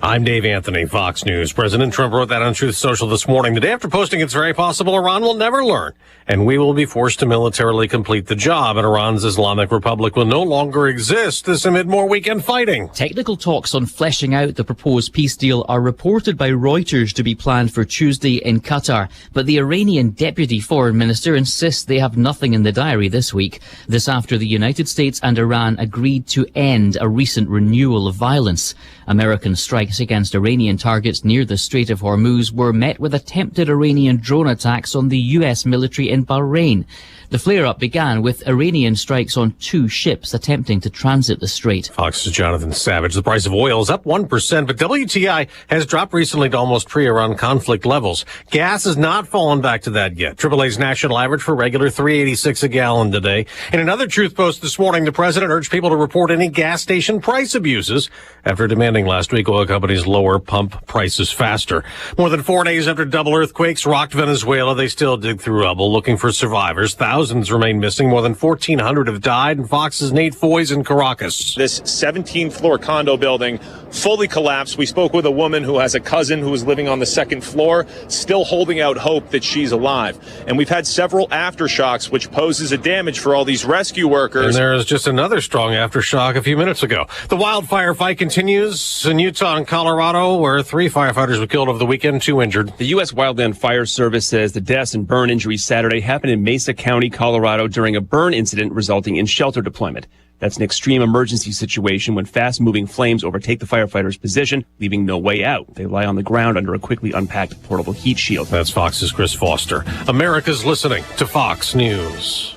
I'm Dave Anthony, Fox News. President Trump wrote that on Truth Social this morning. The day after posting, it's very possible Iran will never learn, and we will be forced to militarily complete the job, and Iran's Islamic Republic will no longer exist this amid more weekend fighting. Technical talks on fleshing out the proposed peace deal are reported by Reuters to be planned for Tuesday in Qatar, but the Iranian deputy foreign minister insists they have nothing in the diary this week. This after the United States and Iran agreed to end a recent renewal of violence. American strikes against Iranian targets near the Strait of Hormuz were met with attempted Iranian drone attacks on the U.S. military in Bahrain. The flare-up began with Iranian strikes on 2 ships attempting to transit the strait. Fox's Jonathan Savage. The price of oil is up 1%, but WTI has dropped recently to almost pre-Iran conflict levels. Gas has not fallen back to that yet. AAA's national average for regular $3.86 a gallon today. In another Truth Post this morning, the president urged people to report any gas station price abuses after demanding last week oil companies lower pump prices faster. More than 4 days after double earthquakes rocked Venezuela, they still dig through rubble looking for survivors. Thousands remain missing. More than 1,400 have died. And Fox's Nate Foy's in Caracas. This 17th-floor condo building fully collapsed. We spoke with a woman who has a cousin who is living on the 2nd floor, still holding out hope that she's alive. And we've had several aftershocks, which poses a damage for all these rescue workers. And there is just another strong aftershock a few minutes ago. The wildfire fight continues in Utah and Colorado, where 3 firefighters were killed over the weekend, 2 injured. The U.S. Wildland Fire Service says the deaths and burn injuries Saturday happened in Mesa County, Colorado, during a burn incident resulting in shelter deployment. That's an extreme emergency situation when fast-moving flames overtake the firefighters' position, leaving no way out. They lie on the ground under a quickly unpacked portable heat shield. That's Fox's Chris Foster. America's listening to Fox News.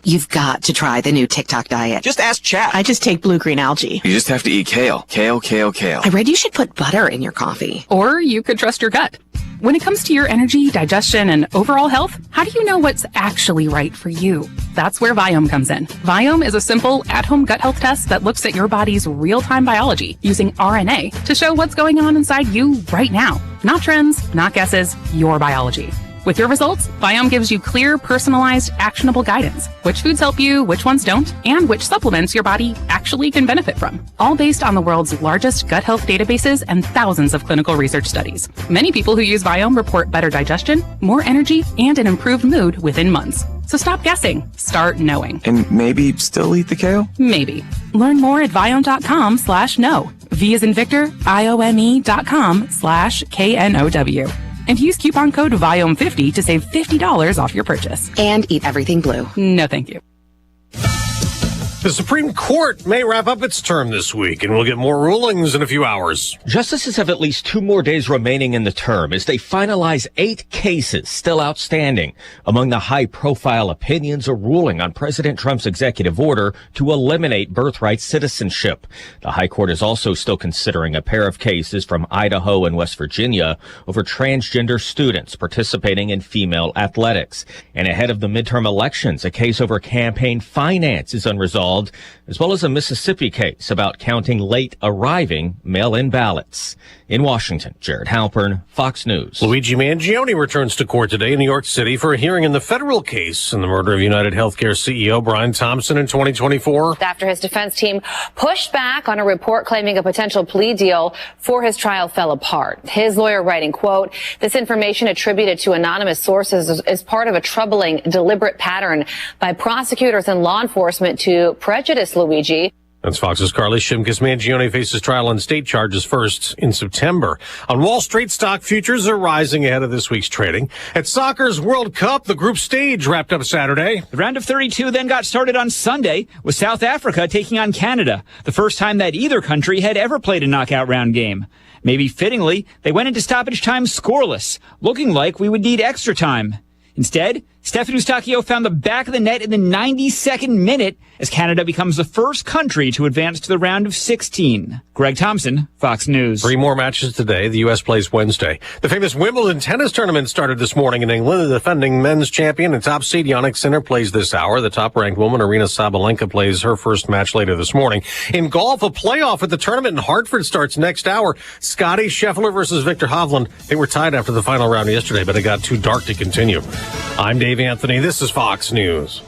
You've got to try the new TikTok diet. Just ask chat. I just take blue-green algae. You just have to eat kale. Kale, kale, kale. I read you should put butter in your coffee. Or you could trust your gut. When it comes to your energy, digestion, and overall health, how do you know what's actually right for you? That's where Viome comes in. Viome is a simple, at-home gut health test that looks at your body's real-time biology using RNA to show what's going on inside you right now. Not trends, not guesses, your biology. With your results, Viome gives you clear, personalized, actionable guidance. Which foods help you, which ones don't, and which supplements your body actually can benefit from. All based on the world's largest gut health databases and thousands of clinical research studies. Many people who use Viome report better digestion, more energy, and an improved mood within months. So stop guessing. Start knowing. And maybe still eat the kale? Maybe. Learn more at Viome.com/know. V as in Victor, IOME.com/KNOW. And use coupon code VIOME50 to save $50 off your purchase. And eat everything blue. No, thank you. The Supreme Court may wrap up its term this week, and we'll get more rulings in a few hours. Justices have at least 2 more days remaining in the term as they finalize 8 cases still outstanding. Among the high-profile opinions, a ruling on President Trump's executive order to eliminate birthright citizenship. The High Court is also still considering a pair of cases from Idaho and West Virginia over transgender students participating in female athletics. And ahead of the midterm elections, a case over campaign finance is unresolved, as well as a Mississippi case about counting late arriving mail-in ballots. In Washington, Jared Halpern, Fox News. Luigi Mangione returns to court today in New York City for a hearing in the federal case in the murder of United Healthcare CEO Brian Thompson in 2024. After his defense team pushed back on a report claiming a potential plea deal for his trial fell apart. His lawyer writing, quote, "This information attributed to anonymous sources is part of a troubling, deliberate pattern by prosecutors and law enforcement to prejudice Luigi." That's Fox's Carly Shimkus. Mangione faces trial on state charges first in September. On Wall Street, stock futures are rising ahead of this week's trading. At soccer's World Cup, the group stage wrapped up Saturday. The round of 32 then got started on Sunday with South Africa taking on Canada, the first time that either country had ever played a knockout round game. Maybe fittingly, they went into stoppage time scoreless, looking like we would need extra time. Instead, Stefan Eustáquio found the back of the net in the 92nd minute as Canada becomes the first country to advance to the round of 16. Greg Thompson, Fox News. 3 more matches today. The U.S. plays Wednesday. The famous Wimbledon tennis tournament started this morning in England. The defending men's champion and top seed Jannik Sinner plays this hour. The top-ranked woman, Aryna Sabalenka, plays her first match later this morning. In golf, a playoff at the tournament in Hartford starts next hour. Scotty Scheffler versus Victor Hovland. They were tied after the final round yesterday, but it got too dark to continue. I'm Dave Anthony. This is Fox News.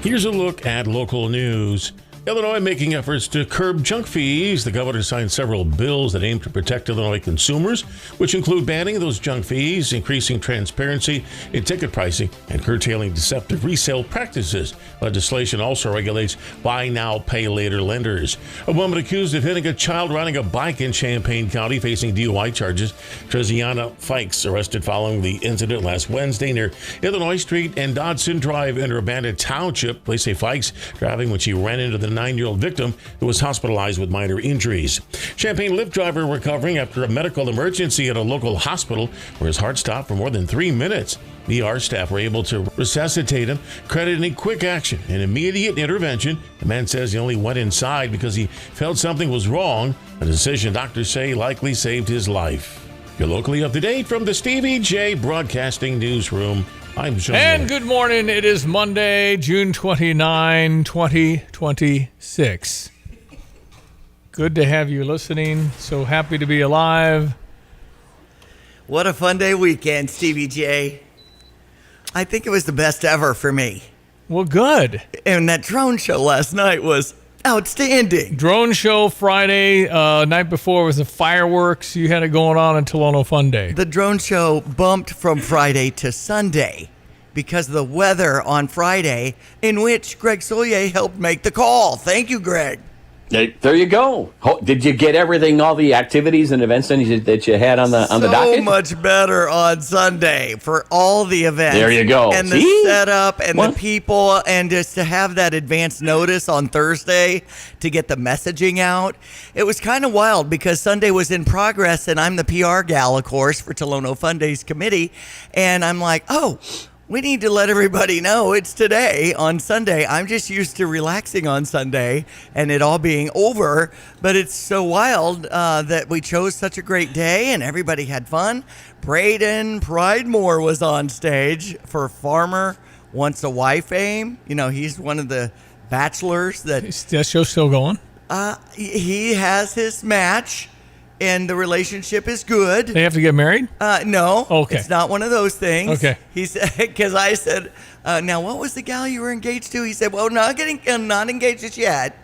Here's a look at local news. Illinois making efforts to curb junk fees. The governor signed several bills that aim to protect Illinois consumers, which include banning those junk fees, increasing transparency in ticket pricing, and curtailing deceptive resale practices. Legislation also regulates buy now, pay later lenders. A woman accused of hitting a child riding a bike in Champaign County facing DUI charges. Treziana Fikes arrested following the incident last Wednesday near Illinois Street and Dodson Drive in Urbana Township. Police say Fikes driving when she ran into the 9-year-old victim who was hospitalized with minor injuries. Champaign Lyft driver recovering after a medical emergency at a local hospital where his heart stopped for more than 3 minutes. ER staff were able to resuscitate him, crediting quick action and immediate intervention. The man says he only went inside because he felt something was wrong, a decision doctors say likely saved his life. You're locally up to date from the Stevie J Broadcasting Newsroom. I'm Sean And Miller. good morning. It is Monday, June 29, 2026. Good to have you listening. So happy to be alive. What a fun day weekend, Stevie J. I think it was the best ever for me. Well, good. And that drone show last night was outstanding. Drone show Friday, night before was the fireworks. You had it going on until on a fun day. The drone show bumped from Friday to Sunday because of the weather on Friday, in which Greg Solier helped make the call. Thank you, Greg. There you go. Did you get everything, all the activities and events that you had on the docket? So much better on Sunday for all the events. There you go. And See? the setup and the people, and just to have that advance notice on Thursday to get the messaging out. It was kind of wild because Sunday was in progress, and I'm the PR gal, of course, for Tolono Fun Days Committee. And I'm like, oh, we need to let everybody know it's today on Sunday. I'm just used to relaxing on Sunday and it all being over, but it's so wild that we chose such a great day and everybody had fun. Braden Pridemore was on stage for Farmer Wants a Wife fame. You know, he's one of the bachelors that... Is that show still going? He has his match. And the relationship is good. They have to get married? No. Okay. It's not one of those things. Okay. He said, because I said, now what was the gal you were engaged to? He said, well, not engaged just yet,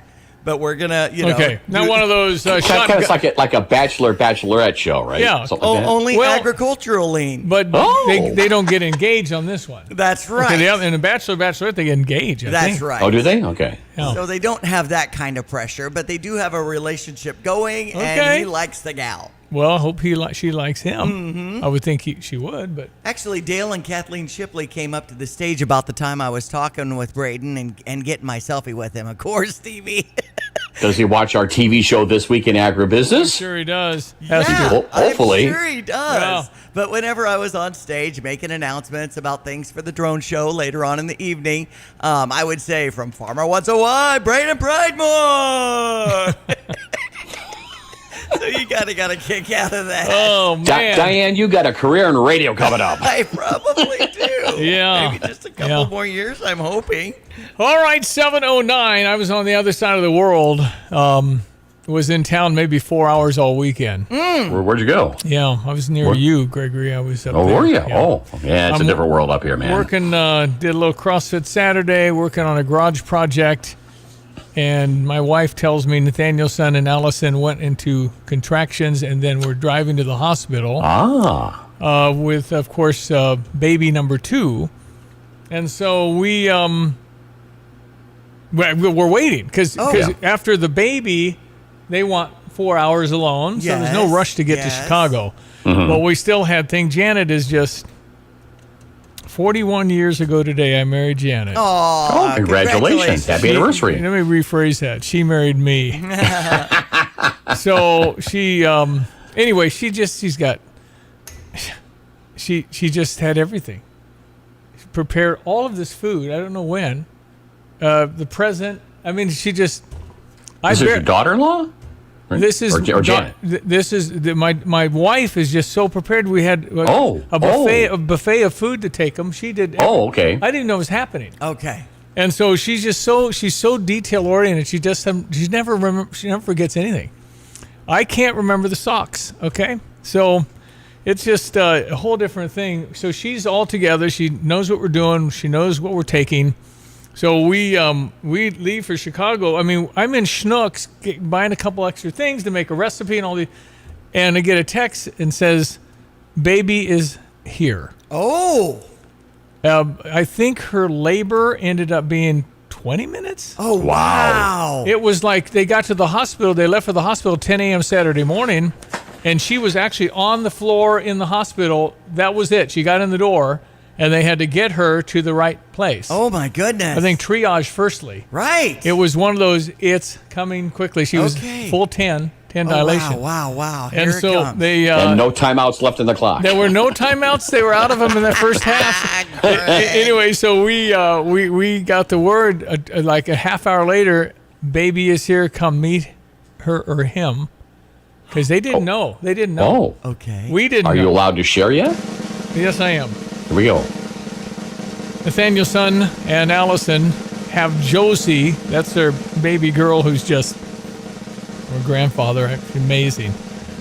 but we're gonna, Okay. Not one of those. Kind of like a bachelorette show, right? Yeah. Something like that. Only agricultural lean. But they don't get engaged on this one. That's right. Okay, in the Bachelorette, they get engaged. I think. Right. Oh, do they? Okay. Yeah. So they don't have that kind of pressure, but they do have a relationship going, and he likes the gal. Well, I hope she likes him. Mm-hmm. I would think she would, but actually, Dale and Kathleen Shipley came up to the stage about the time I was talking with Braden and getting my selfie with him. Of course, Stevie. Does he watch our TV show This Week in Agribusiness? I'm sure he does. Hopefully. I'm sure he does. Yeah. But whenever I was on stage making announcements about things for the drone show later on in the evening, I would say, from Farmer Wants a Wife, Braden Pridemore. So you got a kick out of that. Oh, man. Diane, you got a career in radio coming up. I probably do. Yeah. Maybe just a couple more years, I'm hoping. All right, 7:09. I was on the other side of the world. Was in town maybe 4 hours all weekend. Where'd you go? Yeah, I was near you, Gregory. I was up there. Oh, were you? Yeah. Oh, yeah, it's a different world up here, man. Working, did a little CrossFit Saturday, working on a garage project. And my wife tells me Nathanielson and Allison went into contractions and then we're driving to the hospital. With, of course, baby number 2. And so we're waiting because after the baby, they want 4 hours alone. So there's no rush to get to Chicago. Mm-hmm. But we still had things. Janet is just 41 years ago today, I married Janet. Oh, congratulations. Happy anniversary. Let me rephrase that. She married me. So she, anyway, she just had everything. She prepared all of this food. I don't know when. The present. I mean, she just. Is it your daughter-in-law? This is or Janet. This is my wife is just so prepared. We had a buffet of food to take them. She did. Okay. I didn't know it was happening. Okay. And so she's so detail oriented. She never forgets anything. I can't remember the socks. Okay, so it's just a whole different thing. So she's all together. She knows what we're doing. She knows what we're taking. So we leave for Chicago. I mean, I'm in Schnucks buying a couple extra things to make a recipe and all the, and I get a text and says, "Baby is here." Oh. I think her labor ended up being 20 minutes. Oh, wow. It was like they got to the hospital. They left for the hospital 10 a.m. Saturday morning, and she was actually on the floor in the hospital. That was it. She got in the door, and they had to get her to the right place. Oh, my goodness. I think triage firstly. Right. It was one of those, it's coming quickly. She was full 10 dilation. Wow. And Here it so comes. they... and no timeouts left in the clock. There were no timeouts. They were out of them in the first half. Anyway, so we got the word like a half hour later, baby is here, come meet her or him. Because they didn't know. They didn't know. Oh. Okay. We didn't Are know. you allowed to share yet? Yes, I am. Here we go. Nathaniel's son and Allison have Josie. That's their baby girl who's just her grandfather. Amazing.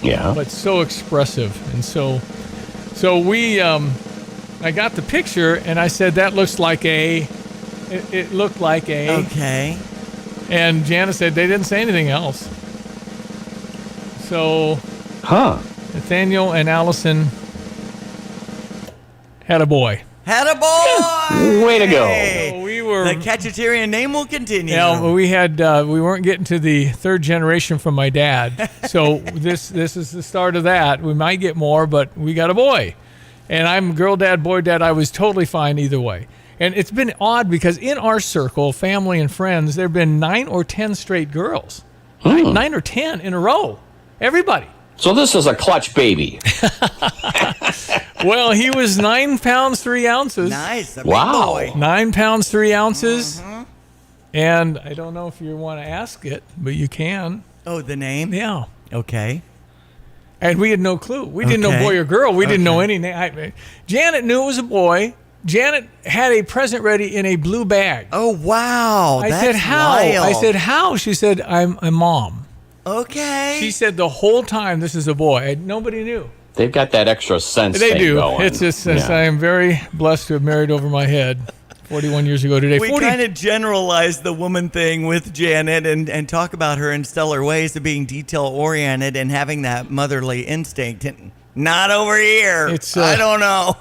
Yeah. But so expressive. And so we, I got the picture and I said, that looks like it looked like a. Okay. And Janice said they didn't say anything else. So. Nathaniel and Allison had a boy. Had a boy! Way to go. Hey, we were, the Cachetarian name will continue. Yeah, we had we weren't getting to the third generation from my dad, so this is the start of that. We might get more, but we got a boy, and I'm girl dad, boy dad. I was totally fine either way, and it's been odd because in our circle, family and friends, there've been 9 or 10 straight girls, 9 or 10 in a row. Everybody. So this is a clutch baby. Well, he was 9 pounds 3 ounces. Nice. Wow. Boy. 9 pounds 3 ounces. And I don't know if you want to ask it, but you can. Oh, the name? Yeah. Okay. And we had no clue. We didn't know boy or girl. We didn't know any name. Janet knew it was a boy. Janet had a present ready in a blue bag. Oh, wow. I That's said, how? wild. I said, how? She said, I'm a mom. Okay. She said the whole time this is a boy. Nobody knew. They've got that extra sense. They do. Going. It's just, I am very blessed to have married over my head 41 years ago today. We kind of generalize the woman thing with Janet and talk about her in stellar ways of being detail-oriented and having that motherly instinct. And not over here. I don't know.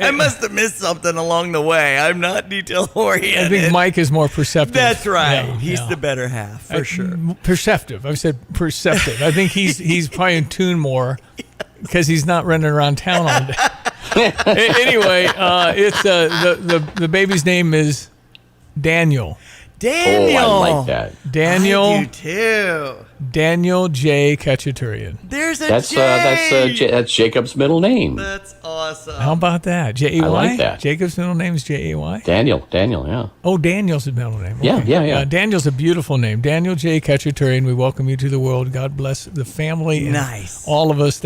I must have missed something along the way. I'm not detail-oriented. I think Mike is more perceptive. That's right. Yeah, He's the better half, for sure. Perceptive. I said perceptive. I think he's probably in tune more because he's not running around town all day. Anyway, it's the baby's name is Daniel. Daniel. Oh, I like that. Daniel. I do too. Daniel J. Cacheturian. There's a J. That's Jacob's middle name. That's awesome. How about that? J-A-Y? I like that. Jacob's middle name is J-A-Y? Daniel, yeah. Oh, Daniel's the middle name. Yeah, Okay. yeah. Daniel's a beautiful name. Daniel J. Cacheturian, we welcome you to the world. God bless the family. And nice. all of us.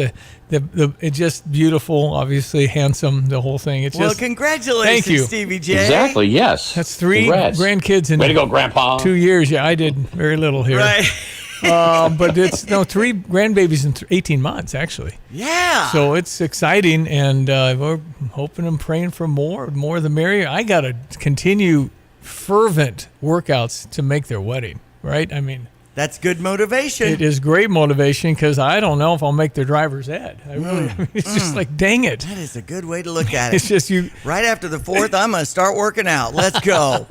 It's just beautiful, obviously handsome, the whole thing. It's just, congratulations, thank you. Stevie J. Exactly, yes. That's 3 Congrats. grandkids in Way to go, Grandpa. 2 years. Yeah, I did very little here. Right. But it's 3 grandbabies in 18 months, actually. Yeah. So it's exciting, and we're hoping and praying for more the merrier. I got to continue fervent workouts to make their wedding, right? I mean, that's good motivation. it is great motivation because I don't know if I'll make their driver's ed. I mean, it's just like, dang it. That is a good way to look at it. It's just you. Right after the 4th, I'm going to start working out. Let's go.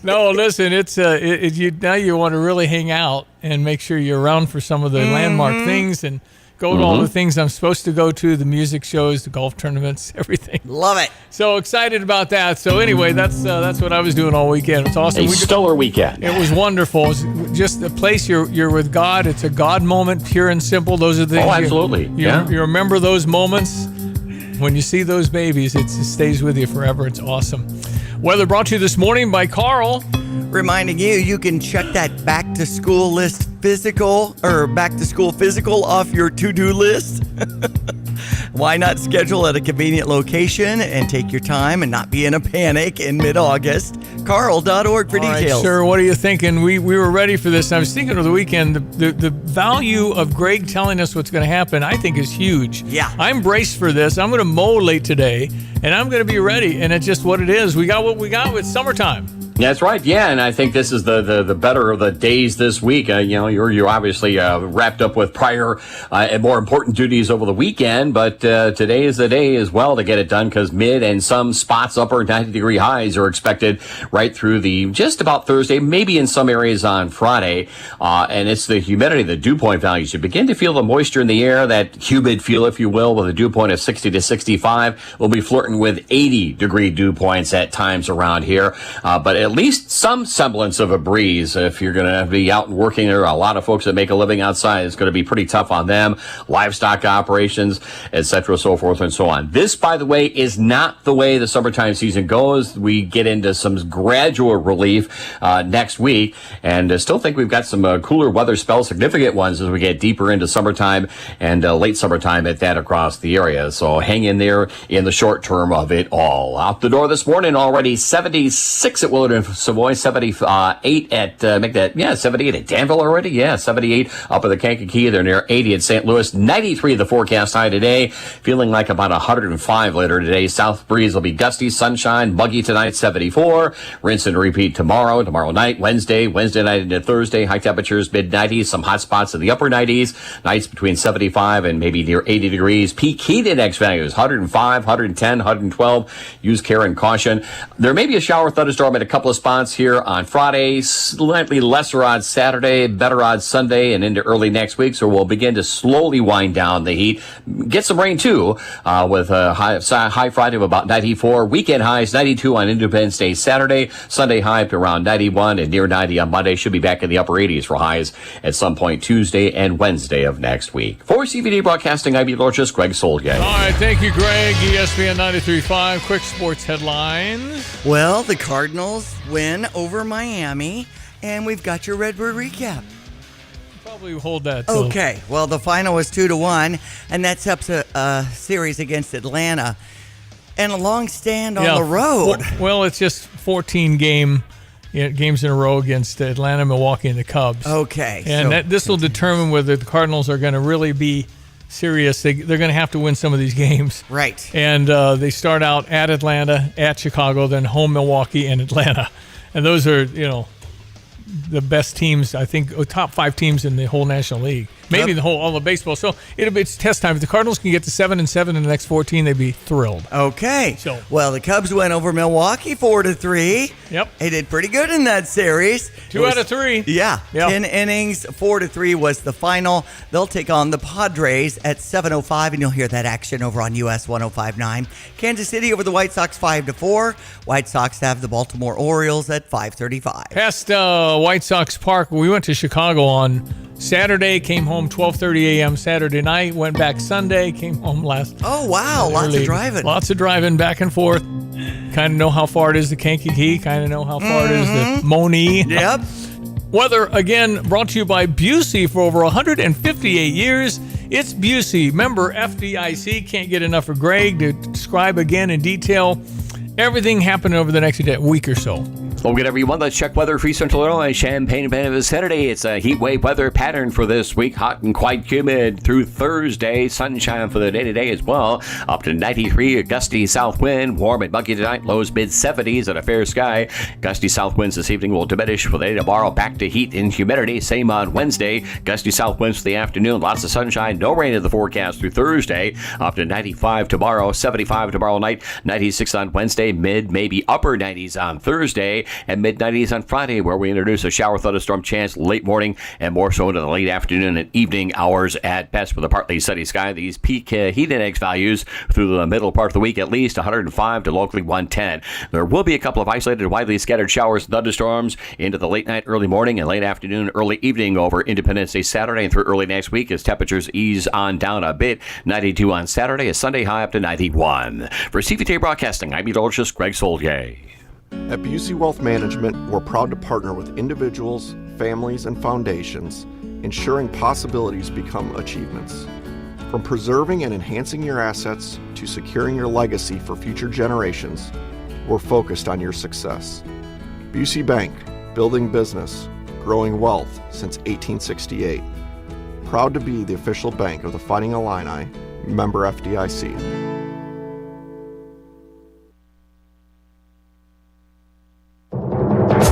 No, listen, it's now you want to really hang out and make sure you're around for some of the landmark things and go to all the things I'm supposed to go to, the music shows, the golf tournaments, everything. Love it. So excited about that. So anyway, that's what I was doing all weekend. It's awesome. A stellar weekend. It was wonderful. It's just a place you're with God. It's a God moment, pure and simple. Those are the things. Oh, absolutely. You remember those moments. When you see those babies, it stays with you forever. It's awesome. Weather brought to you this morning by Carl. Reminding you can check that back to school physical off your to-do list. Why not schedule at a convenient location and take your time and not be in a panic in mid-August? Carl.org for All right, details. sir, what are you thinking? We were ready for this. I was thinking over the weekend, the value of Greg telling us what's going to happen, I think, is huge. Yeah. I'm braced for this. I'm going to mow late today, and I'm going to be ready, and it's just what it is. We got what we got with summertime. That's right. Yeah, and I think this is the better of the days this week. You're obviously wrapped up with prior and more important duties over the weekend, but today is the day as well to get it done because mid and some spots upper 90-degree highs are expected right through the just about Thursday, maybe in some areas on Friday. And it's the humidity, the dew point values. You begin to feel the moisture in the air, that humid feel, if you will, with a dew point of 60 to 65. We'll be flirting with 80-degree dew points at times around here, but at least some semblance of a breeze. If you're going to be out and working, there are a lot of folks that make a living outside. It's going to be pretty tough on them. Livestock operations, etc., so forth and so on. This, by the way, is not the way the summertime season goes. We get into some gradual relief next week, and still think we've got some cooler weather spells, significant ones, as we get deeper into summertime and late summertime at that across the area. So hang in there in the short term of it all. Out the door this morning, already 76 at Willard and Savoy, 78 at 78 at Danville already. Yeah, 78 up at the Kankakee. They're near 80 at St. Louis. 93 the forecast high today. Feeling like about 105 later today. South breeze will be gusty, sunshine, muggy tonight, 74. Rinse and repeat tomorrow night, Wednesday night into Thursday. High temperatures mid 90s, some hot spots in the upper 90s. Nights between 75 and maybe near 80 degrees. Peak heat index values 105, 110, 112. Use care and caution. There may be a shower thunderstorm at a couple of spots here on Friday, slightly lesser odds Saturday, better odds Sunday, and into early next week. So we'll begin to slowly wind down the heat. Get some rain too, with a high Friday of about 94. Weekend highs 92 on Independence Day Saturday. Sunday high up to around 91 and near 90 on Monday. Should be back in the upper 80s for highs at some point Tuesday and Wednesday of next week. For CVD Broadcasting, I'm Lorchus, Greg Solgay. All right, thank you, Greg. ESPN 93.5. Quick sports headlines. Well, the Cardinals win over Miami, and we've got your Redbird recap. Probably hold that. Till... Okay, well, the final was 2-1, and that sets a series against Atlanta. And a long stand on the road. Well, it's just 14 games in a row against Atlanta, Milwaukee, and the Cubs. Okay. And this will determine whether the Cardinals are going to really be serious. They're going to have to win some of these games. Right. And they start out at Atlanta, at Chicago, then home Milwaukee and Atlanta. And those are, the best teams, I think, top 5 teams in the whole National League. Maybe all of baseball. So it's test time. If the Cardinals can get to 7-7 in the next 14, they'd be thrilled. Okay. Well, the Cubs went over Milwaukee 4-3. Yep. They did pretty good in that series. 2 out of 3. Yeah. 10 innings, 4-3 was the final. They'll take on the Padres at 7:05, and you'll hear that action over on US 105.9. Kansas City over the White Sox 5-4. White Sox have the Baltimore Orioles at 5:35. Past White Sox Park, we went to Chicago on Saturday, came home 12:30 a.m. Saturday night, went back Sunday, came home last. Oh, wow. Lots of driving. Lots of driving back and forth. Kind of know how far it is to Kankakee, kind of know how far it is to Moni. Yep. Weather, again, brought to you by Busey for over 158 years. It's Busey. Member FDIC. Can't get enough of Greg to describe again in detail everything happening over the next week or so. Well, good everyone. Let's check weather for Central Illinois, Champaign, and Saturday. It's a heat wave weather pattern for this week. Hot and quite humid through Thursday. Sunshine for the day today as well. Up to 93, a gusty south wind. Warm and muggy tonight. Lows mid-70s and a fair sky. Gusty south winds this evening will diminish for the day tomorrow. Back to heat and humidity. Same on Wednesday. Gusty south winds for the afternoon. Lots of sunshine. No rain in the forecast through Thursday. Up to 95 tomorrow. 75 tomorrow night. 96 on Wednesday. Mid, maybe upper 90s on Thursday. And mid-90s on Friday, where we introduce a shower thunderstorm chance late morning and more so into the late afternoon and evening hours at best with a partly sunny sky. These peak heat index values through the middle part of the week, at least 105 to locally 110. There will be a couple of isolated, widely scattered showers and thunderstorms into the late night, early morning, and late afternoon, early evening over Independence Day Saturday and through early next week as temperatures ease on down a bit. 92 on Saturday, a Sunday high up to 91. For CVT Broadcasting, I'm meteorologist Greg Solgay. At Busey Wealth Management, we're proud to partner with individuals, families, and foundations, ensuring possibilities become achievements. From preserving and enhancing your assets to securing your legacy for future generations, we're focused on your success. Busey Bank, building business, growing wealth since 1868. Proud to be the official bank of the Fighting Illini, member FDIC.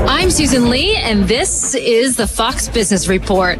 I'm Susan Lee, and this is the Fox Business Report.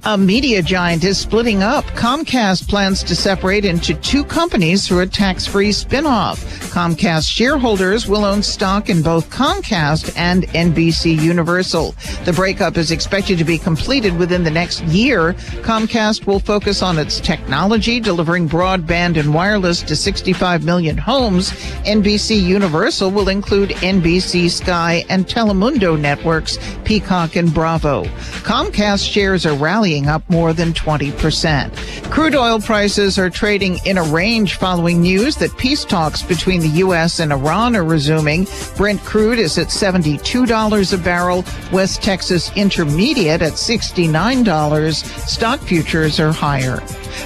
A media giant is splitting up. Comcast plans to separate into two companies through a tax-free spinoff. Comcast shareholders will own stock in both Comcast and NBC Universal. The breakup is expected to be completed within the next year. Comcast will focus on its technology, delivering broadband and wireless to 65 million homes. NBC Universal will include NBC, Sky, and Telemundo networks, Peacock and Bravo. Comcast shares are rallying up more than 20%. Crude oil prices are trading in a range following news that peace talks between the U.S. and Iran are resuming. Brent crude is at $72 a barrel. West Texas Intermediate at $69. Stock futures are higher.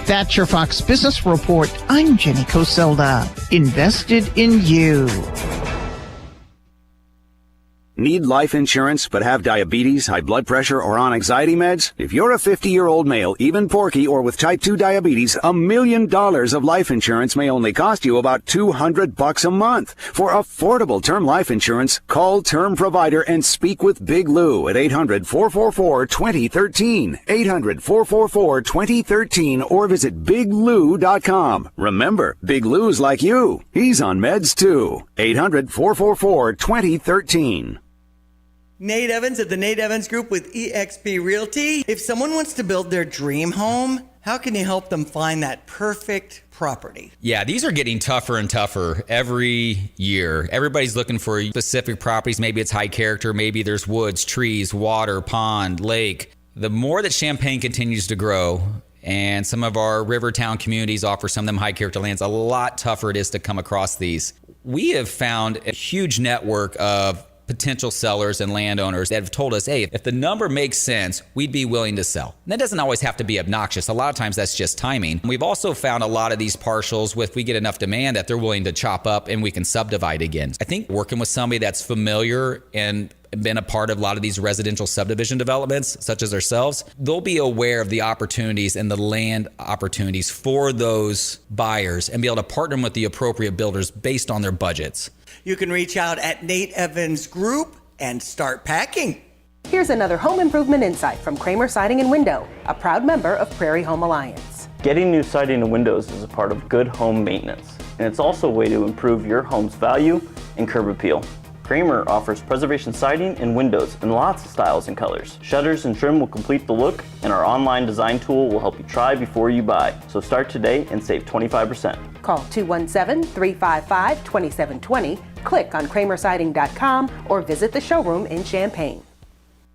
That's your Fox Business Report. I'm Jenny Coselda. Invested in you. Need life insurance but have diabetes, high blood pressure, or on anxiety meds? If you're a 50-year-old male, even porky, or with type 2 diabetes, $1 million of life insurance may only cost you about $200 a month. For affordable term life insurance, call Term Provider and speak with Big Lou at 800-444-2013, 800-444-2013, or visit biglou.com. Remember, Big Lou's like you. He's on meds too. 800-444-2013. Nate Evans at the Nate Evans Group with eXp Realty. If someone wants to build their dream home, how can you help them find that perfect property? Yeah, these are getting tougher and tougher every year. Everybody's looking for specific properties. Maybe it's high character. Maybe there's woods, trees, water, pond, lake. The more that Champaign continues to grow, and some of our river town communities offer some of them high character lands, a lot tougher it is to come across these. We have found a huge network of potential sellers and landowners that have told us, hey, if the number makes sense, we'd be willing to sell. And that doesn't always have to be obnoxious. A lot of times that's just timing. We've also found a lot of these parcels, if we get enough demand, that they're willing to chop up and we can subdivide again. I think working with somebody that's familiar and been a part of a lot of these residential subdivision developments, such as ourselves, they'll be aware of the opportunities and the land opportunities for those buyers and be able to partner with the appropriate builders based on their budgets. You can reach out at Nate Evans Group and start packing. Here's another home improvement insight from Kramer Siding and Window, a proud member of Prairie Home Alliance. Getting new siding and windows is a part of good home maintenance, and it's also a way to improve your home's value and curb appeal. Kramer offers preservation siding and windows in lots of styles and colors. Shutters and trim will complete the look, and our online design tool will help you try before you buy. So start today and save 25%. Call 217-355-2720, click on kramersiding.com, or visit the showroom in Champaign.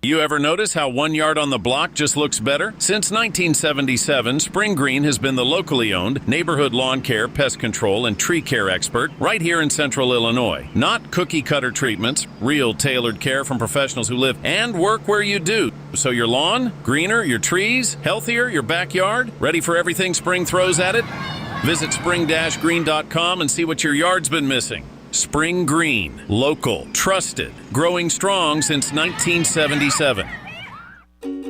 You ever notice how 1 yard on the block just looks better? Since 1977, Spring Green has been the locally owned neighborhood lawn care, pest control, and tree care expert right here in Central Illinois. Not cookie-cutter treatments, real tailored care from professionals who live and work where you do. So your lawn, greener, your trees, healthier, your backyard, ready for everything spring throws at it? Visit spring-green.com and see what your yard's been missing. Spring Green, local, trusted, growing strong since 1977.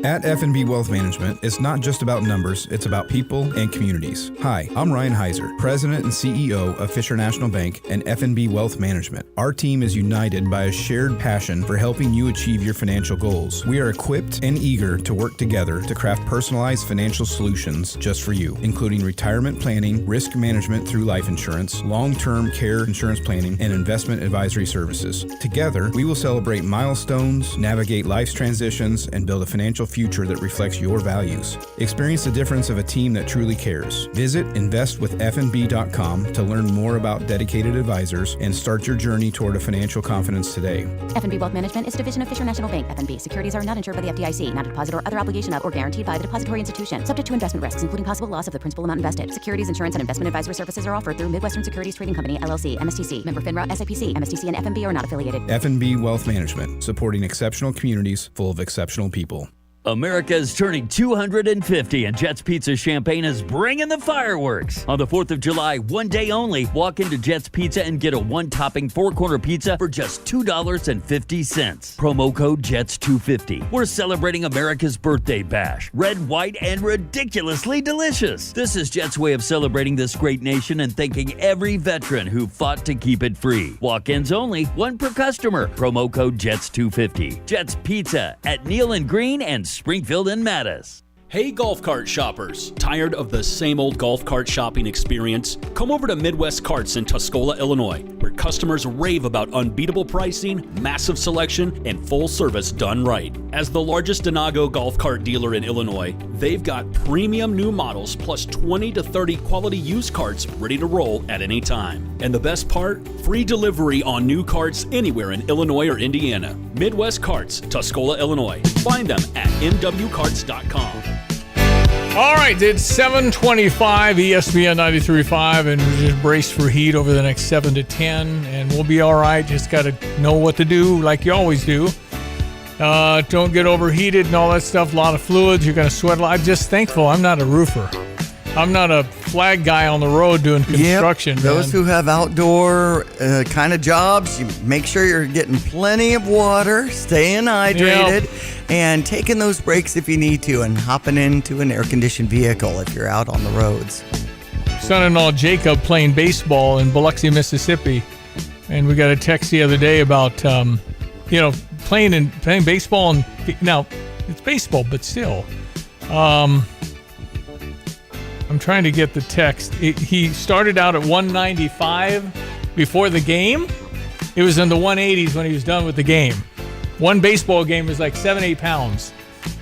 At F&B Wealth Management, it's not just about numbers, it's about people and communities. Hi, I'm Ryan Heiser, President and CEO of Fisher National Bank and F&B Wealth Management. Our team is united by a shared passion for helping you achieve your financial goals. We are equipped and eager to work together to craft personalized financial solutions just for you, including retirement planning, risk management through life insurance, long-term care insurance planning, and investment advisory services. Together, we will celebrate milestones, navigate life's transitions, and build a financial future that reflects your values. Experience the difference of a team that truly cares. Visit investwithfnb.com to learn more about dedicated advisors and start your journey toward a financial confidence today. F&B Wealth Management is a division of Fisher National Bank. F&B securities are not insured by the FDIC, not a deposit or other obligation of or guaranteed by the depository institution. Subject to investment risks, including possible loss of the principal amount invested. Securities, insurance, and investment advisory services are offered through Midwestern Securities Trading Company, LLC, MSTC, member FINRA, SIPC. MSTC and F&B are not affiliated. F&B Wealth Management, supporting exceptional communities full of exceptional people. America is turning 250 and Jets Pizza Champaign is bringing the fireworks. On the 4th of July, one day only, walk into Jets Pizza and get a one-topping four-corner pizza for just $2.50. Promo code JETS250. We're celebrating America's birthday bash. Red, white, and ridiculously delicious. This is Jets' way of celebrating this great nation and thanking every veteran who fought to keep it free. Walk-ins only, one per customer. Promo code JETS250. Jets Pizza at Neal and Green and Springfield and Mattis. Hey golf cart shoppers, tired of the same old golf cart shopping experience? Come over to Midwest Carts in Tuscola, Illinois, where customers rave about unbeatable pricing, massive selection, and full service done right. As the largest Denago golf cart dealer in Illinois, they've got premium new models plus 20 to 30 quality used carts ready to roll at any time. And the best part? Free delivery on new carts anywhere in Illinois or Indiana. Midwest Carts, Tuscola, Illinois. Find them at mwcarts.com. All right, it's 7:25, ESPN 93.5, and we're just braced for heat over the next 7 to 10, and we'll be all right. Just got to know what to do like you always do. Don't get overheated and all that stuff. A lot of fluids. You're going to sweat a lot. I'm just thankful I'm not a roofer. I'm not a flag guy on the road doing construction. Yep. Those who have outdoor kind of jobs, you make sure you're getting plenty of water, staying hydrated, and taking those breaks if you need to, and hopping into an air-conditioned vehicle if you're out on the roads. Son-in-law Jacob playing baseball in Biloxi, Mississippi, and we got a text the other day about playing baseball, and now it's baseball, but still. I'm trying to get the text. He started out at 195 before the game. It was in the 180s when he was done with the game. One baseball game is like 7-8 pounds.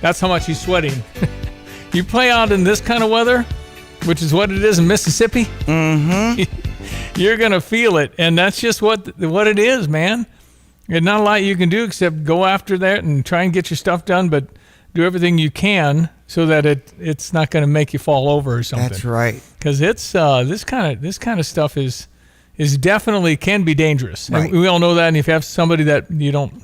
That's how much he's sweating. You play out in this kind of weather, which is what it is in Mississippi, you're going to feel it. And that's just what it is, man. There's not a lot you can do except go after that and try and get your stuff done, but do everything you can so that it's not going to make you fall over or something. That's right. Because it's this kind of stuff is definitely can be dangerous. Right. And we all know that. And if you have somebody that you don't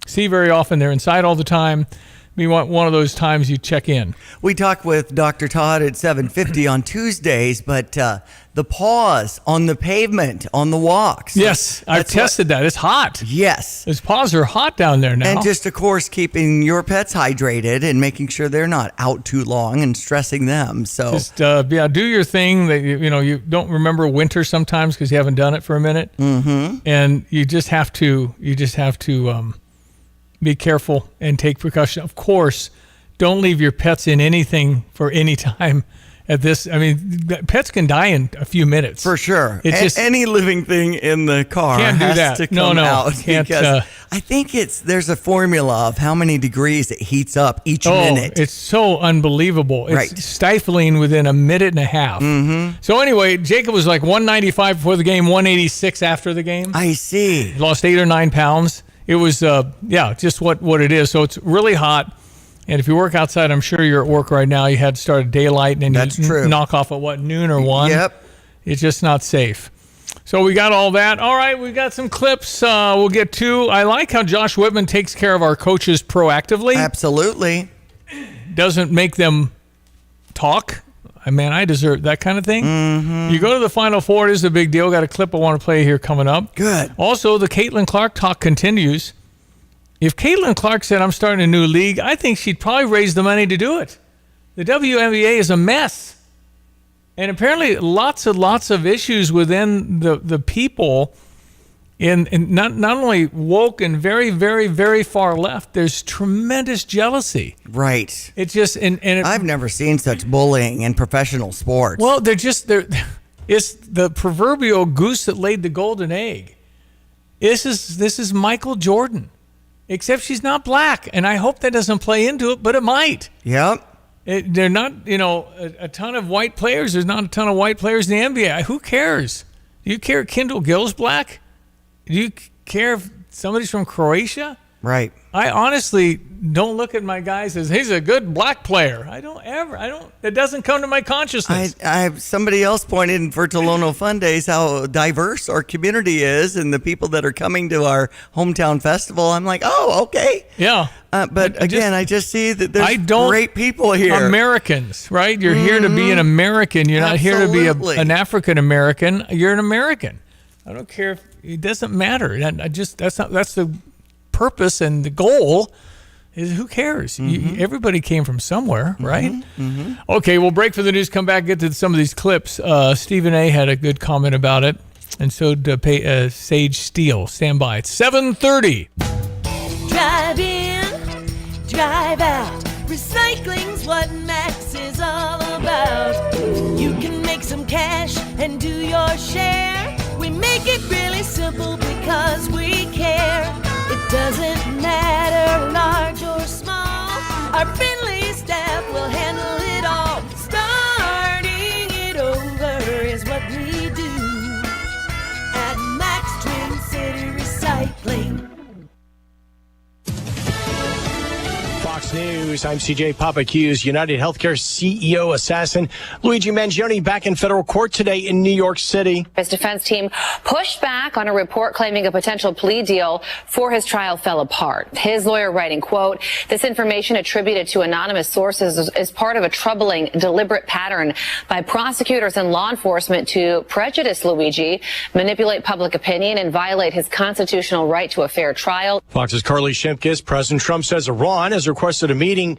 see very often, they're inside all the time. We want one of those times you check in. We talk with Dr. Todd at 7:50 on Tuesdays, but the pause on the pavement, on the walks. Yes, I've tested that. It's hot. Yes. Those paws are hot down there now. And just, of course, keeping your pets hydrated and making sure they're not out too long and stressing them. So just do your thing. That you don't remember winter sometimes because you haven't done it for a minute. Mm-hmm. And you just have to be careful and take precaution. Of course, don't leave your pets in anything for any time at this. I mean, pets can die in a few minutes. For sure. It's just any living thing in the car can't do has that. to come out. Can't, because I think there's a formula of how many degrees it heats up each minute. It's so unbelievable. It's stifling within a minute and a half. Mm-hmm. So anyway, Jacob was like 195 before the game, 186 after the game. I see. He lost 8 or 9 pounds. It was, just what it is. So it's really hot. And if you work outside, I'm sure you're at work right now. You had to start at daylight, and then knock off at noon or 1? Yep. It's just not safe. So we got all that. All right, we got some clips we'll get to. I like how Josh Whitman takes care of our coaches proactively. Absolutely. Doesn't make them talk. I mean, I deserve that kind of thing. Mm-hmm. You go to the Final Four. It is a big deal. Got a clip I want to play here coming up. Good. Also, the Caitlin Clark talk continues. If Caitlin Clark said, I'm starting a new league, I think she'd probably raise the money to do it. The WNBA is a mess. And apparently lots of issues within the people in not only woke and very, very, very far left. There's tremendous jealousy. Right. It's just I've never seen such bullying in professional sports. Well, it's the proverbial goose that laid the golden egg. This is Michael Jordan. Except she's not black, and I hope that doesn't play into it, but it might. Yep. They're not, a ton of white players. There's not a ton of white players in the NBA. Who cares? Do you care if Kendall Gill's black? Do you care if somebody's from Croatia? Right. I honestly don't look at my guys as he's a good black player. It doesn't come to my consciousness. I have somebody else pointed in for Tolono Fun Days how diverse our community is and the people that are coming to our hometown festival. I'm like, oh, okay. Yeah. But I just see that there's great people here. Americans, right? You're here to be an American. You're not here to be an African American. You're an American. I don't care if it doesn't matter. That's the purpose and the goal is who cares? Everybody came from somewhere, right? Okay, we'll break for the news, come back, get to some of these clips. Stephen A. had a good comment about it, and so did Sage Steele. Stand by. It's 7:30. Drive in, drive out. Recycling's what Max is all about. You can make some cash and do your share. We make it really simple because we care. It doesn't matter large or small. Our friendly staff will handle it all. Starting it over is what we do at Max Twin City Recycling. Fox News, I'm CJ Papacuse. United Healthcare CEO assassin Luigi Mangione back in federal court today in New York City. His defense team pushed back on a report claiming a potential plea deal for his trial fell apart. His lawyer writing, quote, this information attributed to anonymous sources is part of a troubling, deliberate pattern by prosecutors and law enforcement to prejudice Luigi, manipulate public opinion, and violate his constitutional right to a fair trial. Fox's Carly Shimkus. President Trump says Iran has requested a meeting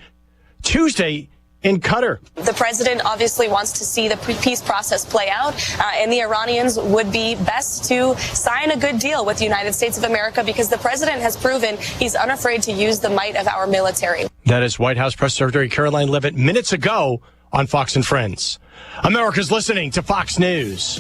Tuesday in Qatar. The president obviously wants to see the peace process play out, and the Iranians would be best to sign a good deal with the United States of America because the president has proven he's unafraid to use the might of our military. That is White House Press Secretary Caroline Leavitt minutes ago on Fox and Friends. America's listening to Fox News.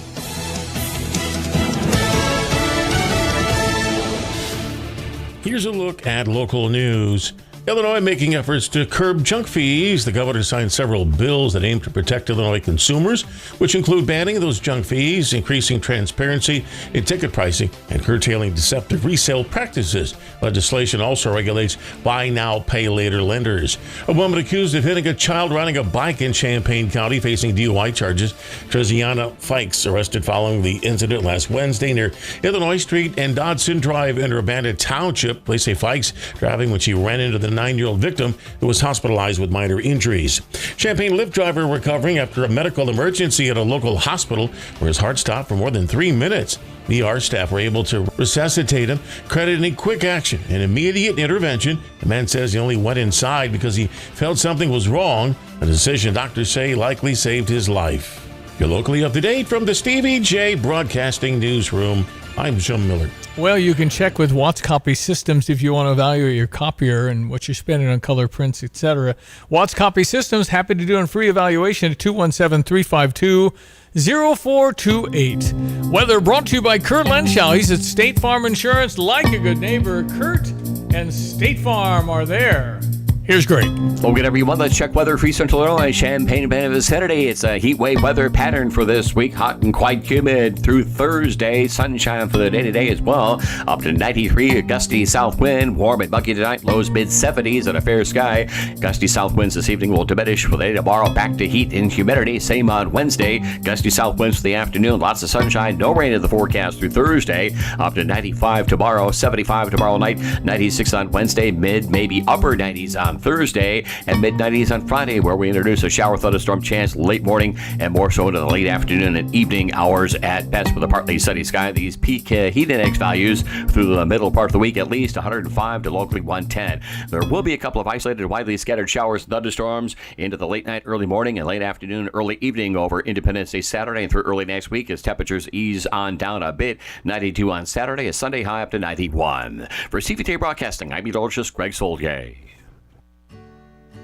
Here's a look at local news. Illinois making efforts to curb junk fees. The governor signed several bills that aim to protect Illinois consumers, which include banning those junk fees, increasing transparency in ticket pricing, and curtailing deceptive resale practices. Legislation also regulates buy now, pay later lenders. A woman accused of hitting a child riding a bike in Champaign County facing DUI charges. Treziana Fikes arrested following the incident last Wednesday near Illinois Street and Dodson Drive in Urbana Township. Police say Fikes driving when she ran into the 9-year-old victim who was hospitalized with minor injuries. Champaign Lyft driver recovering after a medical emergency at a local hospital where his heart stopped for more than 3 minutes. ER staff were able to resuscitate him, crediting quick action and immediate intervention. The man says he only went inside because he felt something was wrong, a decision doctors say likely saved his life. You're locally up to date from the Stevie J Broadcasting Newsroom. I'm Jim Miller. Well, you can check with Watts Copy Systems if you want to evaluate your copier and what you're spending on color prints, etc. Watts Copy Systems, happy to do a free evaluation at 217-352-0428. Weather brought to you by Kurt Lenschow. He's at State Farm Insurance. Like a good neighbor, Kurt and State Farm are there. Here's Greg. Well, good everyone. Let's check weather for Central Illinois, Champaign and the vicinity. It's a heat wave weather pattern for this week. Hot and quite humid through Thursday. Sunshine for the day today as well. Up to 93, a gusty south wind. Warm and muggy tonight. Lows mid-70s and a fair sky. Gusty south winds this evening will diminish for the day tomorrow. Back to heat and humidity. Same on Wednesday. Gusty south winds for the afternoon. Lots of sunshine. No rain in the forecast through Thursday. Up to 95 tomorrow. 75 tomorrow night. 96 on Wednesday. Mid, maybe upper 90s on Thursday, and mid-90s on Friday, where we introduce a shower thunderstorm chance late morning and more so into the late afternoon and evening hours at best with a partly sunny sky. These peak heat index values through the middle part of the week, at least 105 to locally 110. There will be a couple of isolated, widely scattered showers and thunderstorms into the late night, early morning, and late afternoon, early evening over Independence Day Saturday and through early next week as temperatures ease on down a bit. 92 on Saturday, a Sunday high up to 91. For CVT Broadcasting, I'm meteorologist Greg Solgay.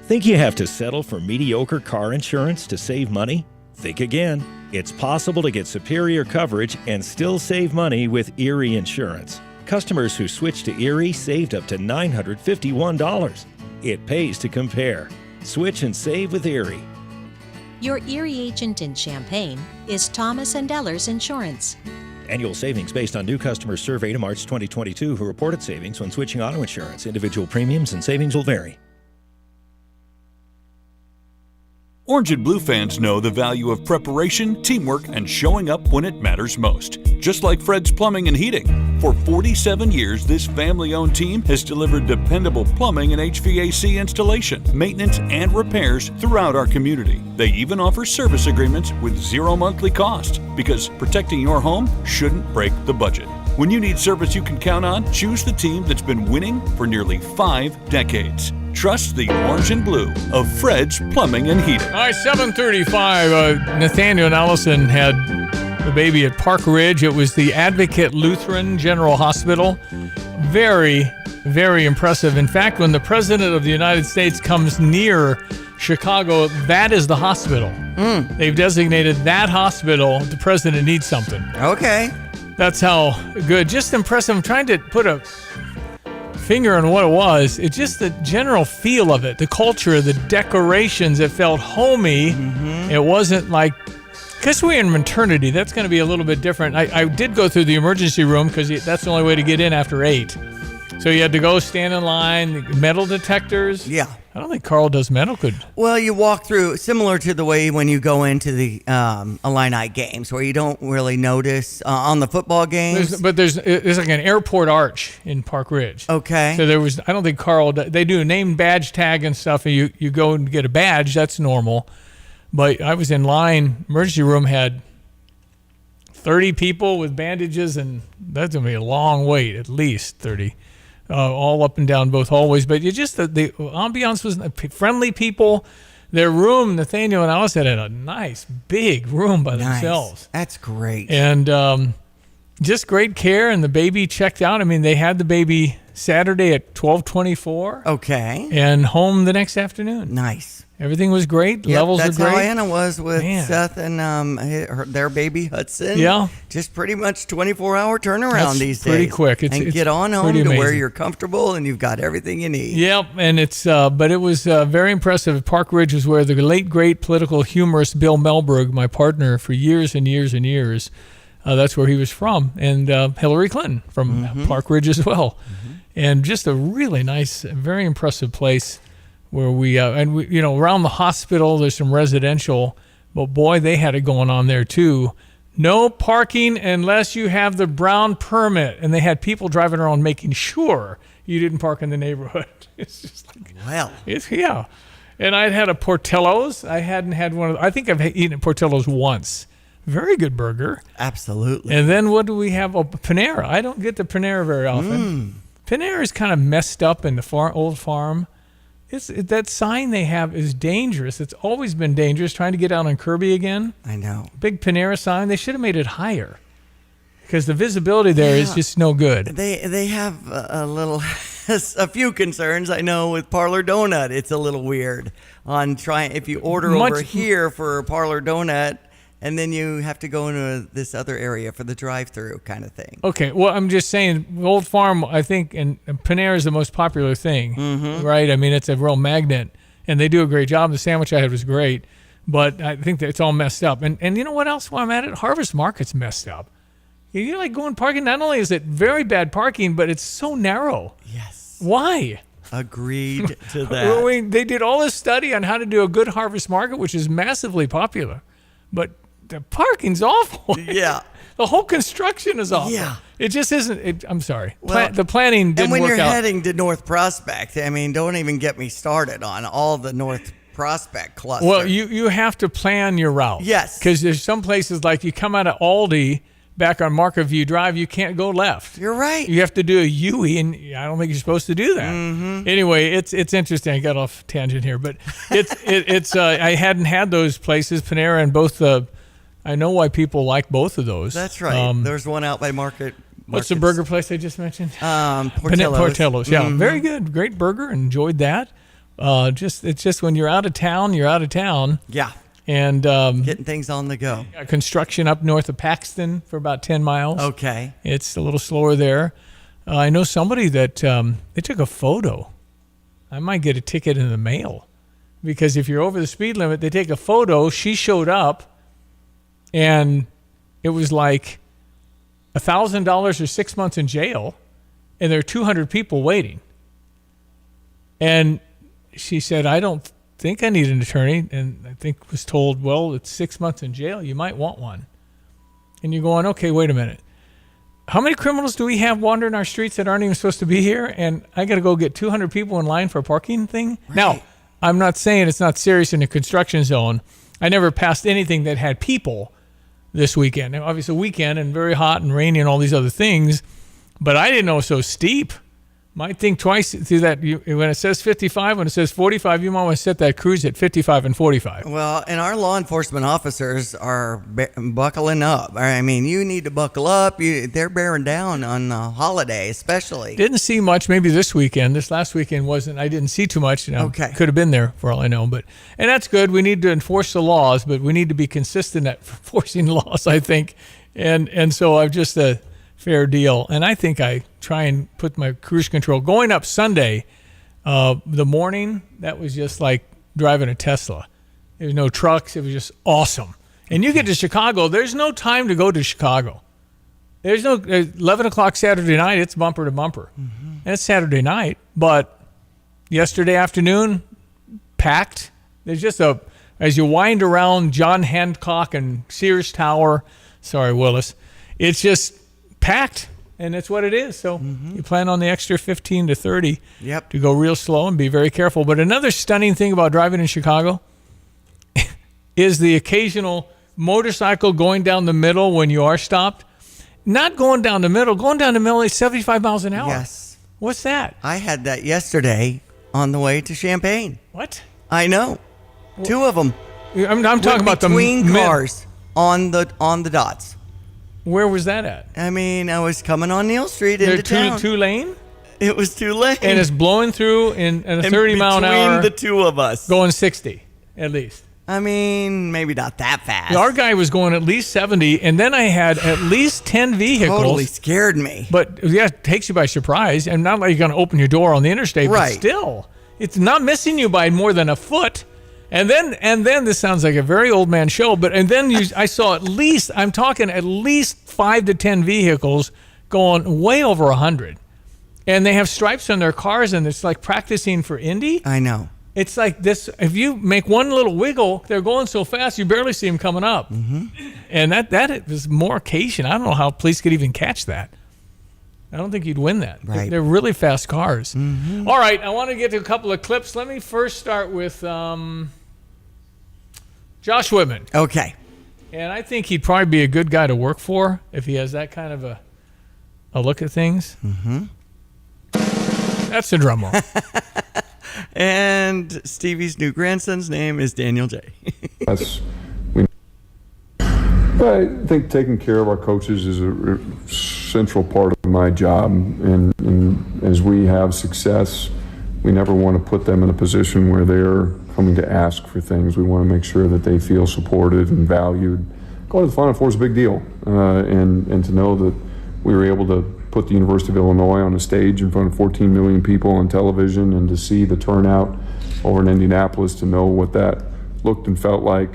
Think you have to settle for mediocre car insurance to save money? Think again. It's possible to get superior coverage and still save money with Erie Insurance. Customers who switched to Erie saved up to $951. It pays to compare. Switch and save with Erie. Your Erie agent in Champaign is Thomas & Ellers Insurance. Annual savings based on new customers surveyed in March 2022 who reported savings when switching auto insurance. Individual premiums and savings will vary. Orange and Blue fans know the value of preparation, teamwork, and showing up when it matters most. Just like Fred's Plumbing and Heating. For 47 years, this family-owned team has delivered dependable plumbing and HVAC installation, maintenance, and repairs throughout our community. They even offer service agreements with zero monthly cost, because protecting your home shouldn't break the budget. When you need service you can count on, choose the team that's been winning for nearly 5 decades. Trust the Orange and Blue of Fred's Plumbing and Heating. All right, 7:35. Nathaniel and Allison had the baby at Park Ridge. It was the Advocate Lutheran General Hospital. Very, very impressive. In fact, when the President of the United States comes near Chicago, that is the hospital. They've designated that hospital. The President needs something. Okay. That's how good. Just impressive. I'm trying to put a finger on what it was. It's just the general feel of it, the culture, the decorations. It felt homey. It wasn't like, because we're in maternity, that's going to be a little bit different. I did go through the emergency room because that's the only way to get in after 8. So you had to go stand in line, metal detectors. Yeah. I don't think Carl does metal. Well, you walk through, similar to the way when you go into the Illini games, where you don't really notice on the football games. There's like an airport arch in Park Ridge. Okay. So I don't think Carl, they do a name badge tag and stuff, and you go and get a badge. That's normal. But I was in line, emergency room had 30 people with bandages, and that's going to be a long wait, at least 30. All up and down both hallways. But the ambiance was friendly people. Their room, Nathaniel and Alice had a nice, big room by themselves. That's great. And just great care, and the baby checked out. I mean, they had the baby Saturday at 12:24. Okay. And home the next afternoon. Nice. Everything was great. Levels were great. That's how Anna was with Seth and their baby Hudson. Yeah. Just pretty much 24-hour turnaround these days. Pretty quick. It's get on home to amazing. where you're comfortable and you've got everything you need. Yep, and but it was very impressive. Park Ridge was where the late, great political humorist Bill Melberg, my partner for years and years and years, that's where he was from. And Hillary Clinton from Park Ridge as well. And just a really nice, very impressive place. Where we around the hospital, there's some residential, but boy, they had it going on there too. No parking unless you have the brown permit, and they had people driving around making sure you didn't park in the neighborhood. It's just like, yeah. And I'd had a Portillo's. I hadn't had one of. I think I've eaten at Portillo's once. Very good burger. Absolutely. And then what do we have? Oh, Panera. I don't get to Panera very often. Panera is kind of messed up in the old farm. That sign they have is dangerous. It's always been dangerous, trying to get out on Kirby again. I know. Big Panera sign. They should have made it higher because the visibility there is just no good. They have a few concerns. I know with Parlor Donut, it's a little weird on trying. If you order over here for a Parlor Donut, and then you have to go into this other area for the drive-through kind of thing. Okay, well, I'm just saying, Old Farm, I think, and Panera is the most popular thing, right? I mean, it's a real magnet, and they do a great job. The sandwich I had was great, but I think that it's all messed up. And you know what else? While I'm at it, Harvest Market's messed up. You like going parking, not only is it very bad parking, but it's so narrow. Yes. Why? Agreed to that. They did all this study on how to do a good Harvest Market, which is massively popular, but the parking's awful. Yeah. The whole construction is awful. Yeah. It just isn't. I'm sorry. Well, the planning didn't work out. And when you're heading to North Prospect, I mean, don't even get me started on all the North Prospect cluster. Well, you have to plan your route. Yes. Because there's some places like you come out of Aldi back on Market View Drive, you can't go left. You're right. You have to do a U-E, and I don't think you're supposed to do that. Anyway, it's interesting. I got off tangent here, but it's I hadn't had those places, Panera and both the. I know why people like both of those. That's right. There's one out by Market. What's the burger place I just mentioned? Portillo's. Portillo's, yeah. Very good. Great burger. Enjoyed that. It's just when you're out of town, you're out of town. Yeah. And getting things on the go. Construction up north of Paxton for about 10 miles. Okay. It's a little slower there. I know somebody that they took a photo. I might get a ticket in the mail because if you're over the speed limit, they take a photo. She showed up. And it was like $1,000 or 6 months in jail, and there are 200 people waiting. And she said, I don't think I need an attorney. And I think was told, well, it's 6 months in jail. You might want one. And you're going, okay, wait a minute. How many criminals do we have wandering our streets that aren't even supposed to be here? And I got to go get 200 people in line for a parking thing? Right. Now, I'm not saying it's not serious in a construction zone. I never passed anything that had people this weekend. Now, obviously, weekend and very hot and rainy and all these other things. But I didn't know it was so steep. Might think twice through that. When it says 55, when it says 45, you might want to set that cruise at 55 and 45. Well, and our law enforcement officers are buckling up. I mean, you need to buckle up. They're bearing down on the holiday, especially. Didn't see much maybe this weekend. This last weekend wasn't. I didn't see too much. Okay. Could have been there for all I know. And that's good. We need to enforce the laws, but we need to be consistent at enforcing laws, I think. And so I've just a fair deal. And I think I try and put my cruise control. Going up Sunday, the morning, that was just like driving a Tesla. There was no trucks. It was just awesome. And you get to Chicago, there's no time to go to Chicago. There's no 11 o'clock Saturday night, it's bumper to bumper. Mm-hmm. And it's Saturday night, but yesterday afternoon, packed. There's just as you wind around John Hancock and Sears Tower, sorry, Willis, it's just packed, and that's what it is. So you plan on the extra 15 to 30 to go real slow and be very careful. But another stunning thing about driving in Chicago is the occasional motorcycle going down the middle when you are stopped. Not going down the middle, going down the middle at 75 miles an hour. Yes. What's that? I had that yesterday on the way to Champaign. What? I know. Well, 2 of them. I'm talking about the between cars on the dots. Where was that at? I mean, I was coming on Neal Street into town. Two lane? It was 2 lane. And it's blowing through in a 30 mile an hour. Between the 2 of us. Going 60, at least. I mean, maybe not that fast. Our guy was going at least 70, and then I had at least 10 vehicles. Totally scared me. But, yeah, it takes you by surprise. And not like you're going to open your door on the interstate, right. But still, it's not missing you by more than a foot. And then this sounds like a very old man show, but I saw at least 5 to 10 vehicles going way over 100. And they have stripes on their cars, and it's like practicing for Indy. I know. It's like this, if you make one little wiggle, they're going so fast you barely see them coming up. Mm-hmm. And that is more occasion. I don't know how police could even catch that. I don't think you'd win that. Right. They're really fast cars. Mm-hmm. All right, I want to get to a couple of clips. Let me first start with Josh Whitman. Okay. And I think he'd probably be a good guy to work for if he has that kind of a look at things. Mm-hmm. That's the drum roll. And Stevie's new grandson's name is Daniel J. I think taking care of our coaches is a central part of my job, and as we have success, we never want to put them in a position where they're coming to ask for things. We want to make sure that they feel supported and valued. Going to the Final Four is a big deal, and to know that we were able to put the University of Illinois on a stage in front of 14 million people on television, and to see the turnout over in Indianapolis, to know what that looked and felt like,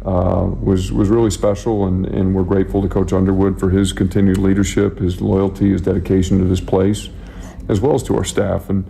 was really special, and we're grateful to Coach Underwood for his continued leadership, his loyalty, his dedication to this place, as well as to our staff. And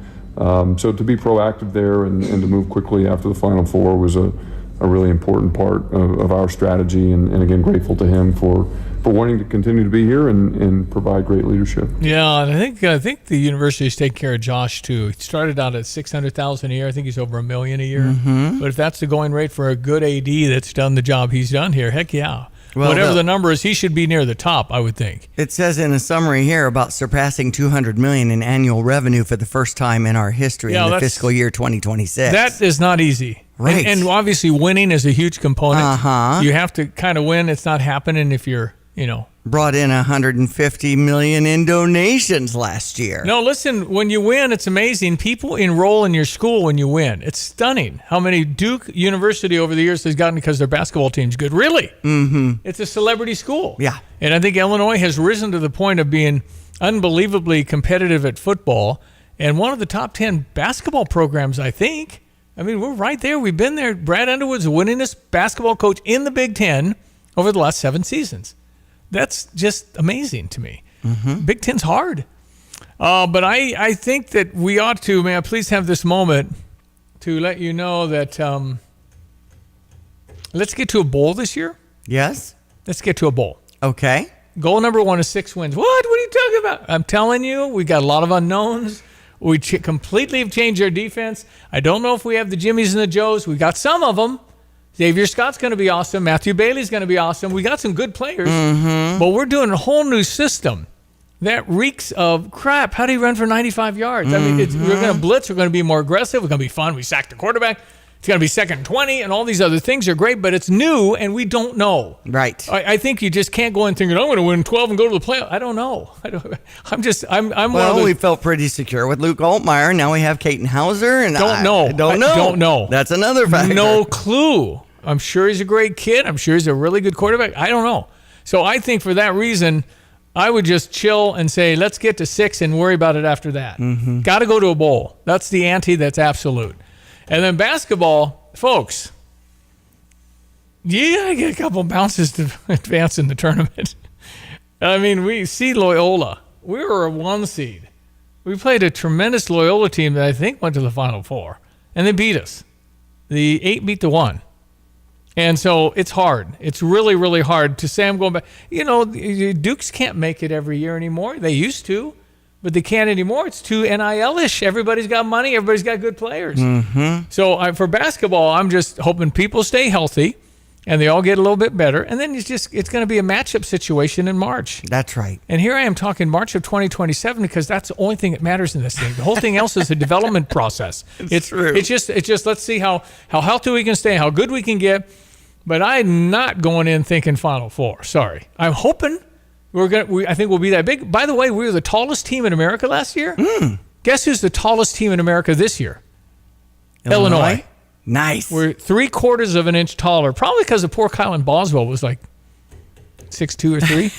so to be proactive there and to move quickly after the Final Four was a really important part of our strategy, and again, grateful to him for wanting to continue to be here and provide great leadership. Yeah, and I think the university's taking care of Josh too. He started out at $600,000 a year. I think he's over $1 million a year. Mm-hmm. But if that's the going rate for a good AD that's done the job he's done here, heck yeah. Well, whatever the number is, he should be near the top, I would think. It says in a summary here about surpassing $200 million in annual revenue for the first time in our history in the fiscal year 2026. That is not easy. Right. And obviously winning is a huge component. Uh-huh. You have to kind of win. It's not happening if you're, brought in $150 million in donations last year. No, listen, when you win, it's amazing. People enroll in your school when you win. It's stunning how many Duke University over the years has gotten because their basketball team's good. Really? Mm-hmm. It's a celebrity school. Yeah. And I think Illinois has risen to the point of being unbelievably competitive at football and one of the top 10 basketball programs, I think. I mean, we're right there. We've been there. Brad Underwood's the winningest basketball coach in the Big Ten over the last 7 seasons. That's just amazing to me. Big Ten's hard. But I think that we ought to, may I please have this moment to let you know that let's get to a bowl this year. Yes. Let's get to a bowl. Okay. Goal number 1 is 6 wins. What are you talking about? I'm telling you, we got a lot of unknowns. We completely have changed our defense. I don't know if we have the Jimmies and the Joes. We got some of them. Xavier Scott's going to be awesome. Matthew Bailey's going to be awesome. We got some good players. But we're doing a whole new system that reeks of crap. How do you run for 95 yards? I mean, we're going to blitz. We're going to be more aggressive. We're going to be fun. We sacked the quarterback. It's going to be 2nd and 20, and all these other things are great, but it's new, and we don't know. Right. I think you just can't go in thinking, I'm going to win 12 and go to the playoff. I don't know. Well, we felt pretty secure with Luke Altmaier. Now we have Caton Hauser. And Don't know. Don't know. That's another factor. No clue. I'm sure he's a great kid. I'm sure he's a really good quarterback. I don't know. So I think for that reason, I would just chill and say, let's get to 6 and worry about it after that. Got to go to a bowl. That's the ante. That's absolute. And then basketball, folks, you got to get a couple bounces to advance in the tournament. I mean, we see Loyola. We were a 1 seed. We played a tremendous Loyola team that I think went to the Final Four, and they beat us. The 8 beat the 1. And so it's hard. It's really, really hard to say I'm going back. You know, Dukes can't make it every year anymore. They used to. But they can't anymore. It's too NIL-ish. Everybody's got money. Everybody's got good players. So for basketball, I'm just hoping people stay healthy and they all get a little bit better. And then it's going to be a matchup situation in March. That's right. And here I am talking March of 2027 because that's the only thing that matters in this thing. The whole thing else is a development process. It's true. It's just let's see how healthy we can stay, how good we can get. But I'm not going in thinking Final Four. Sorry. I'm hoping. I think we'll be that big. By the way, we were the tallest team in America last year. Guess who's the tallest team in America this year? Illinois. Nice. We're 3/4 of an inch taller, probably because of poor Kylan Boswell was like 6'2" or 3.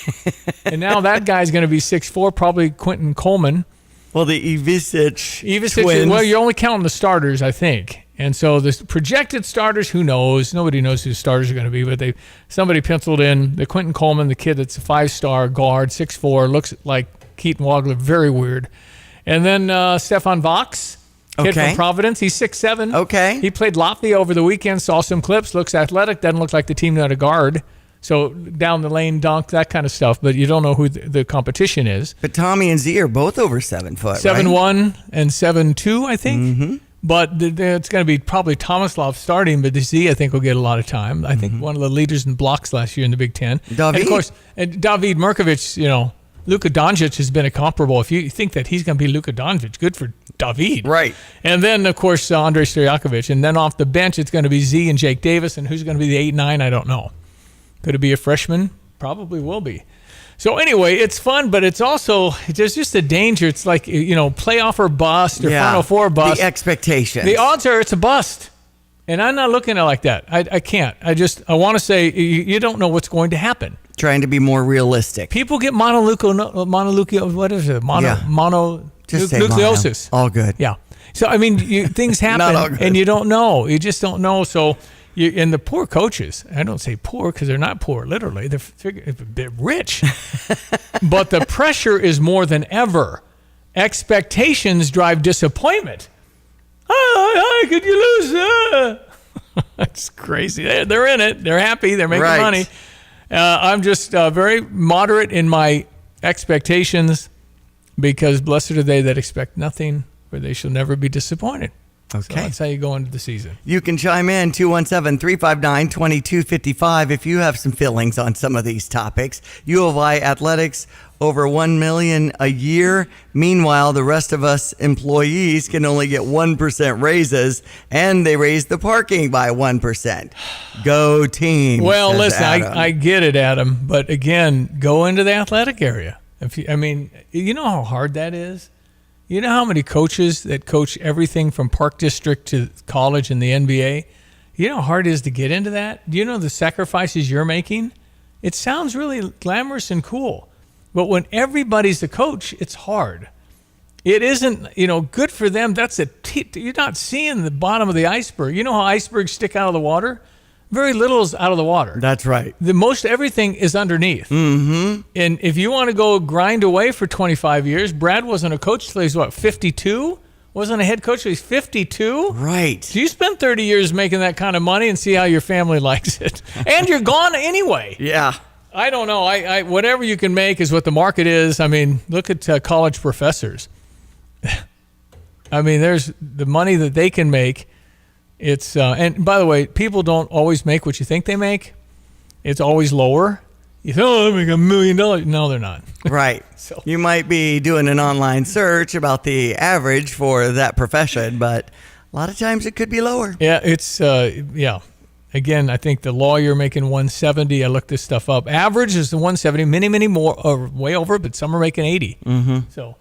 And now that guy's going to be 6'4", probably Quentin Coleman. Well, the Ivisic twins. Well, you're only counting the starters, I think. And so the projected starters, who knows? Nobody knows who the starters are going to be, but somebody penciled in the Quentin Coleman, the kid that's a 5-star guard, 6'4", looks like Keaton Wagler, very weird. And then Stefan Vox, kid from Providence, he's 6'7". Okay. He played Latvia over the weekend, saw some clips, looks athletic, doesn't look like the team that a guard. So down the lane dunk, that kind of stuff, but you don't know who the competition is. But Tommy and Z are both over 7 foot, 7'1" and 7'2", I think. But it's going to be probably Tomislav starting, but Z, I think, will get a lot of time. I think one of the leaders in blocks last year in the Big Ten. David. And of course, David Mirkovic, Luka Doncic has been a comparable. If you think that he's going to be Luka Doncic, good for David. Right. And then, of course, Andrei Stojakovic. And then off the bench, it's going to be Z and Jake Davis. And who's going to be the 8-9, I don't know. Could it be a freshman? Probably will be. So anyway, it's fun, but it's also, there's just a danger. It's like, playoff or bust or Final Four bust. The expectation. The odds are it's a bust. And I'm not looking at it like that. I can't. I want to say you don't know what's going to happen. Trying to be more realistic. People get mononucleosis. What is it? Mononucleosis. All good. Yeah. So, I mean, things happen and you don't know. You just don't know. So, and the poor coaches, I don't say poor because they're not poor, literally. They're rich. But the pressure is more than ever. Expectations drive disappointment. How could you lose? That's crazy. They're in it. They're happy. They're making money. I'm just very moderate in my expectations because blessed are they that expect nothing, for they shall never be disappointed. Okay. So that's how you go into the season. You can chime in 217-359-2255 if you have some feelings on some of these topics. U of I athletics over $1 million a year. Meanwhile, the rest of us employees can only get 1% raises, and they raise the parking by 1%. Go team. Well, listen, I get it, Adam, but again, go into the athletic area. You know how hard that is? You know how many coaches that coach everything from Park District to college and the NBA? You know how hard it is to get into that? Do you know the sacrifices you're making? It sounds really glamorous and cool. But when everybody's the coach, it's hard. It isn't, good for them. You're not seeing the bottom of the iceberg. You know how icebergs stick out of the water? very little is out of the water. That's right. The most everything is underneath. Mm-hmm. And if you want to go grind away for 25 years, Brad wasn't a coach till he's 52? Wasn't a head coach till he's 52? Right. So you spend 30 years making that kind of money and see how your family likes it. And you're gone anyway. Yeah. I don't know. I whatever you can make is what the market is. I mean, look at college professors. I mean, there's the money that they can make. It's and by the way, people don't always make what you think they make. It's always lower. You think, oh, I make $1 million. No, they're not. Right. So you might be doing an online search about the average for that profession, but a lot of times it could be lower. Yeah, it's yeah. Again, I think the lawyer making 170. I looked this stuff up. Average is the 170. Many more, way over, but some are making 80. Mm-hmm. So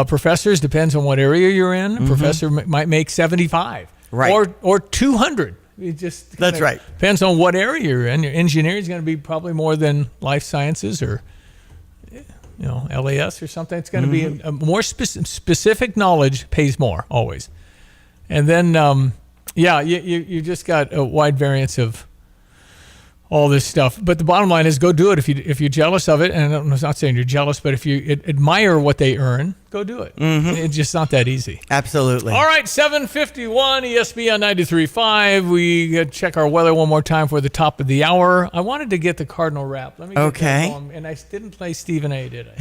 professors, depends on what area you're in. A professor might make 75. Right. Or 200. It just That's right. Depends on what area you're in. Your engineering is going to be probably more than life sciences or LAS or something. It's going to be a more specific knowledge pays more always. And then you just got a wide variance of all this stuff. But the bottom line is go do it if you're jealous of it. And I'm not saying you're jealous, but if you admire what they earn, go do it. It's just not that easy. Absolutely. All right, 7:51 ESPN 93.5. We check our weather one more time for the top of the hour. I wanted to get the Cardinal wrap. Let me get that going. And I didn't play Stephen A, did I?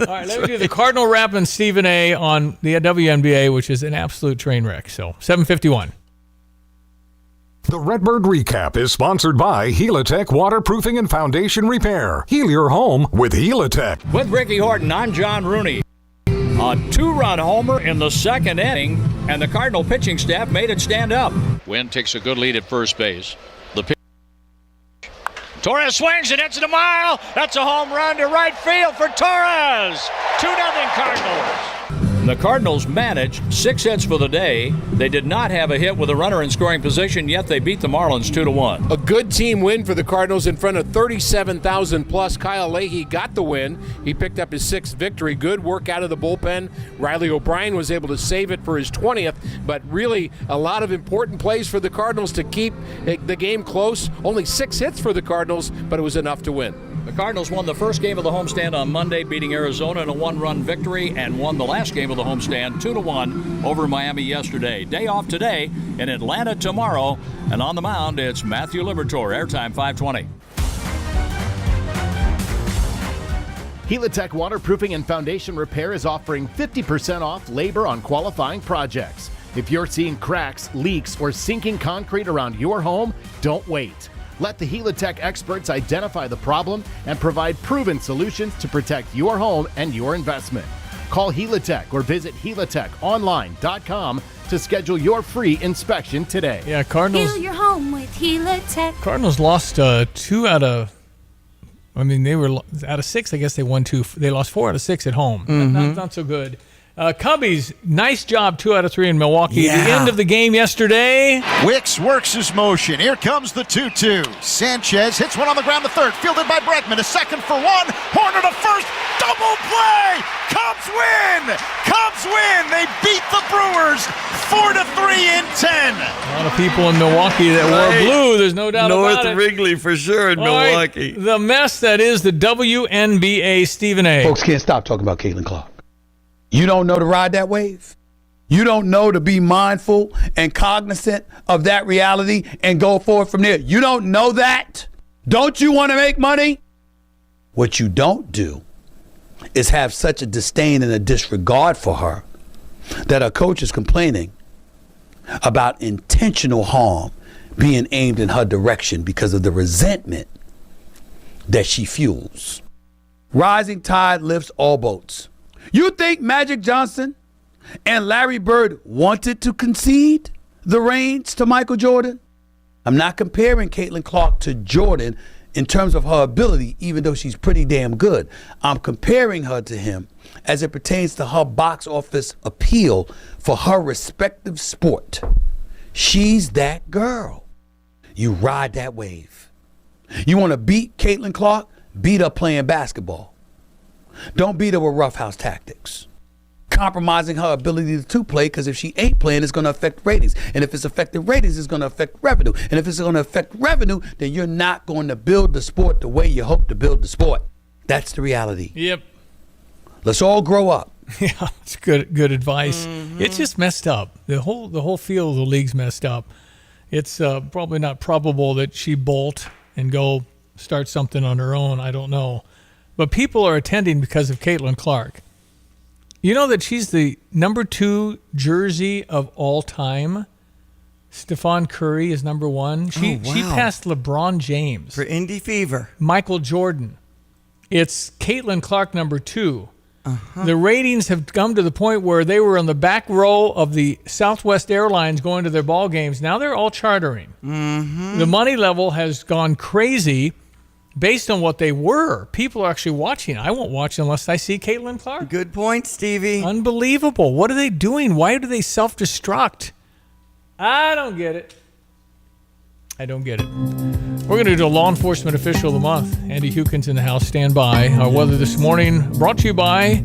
All right, let me do the Cardinal wrap and Stephen A on the WNBA, which is an absolute train wreck. So 7:51. The Redbird Recap is sponsored by Helitech Waterproofing and Foundation Repair. Heal your home with Helitech. With Ricky Horton, I'm John Rooney. A two-run homer in the second inning, and the Cardinal pitching staff made it stand up. Wynn takes a good lead at first base. The pitch. Torres swings and hits it a mile. That's a home run to right field for Torres. 2-0 Cardinals. The Cardinals managed 6 hits for the day. They did not have a hit with a runner in scoring position, yet they beat the Marlins 2-1. A good team win for the Cardinals in front of 37,000 plus. Kyle Leahy got the win. He picked up his 6th victory. Good work out of the bullpen. Riley O'Brien was able to save it for his 20th, but really a lot of important plays for the Cardinals to keep the game close. Only 6 hits for the Cardinals, but it was enough to win. The Cardinals won the first game of the homestand on Monday, beating Arizona in a 1-run victory, and won the last game of the homestand 2-1 over Miami yesterday. Day off today, in Atlanta tomorrow, and on the mound, it's Matthew Liberatore. Airtime 520. Helitech Waterproofing and Foundation Repair is offering 50% off labor on qualifying projects. If you're seeing cracks, leaks, or sinking concrete around your home, don't wait. Let the Helitech experts identify the problem and provide proven solutions to protect your home and your investment. Call Helitech or visit helitechonline.com to schedule your free inspection today. Yeah, Cardinals. Heal your home with Helitech. Cardinals lost 2 out of. I mean, they were out of 6. I guess they won 2. They lost 4 out of 6 at home. Not so good. Cubbies, nice job, 2 out of 3 in Milwaukee. Yeah. The end of the game yesterday. Wicks works his motion. Here comes the 2-2. Sanchez hits one on the ground to third. Fielded by Bregman. A second for one. Horner to first. Double play. Cubs win. Cubs win. They beat the Brewers 4-3 in 10. A lot of people in Milwaukee that wore blue. There's no doubt about it. North Wrigley for sure in Milwaukee. Right, the mess that is the WNBA. Stephen A. Folks can't stop talking about Caitlin Clark. You don't know to ride that wave? You don't know to be mindful and cognizant of that reality and go forward from there? You don't know that? Don't you want to make money? What you don't do is have such a disdain and a disregard for her that her coach is complaining about intentional harm being aimed in her direction because of the resentment that she fuels. Rising tide lifts all boats. You think Magic Johnson and Larry Bird wanted to concede the reins to Michael Jordan? I'm not comparing Caitlin Clark to Jordan in terms of her ability, even though she's pretty damn good. I'm comparing her to him as it pertains to her box office appeal for her respective sport. She's that girl. You ride that wave. You want to beat Caitlin Clark? Beat her playing basketball. Don't beat her with roughhouse tactics. compromising her ability to play, because if she ain't playing, it's going to affect ratings. And if it's affecting ratings, it's going to affect revenue. And if it's going to affect revenue, then you're not going to build the sport the way you hope to build the sport. That's the reality. Yep. Let's all grow up. Yeah, it's good advice. It's just messed up. The whole field of the league's messed up. It's probably not probable that she bolt and go start something on her own. I don't know. But people are attending because of Caitlin Clark. You know that she's the number 2 jersey of all time? Stephon Curry is number 1. She passed LeBron James. For Indy Fever. Michael Jordan. It's Caitlin Clark number 2. The ratings have come to the point where they were on the back row of the Southwest Airlines going to their ball games. Now they're all chartering. The money level has gone crazy based on what they were. People are actually watching. I won't watch unless I see Caitlin Clark. Good point, Stevie. Unbelievable. What are they doing? Why do they self-destruct? I don't get it. We're going to do a law enforcement official of the month. Andy Hewkins in the house. Stand by. Our weather this morning brought to you by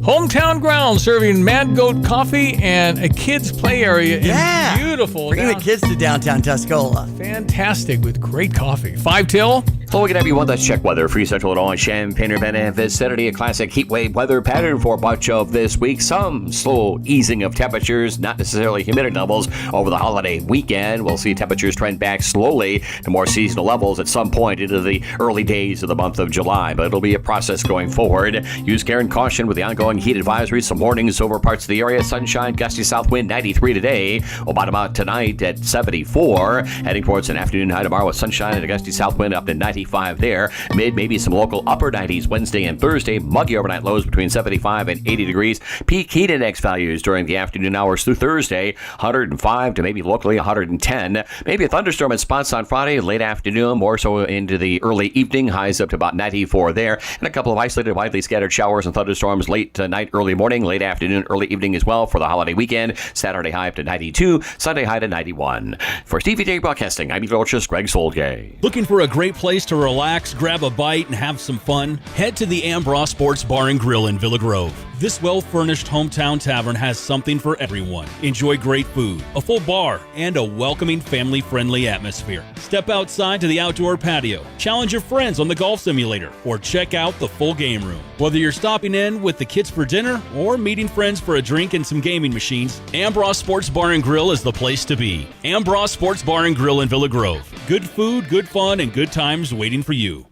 Hometown Grounds, serving Mad Goat coffee and a kids play area. Yeah. Beautiful. Bring the kids to downtown Tuscola. Fantastic with great coffee. 5 till. Well, again, everyone, let's check weather. Free Central Illinois, Champaign-Urbana and vicinity. A classic heat wave weather pattern for much of this week. Some slow easing of temperatures, not necessarily humidity levels over the holiday weekend. We'll see temperatures trend back slowly to more seasonal levels at some point into the early days of the month of July. But it'll be a process going forward. Use care and caution with the ongoing heat advisories. Some warnings over parts of the area. Sunshine, gusty south wind, 93 today. We'll bottom out tonight at 74. Heading towards an afternoon high tomorrow with sunshine and a gusty south wind up to 95 there. Maybe some local upper 90s Wednesday and Thursday. Muggy overnight lows between 75 and 80 degrees. Peak heat index values during the afternoon hours through Thursday, 105 to maybe locally 110. Maybe a thunderstorm in spots on Friday, late afternoon, more so into the early evening. Highs up to about 94 there. And a couple of isolated, widely scattered showers and thunderstorms late night, early morning, late afternoon, early evening as well for the holiday weekend. Saturday high up to 92, Sunday high to 91. For Stevie J Broadcasting, I'm meteorologist Greg Solgay. Looking for a great place to relax, grab a bite, and have some fun? Head to the Ambroise Sports Bar and Grill in Villa Grove. This well-furnished hometown tavern has something for everyone. Enjoy great food, a full bar, and a welcoming, family-friendly atmosphere. Step outside to the outdoor patio, challenge your friends on the golf simulator, or check out the full game room. Whether you're stopping in with the kids for dinner or meeting friends for a drink and some gaming machines, Ambroise Sports Bar and Grill is the place to be. Ambroise Sports Bar and Grill in Villa Grove. Good food, good fun, and good times waiting for you.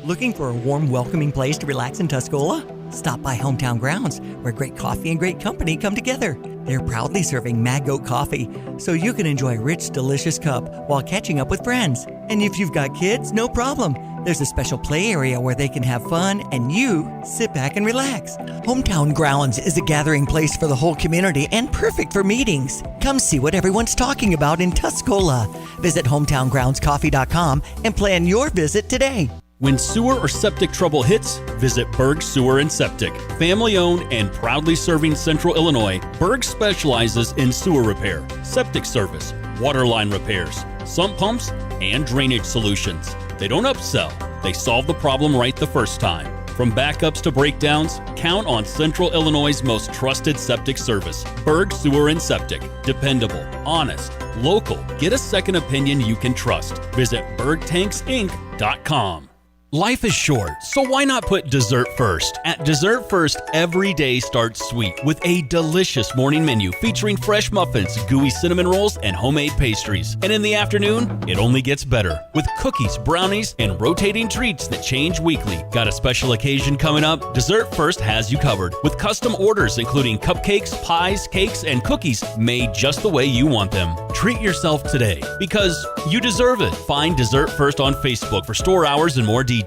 Looking for a warm, welcoming place to relax in Tuscola? Stop by Hometown Grounds, where great coffee and great company come together. They're proudly serving Mad Goat coffee, so you can enjoy a rich, delicious cup while catching up with friends. And if you've got kids, no problem. There's a special play area where they can have fun and you sit back and relax. Hometown Grounds is a gathering place for the whole community and perfect for meetings. Come see what everyone's talking about in Tuscola. Visit hometowngroundscoffee.com and plan your visit today. When sewer or septic trouble hits, visit Berg Sewer and Septic. Family owned and proudly serving Central Illinois, Berg specializes in sewer repair, septic service, water line repairs, sump pumps, and drainage solutions. They don't upsell, they solve the problem right the first time. From backups to breakdowns, count on Central Illinois' most trusted septic service. Berg Sewer and Septic. Dependable, honest, local. Get a second opinion you can trust. Visit bergtanksinc.com. Life is short, so why not put dessert first? At Dessert First, every day starts sweet with a delicious morning menu featuring fresh muffins, gooey cinnamon rolls, and homemade pastries. And in the afternoon, it only gets better with cookies, brownies, and rotating treats that change weekly. Got a special occasion coming up? Dessert First has you covered with custom orders including cupcakes, pies, cakes, and cookies made just the way you want them. Treat yourself today because you deserve it. Find Dessert First on Facebook for store hours and more details.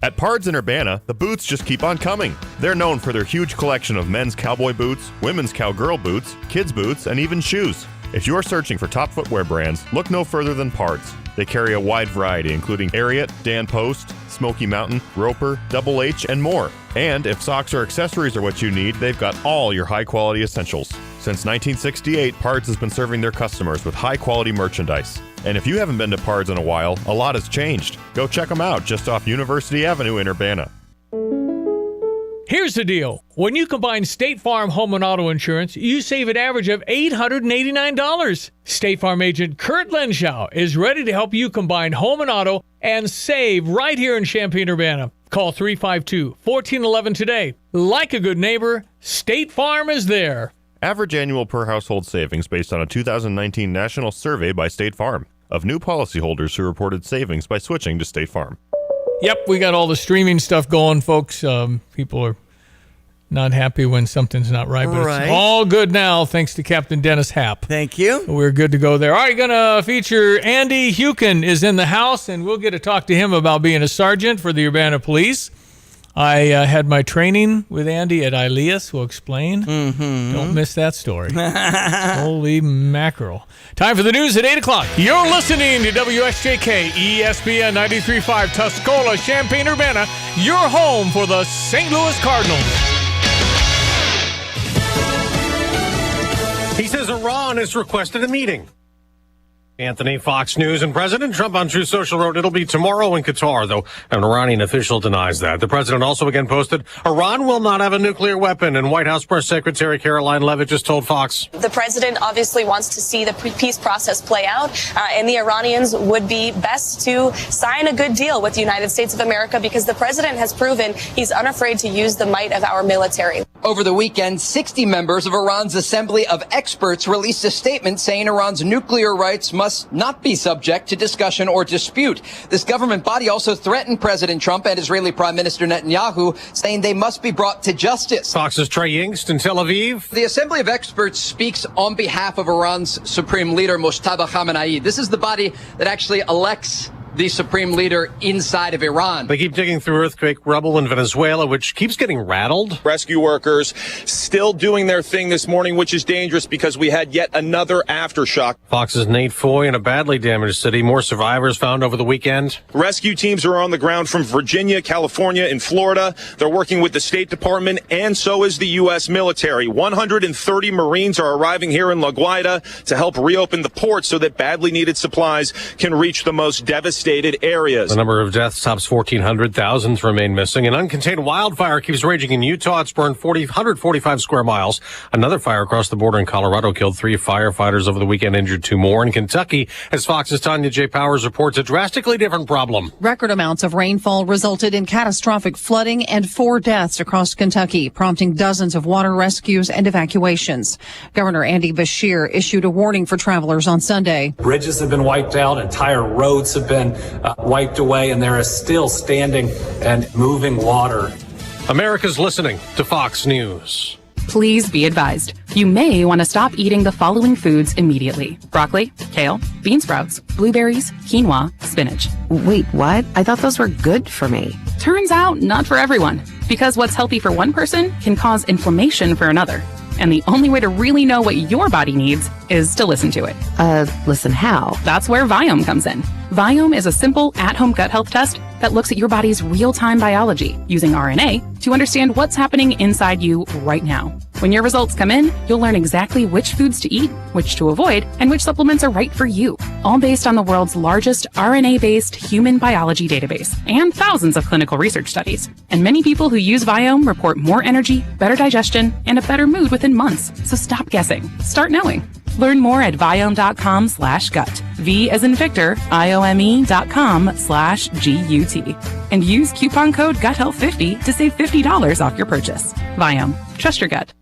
At Pards in Urbana, the boots just keep on coming. They're known for their huge collection of men's cowboy boots, women's cowgirl boots, kids' boots, and even shoes. If you're searching for top footwear brands, look no further than Pards. They carry a wide variety, including Ariat, Dan Post, Smoky Mountain, Roper, Double H, and more. And if socks or accessories are what you need, they've got all your high-quality essentials. Since 1968, Pards has been serving their customers with high-quality merchandise. And if you haven't been to Pards in a while, a lot has changed. Go check them out just off University Avenue in Urbana. Here's the deal. When you combine State Farm home and auto insurance, you save an average of $889. State Farm agent Kurt Lenschow is ready to help you combine home and auto and save right here in Champaign-Urbana. Call 352-1411 today. Like a good neighbor, State Farm is there. Average annual per household savings based on a 2019 national survey by State Farm of new policyholders who reported savings by switching to State Farm. Yep, we got all the streaming stuff going, folks. People are not happy when something's not right, but it's all good now, thanks to Captain Dennis Happ. Thank you. We're good to go there. All right, going to feature Andy Hukin is in the house, and we'll get to talk to him about being a sergeant for the Urbana Police. I had my training with Andy at Ilias. We'll explain. Don't miss that story. Holy mackerel. Time for the news at 8 o'clock. You're listening to WSJK ESPN 93.5 Tuscola, Champaign-Urbana, your home for the St. Louis Cardinals. He says Iran has requested a meeting. Anthony, Fox News, and President Trump on Truth Social wrote it'll be tomorrow in Qatar, though an Iranian official denies that. The president also again posted, Iran will not have a nuclear weapon, and White House Press Secretary Caroline Leavitt just told Fox. The president obviously wants to see the peace process play out, and the Iranians would be best to sign a good deal with the United States of America because the president has proven he's unafraid to use the might of our military. Over the weekend, 60 members of Iran's Assembly of Experts released a statement saying Iran's nuclear rights must not be subject to discussion or dispute. This government body also threatened President Trump and Israeli Prime Minister Netanyahu, saying they must be brought to justice. Fox's Trey Yingst in Tel Aviv. The Assembly of Experts speaks on behalf of Iran's Supreme Leader, Mojtaba Khamenei. This is the body that actually elects the supreme leader inside of Iran. They keep digging through earthquake rubble in Venezuela, which keeps getting rattled. Rescue workers still doing their thing this morning, which is dangerous because we had yet another aftershock. Fox's Nate Foy in a badly damaged city. More survivors found over the weekend. Rescue teams are on the ground from Virginia, California, and Florida. They're working with the State Department, and so is the U.S. military. 130 Marines are arriving here in La Guaira to help reopen the port so that badly needed supplies can reach the most devastated areas. The number of deaths tops 1,400. Thousands remain missing. An uncontained wildfire keeps raging in Utah. It's burned 145 square miles. Another fire across the border in Colorado killed 3 firefighters over the weekend, injured 2 more. In Kentucky, as Fox's Tanya J. Powers reports, a drastically different problem. Record amounts of rainfall resulted in catastrophic flooding and 4 deaths across Kentucky, prompting dozens of water rescues and evacuations. Governor Andy Beshear issued a warning for travelers on Sunday. Bridges have been wiped out. Entire roads have been wiped away, and there is still standing and moving water. America's listening to Fox News. Please be advised. You may want to stop eating the following foods immediately. Broccoli, kale, bean sprouts, blueberries, quinoa, spinach. Wait, what? I thought those were good for me. Turns out, not for everyone. Because what's healthy for one person can cause inflammation for another. And the only way to really know what your body needs is to listen to it. Listen how? That's where Viome comes in. Viome is a simple at-home gut health test that looks at your body's real-time biology using RNA to understand what's happening inside you right now. When your results come in, you'll learn exactly which foods to eat, which to avoid, and which supplements are right for you, all based on the world's largest RNA-based human biology database and thousands of clinical research studies. And many people who use Viome report more energy, better digestion, and a better mood within months. So stop guessing. Start knowing. Learn more at Viome.com/gut. V as in Victor, IOME.com/GUT. And use coupon code GUTHEALTH50 to save $50 off your purchase. Viome. Trust your gut.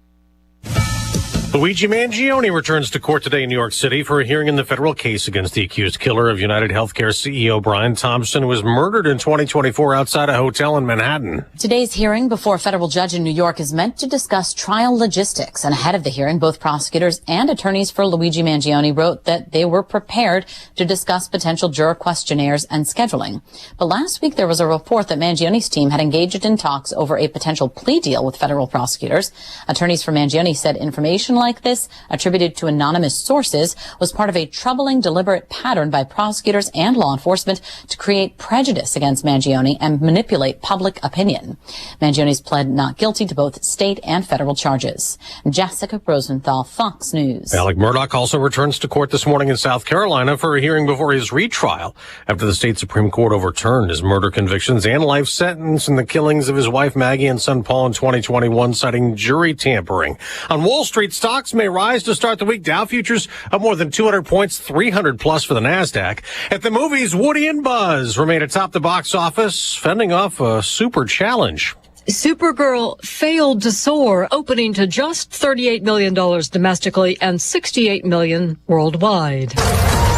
Luigi Mangione returns to court today in New York City for a hearing in the federal case against the accused killer of United Healthcare CEO Brian Thompson, who was murdered in 2024 outside a hotel in Manhattan. Today's hearing before a federal judge in New York is meant to discuss trial logistics. And ahead of the hearing, both prosecutors and attorneys for Luigi Mangione wrote that they were prepared to discuss potential juror questionnaires and scheduling. But last week, there was a report that Mangione's team had engaged in talks over a potential plea deal with federal prosecutors. Attorneys for Mangione said information like like this, attributed to anonymous sources, was part of a troubling, deliberate pattern by prosecutors and law enforcement to create prejudice against Mangione and manipulate public opinion. Mangione's pled not guilty to both state and federal charges. Jessica Rosenthal, Fox News. Alec Murdaugh also returns to court this morning in South Carolina for a hearing before his retrial after the state Supreme Court overturned his murder convictions and life sentence in the killings of his wife Maggie and son Paul in 2021, citing jury tampering. On Wall Street, stocks may rise to start the week. Dow futures up more than 200 points, 300 plus for the NASDAQ. At the movies, Woody and Buzz remain atop the box office, fending off a super challenge. Supergirl failed to soar, opening to just $38 million domestically and $68 million worldwide.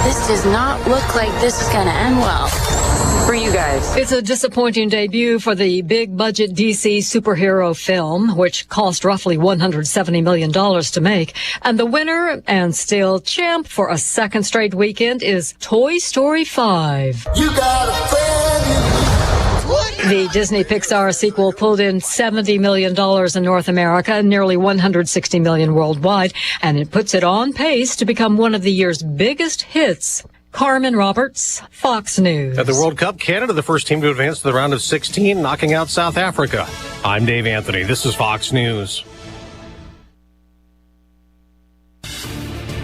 This does not look like this is going to end well for you guys. It's a disappointing debut for the big-budget DC superhero film, which cost roughly $170 million to make. And the winner, and still champ for a second straight weekend, is Toy Story 5. You got a friend. The Disney Pixar sequel pulled in $70 million in North America and nearly $160 million worldwide, and it puts it on pace to become one of the year's biggest hits. Carmen Roberts, Fox News. At the World Cup, Canada, the first team to advance to the round of 16, knocking out South Africa. I'm Dave Anthony. This is Fox News.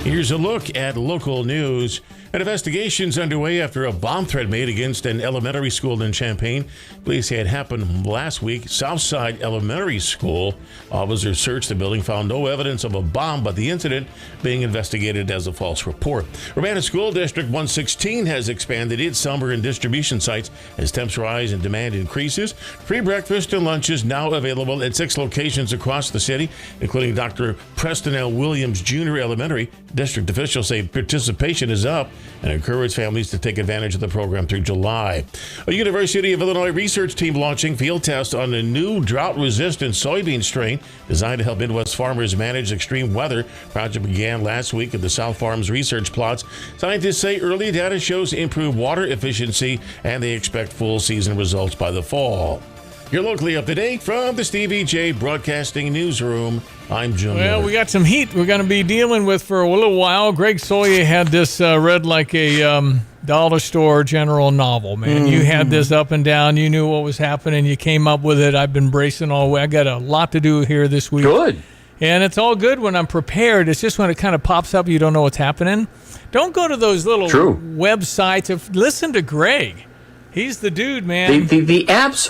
Here's a look at local news. An investigation's underway after a bomb threat made against an elementary school in Champaign. Police say it happened last week. Southside Elementary School. Officers searched the building, found no evidence of a bomb, but the incident being investigated as a false report. Urbana School District 116 has expanded its summer and distribution sites as temps rise and demand increases. Free breakfast and lunches now available at 6 locations across the city, including Dr. Preston L. Williams Jr. Elementary. District officials say participation is up and encourage families to take advantage of the program through July. A University of Illinois research team launching field tests on a new drought-resistant soybean strain designed to help Midwest farmers manage extreme weather. Project began last week at the South Farms research plots. Scientists say early data shows improved water efficiency, and they expect full season results by the fall. You're locally up to date from the Stevie J Broadcasting Newsroom. I'm Jim. Well, we got some heat we're going to be dealing with for a little while. Greg Soya had this read like a dollar store general novel, man. You had this up and down. You knew what was happening. You came up with it. I've been bracing all the way. I got a lot to do here this week. Good. And it's all good when I'm prepared. It's just when it kind of pops up, you don't know what's happening. Don't go to those little websites. Listen to Greg. He's the dude, man. The apps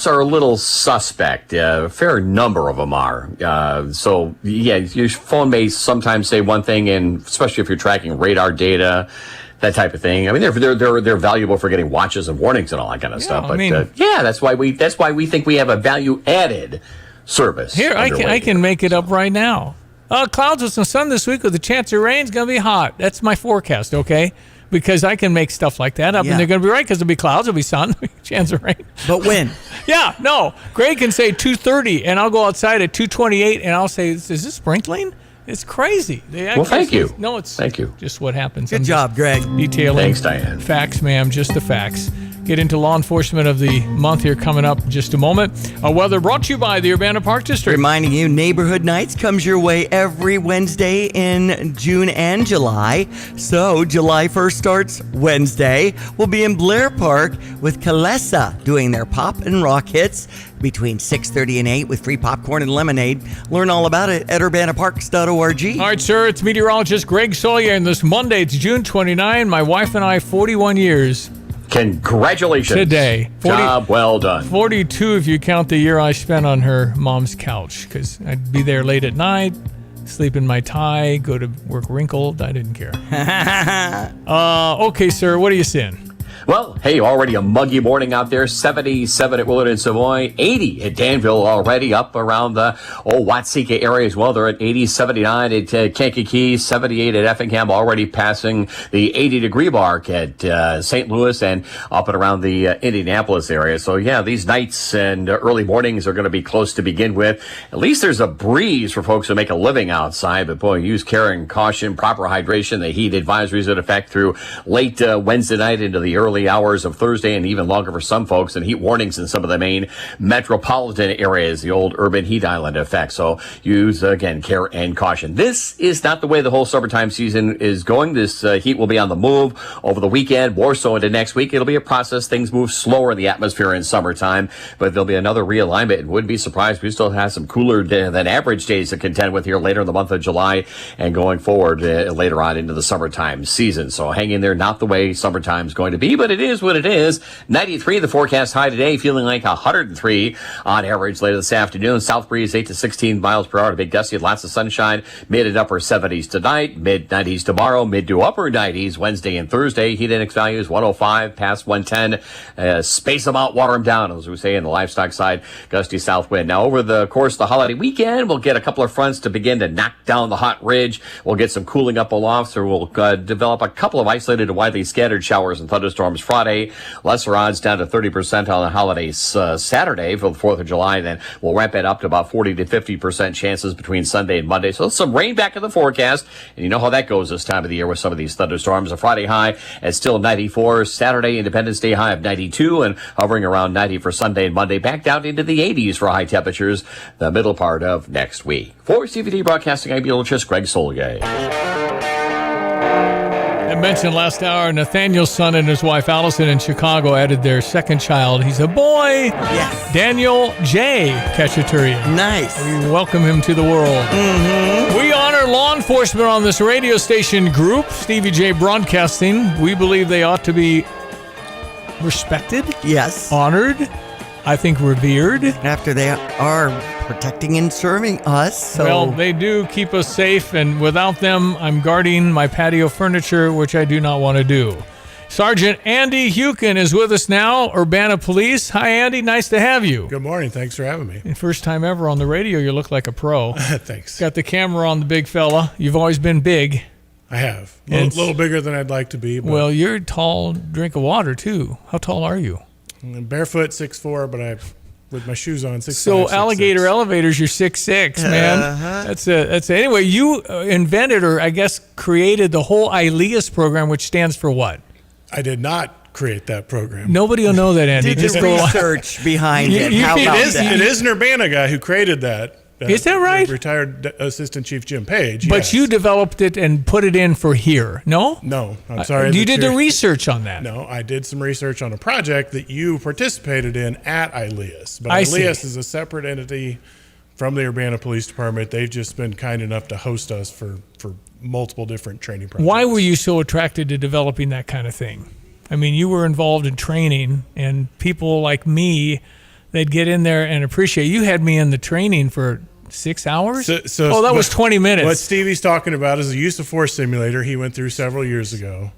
are a little suspect. A fair number of them are. So yeah, your phone may sometimes say one thing, and especially if you're tracking radar data, that type of thing. I mean, they're valuable for getting watches and warnings and all that kind of stuff. But that's why we think we have a value added service. Here, I can make it up right now. Clouds with some sun this week with a chance of rain. It's going to be hot. That's my forecast, okay? Because I can make stuff like that up, and they're going to be right because there'll be clouds, there'll be sun, chance of rain. But when? Yeah, no. Greg can say 2:30, and I'll go outside at 2:28, and I'll say, is this sprinkling? It's crazy. Well, thank you. No, it's thank you. Just what happens. Good job, Greg. Detailing. Thanks, Diane. Facts, ma'am, just the facts. Get into law enforcement of the month here coming up in just a moment. Weather brought to you by the Urbana Park District. Reminding you, Neighborhood Nights comes your way every Wednesday in June and July. So July 1st starts Wednesday. We'll be in Blair Park with Kalesa doing their pop and rock hits between 6:30 and 8 with free popcorn and lemonade. Learn all about it at urbanaparks.org. All right, sir, it's meteorologist Greg Sawyer, and this Monday, it's June 29. My wife and I, 41 years. Congratulations. Today. Job well done. 42 if you count the year I spent on her mom's couch, because I'd be there late at night, sleep in my tie, go to work wrinkled. I didn't care. Okay, sir, what are you seeing? Well, hey, already a muggy morning out there. 77 at Willard and Savoy, 80 at Danville already, up around the Watseka area as well. They're at 80, 79 at Kankakee, 78 at Effingham, already passing the 80-degree mark at St. Louis and up and around the Indianapolis area. So, yeah, these nights and early mornings are going to be close to begin with. At least there's a breeze for folks who make a living outside, but boy, use care and caution, proper hydration. The heat advisories in effect through late Wednesday night into the early early hours of Thursday and even longer for some folks, and heat warnings in some of the main metropolitan areas, the old urban heat island effect. So use, again, care and caution. This is not the way the whole summertime season is going. This heat will be on the move over the weekend, more so into next week. It'll be a process. Things move slower in the atmosphere in summertime, but there'll be another realignment. Wouldn't be surprised. We still have some cooler than average days to contend with here later in the month of July and going forward later on into the summertime season. So hang in there. Not the way summertime's going to be, but it is what it is. 93 the forecast high today, feeling like 103 on average later this afternoon. South breeze 8 to 16 miles per hour. Big gusty, lots of sunshine. Mid and upper 70s tonight, mid 90s tomorrow, mid to upper 90s Wednesday and Thursday. Heat index values 105 past 110. Space them out, water them down, as we say in the livestock side. Gusty south wind. Now over the course of the holiday weekend, we'll get a couple of fronts to begin to knock down the hot ridge. We'll get some cooling up aloft, so we'll develop a couple of isolated to widely scattered showers and thunderstorms Friday. Lesser odds down to 30% on the holidays Saturday for the 4th of July. Then we'll ramp it up to about 40 to 50% chances between Sunday and Monday. So some rain back in the forecast. And you know how that goes this time of the year with some of these thunderstorms. A Friday high at still 94. Saturday, Independence Day high of 92 and hovering around 90 for Sunday and Monday. Back down into the 80s for high temperatures the middle part of next week. For CVD Broadcasting, I'm meteorologist Greg Solgay. I mentioned last hour, Nathaniel's son and his wife Allison in Chicago added their second child. He's a boy. Yes. Daniel J. Cacciaturian. Nice. We welcome him to the world. Mm-hmm. We honor law enforcement on this radio station group, Stevie J Broadcasting. We believe they ought to be respected. Yes. Honored. I think revered. After they are protecting and serving us. So. Well, they do keep us safe, and without them, I'm guarding my patio furniture, which I do not want to do. Sergeant Andy Hukin is with us now, Urbana Police. Hi, Andy. Nice to have you. Good morning. Thanks for having me. First time ever on the radio. You look like a pro. Thanks. Got the camera on the big fella. You've always been big. I have. A little bigger than I'd like to be. But well, you're a tall drink of water, too. How tall are you? I'm barefoot, 6'4", but with my shoes on, 6'5". So alligator elevators, you're 6'6", man. That's anyway. You invented, or I guess created, the whole ILEAS program, which stands for what? I did not create that program. Nobody will know that, Andy. Did the research behind it. How about that? It is an Urbana guy who created that. Is that right? Retired Assistant Chief Jim Page. But yes. You developed it and put it in for here, no? No, I'm sorry. You did the research on that. No, I did some research on a project that you participated in at ILEAS. But ILEAS is a separate entity from the Urbana Police Department. They've just been kind enough to host us for multiple different training projects. Why were you so attracted to developing that kind of thing? I mean, you were involved in training, and people like me, they'd get in there and appreciate. You had me in the training for 6 hours? So that was 20 minutes. What Stevie's talking about is a use of force simulator he went through several years ago.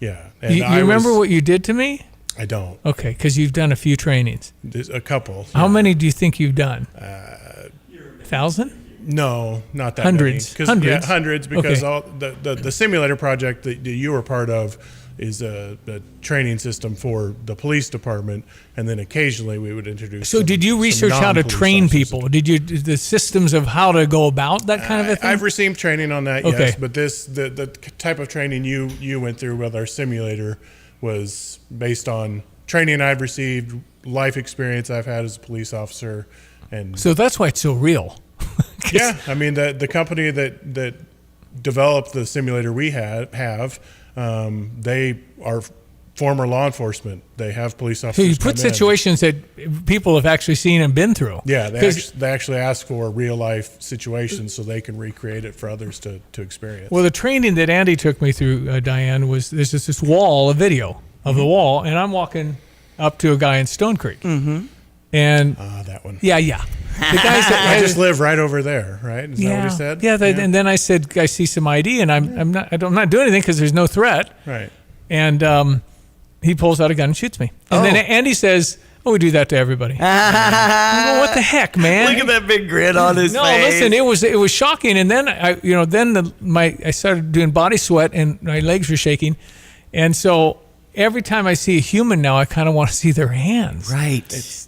Yeah. And you remember what you did to me? I don't. Okay, because you've done a few trainings. A couple. How many do you think you've done? 1,000? No, not that hundreds. many. Hundreds? Yeah, hundreds, because okay. the simulator project that you were part of is a training system for the police department, and then occasionally we would introduce. So, did you research how to train people? Did you the systems of how to go about that kind of a thing? I've received training on that, yes. But the type of training you went through with our simulator was based on training I've received, life experience I've had as a police officer, and so that's why it's so real. Yeah, I mean the company that developed the simulator we have. They are former law enforcement. They have police officers. So you put situations that people have actually seen and been through. Yeah, they actually ask for real life situations so they can recreate it for others to experience. Well, the training that Andy took me through, Diane, was there's just this wall, a video of the wall, and I'm walking up to a guy in Stone Creek. Mm-hmm. And that one. Yeah. The guys I just live right over there, right? Is that what he said? Yeah, and then I said, I see some ID, and I'm not doing anything because there's no threat. Right. And he pulls out a gun and shoots me. And then Andy says, "Oh, we do that to everybody." I go, what the heck, man? Look at that big grin on his face. No, listen, it was shocking. And then I started doing body sweat, and my legs were shaking, and so every time I see a human now, I kind of want to see their hands. Right. That's it.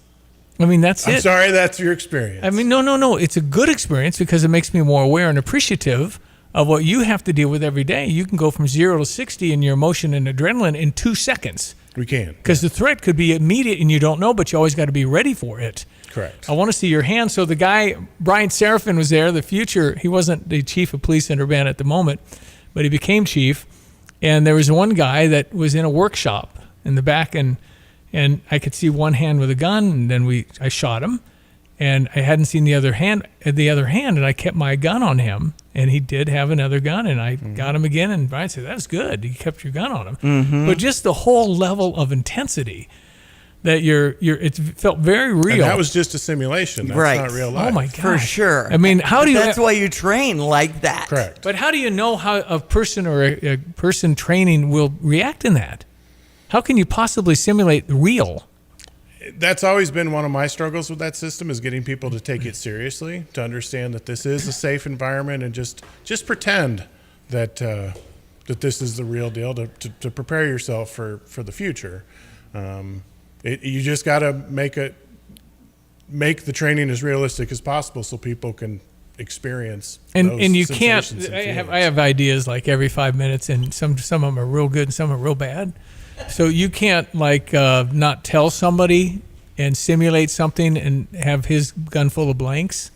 I'm sorry that's your experience. No. It's a good experience because it makes me more aware and appreciative of what you have to deal with every day. You can go from 0 to 60 in your emotion and adrenaline in 2 seconds. We can. Because the threat could be immediate and you don't know, but you always got to be ready for it. Correct. I want to see your hand. So the guy, Brian Seraphin, was there. He wasn't the chief of police in Urbana at the moment, but he became chief. And there was one guy that was in a workshop in the back, and I could see one hand with a gun, and then I shot him. And I hadn't seen the other hand, and I kept my gun on him. And he did have another gun, and I got him again. And Brian said, "That's good. You kept your gun on him." Mm-hmm. But just the whole level of intensity that it felt very real. And that was just a simulation. That's not real life. Oh my god, For sure. I mean, That's why you train like that. Correct. But how do you know how a person or a person training will react in that? How can you possibly simulate real? That's always been one of my struggles with that system, is getting people to take it seriously, to understand that this is a safe environment, and just pretend that that this is the real deal, to prepare yourself for the future. You just got to make the training as realistic as possible so people can experience those and you can't. sensations and I have ideas like every 5 minutes, and some of them are real good and some are real bad. So you can't not tell somebody and simulate something and have his gun full of blanks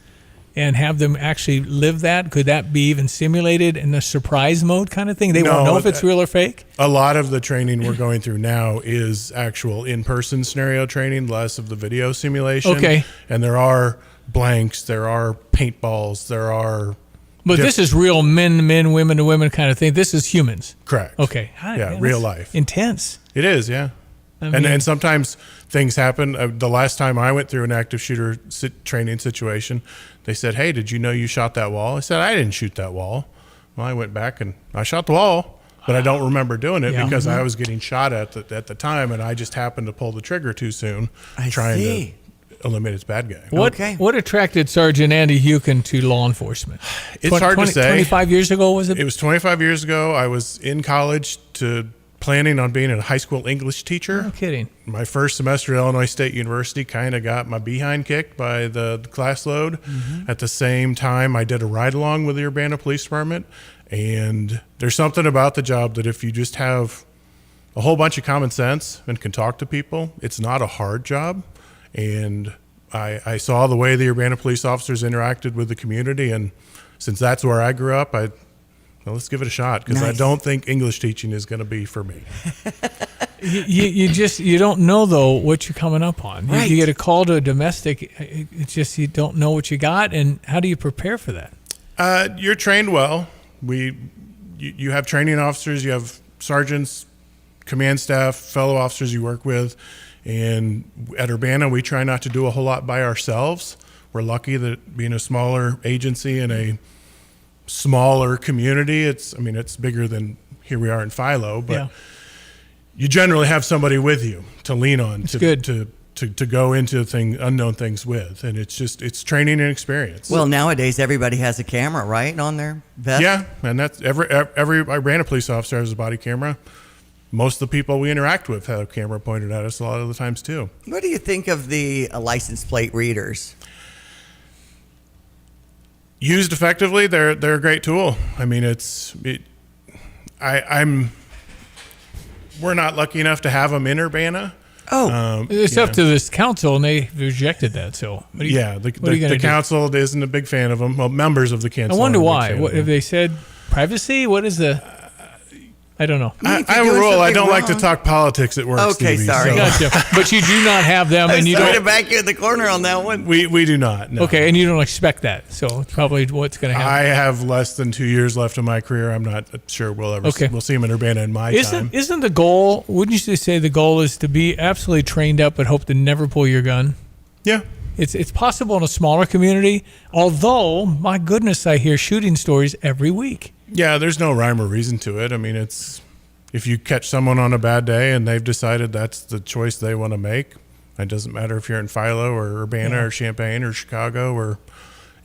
and have them actually live that. Could that be even simulated in a surprise mode kind of thing? They won't know if it's real or fake. A lot of the training we're going through now is actual in-person scenario training, less of the video simulation. Okay. And there are blanks, there are paintballs, there are. But this is real men, women to women kind of thing. This is humans. Correct. Okay. Yeah, real life. Intense. It is, yeah. And sometimes things happen. The last time I went through an active shooter training situation, they said, "Hey, did you know you shot that wall?" I said, "I didn't shoot that wall." Well, I went back and I shot the wall, but I don't remember doing it because I was getting shot at the time, and I just happened to pull the trigger too soon, trying to eliminate its bad guy. What attracted Sergeant Andy Hukin to law enforcement? It's hard to say. 25 years ago, was it? It was 25 years ago. I was in college planning on being a high school English teacher. No kidding. My first semester at Illinois State University kind of got my behind kicked by the class load. Mm-hmm. At the same time, I did a ride along with the Urbana Police Department. And there's something about the job that if you just have a whole bunch of common sense and can talk to people, it's not a hard job. And I saw the way the Urbana police officers interacted with the community. And since that's where I grew up, let's give it a shot, because I don't think English teaching is going to be for me. You don't know though what you're coming up on. Right. You get a call to a domestic. It's just you don't know what you got, and how do you prepare for that? You're trained well. You have training officers, you have sergeants, command staff, fellow officers you work with, and at Urbana we try not to do a whole lot by ourselves. We're lucky that being a smaller agency in a smaller community, it's bigger than here we are in Philo, but you generally have somebody with you to lean on to go into unknown things with, and it's training and experience. Well, nowadays everybody has a camera, right, on their vest? Yeah, and that's every Urbana police officer has a body camera. Most of the people we interact with have a camera pointed at us a lot of the times too. What do you think of the license plate readers? Used effectively, they're a great tool. I mean, we're not lucky enough to have them in Urbana. It's up to this council, and they rejected that. So the council isn't a big fan of them. Well, members of the council. I wonder why. What have they said? Privacy? What is the? I don't know. I don't like to talk politics at work. Okay, Stevie, sorry. Gotcha. But you do not have them, and you don't. don't. To back you in the corner on that one. We do not. No. Okay, and you don't expect that, so it's probably what's going to happen. I have less than 2 years left in my career. I'm not sure we'll see them in Urbana in my time. Isn't the goal? Wouldn't you say the goal is to be absolutely trained up, but hope to never pull your gun? Yeah. It's possible in a smaller community. Although, my goodness, I hear shooting stories every week. Yeah, there's no rhyme or reason to it. I mean, if you catch someone on a bad day and they've decided that's the choice they want to make, it doesn't matter if you're in Philo or Urbana or Champaign or Chicago or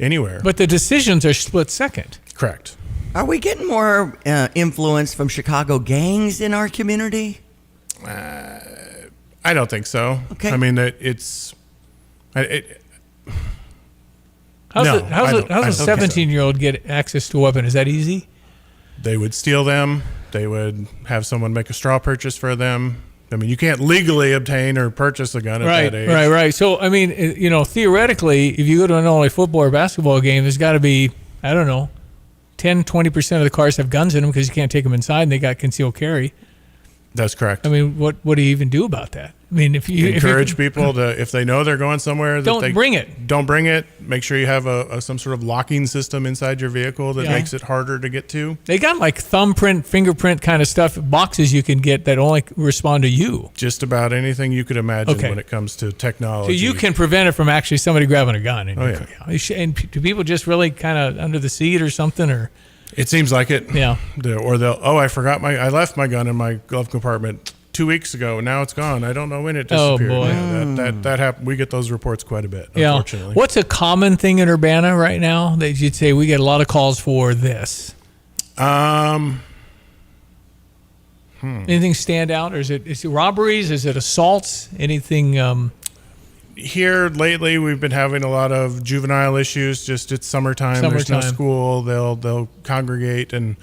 anywhere. But the decisions are split second. Correct. Are we getting more influence from Chicago gangs in our community? I don't think so. Okay. I mean, How's a 17-year-old get access to a weapon? Is that easy? They would steal them. They would have someone make a straw purchase for them. I mean, you can't legally obtain or purchase a gun at that age. Right. So, I mean, theoretically, if you go to an Illinois football or basketball game, there's got to be, I don't know, 10, 20% of the cars have guns in them because you can't take them inside and they got concealed carry. That's correct. I mean, what do you even do about that? I mean, if you encourage people to, if they know they're going somewhere, don't bring it. Don't bring it. Make sure you have some sort of locking system inside your vehicle that makes it harder to get to. They got like thumbprint, fingerprint kind of stuff, boxes you can get that only respond to you. Just about anything you could imagine when it comes to technology. So you can prevent it from actually somebody grabbing a gun. And And do people just really kind of under the seat or something, or? It seems like it. Yeah. Or they'll, I left my gun in my glove compartment 2 weeks ago. Now it's gone. I don't know when it disappeared. Oh boy. Yeah, that happened. We get those reports quite a bit, unfortunately. What's a common thing in Urbana right now that you'd say we get a lot of calls for this? Anything stand out? Or is it robberies? Is it assaults? Anything? Here lately, we've been having a lot of juvenile issues. Just it's summertime. There's no school. They'll congregate, and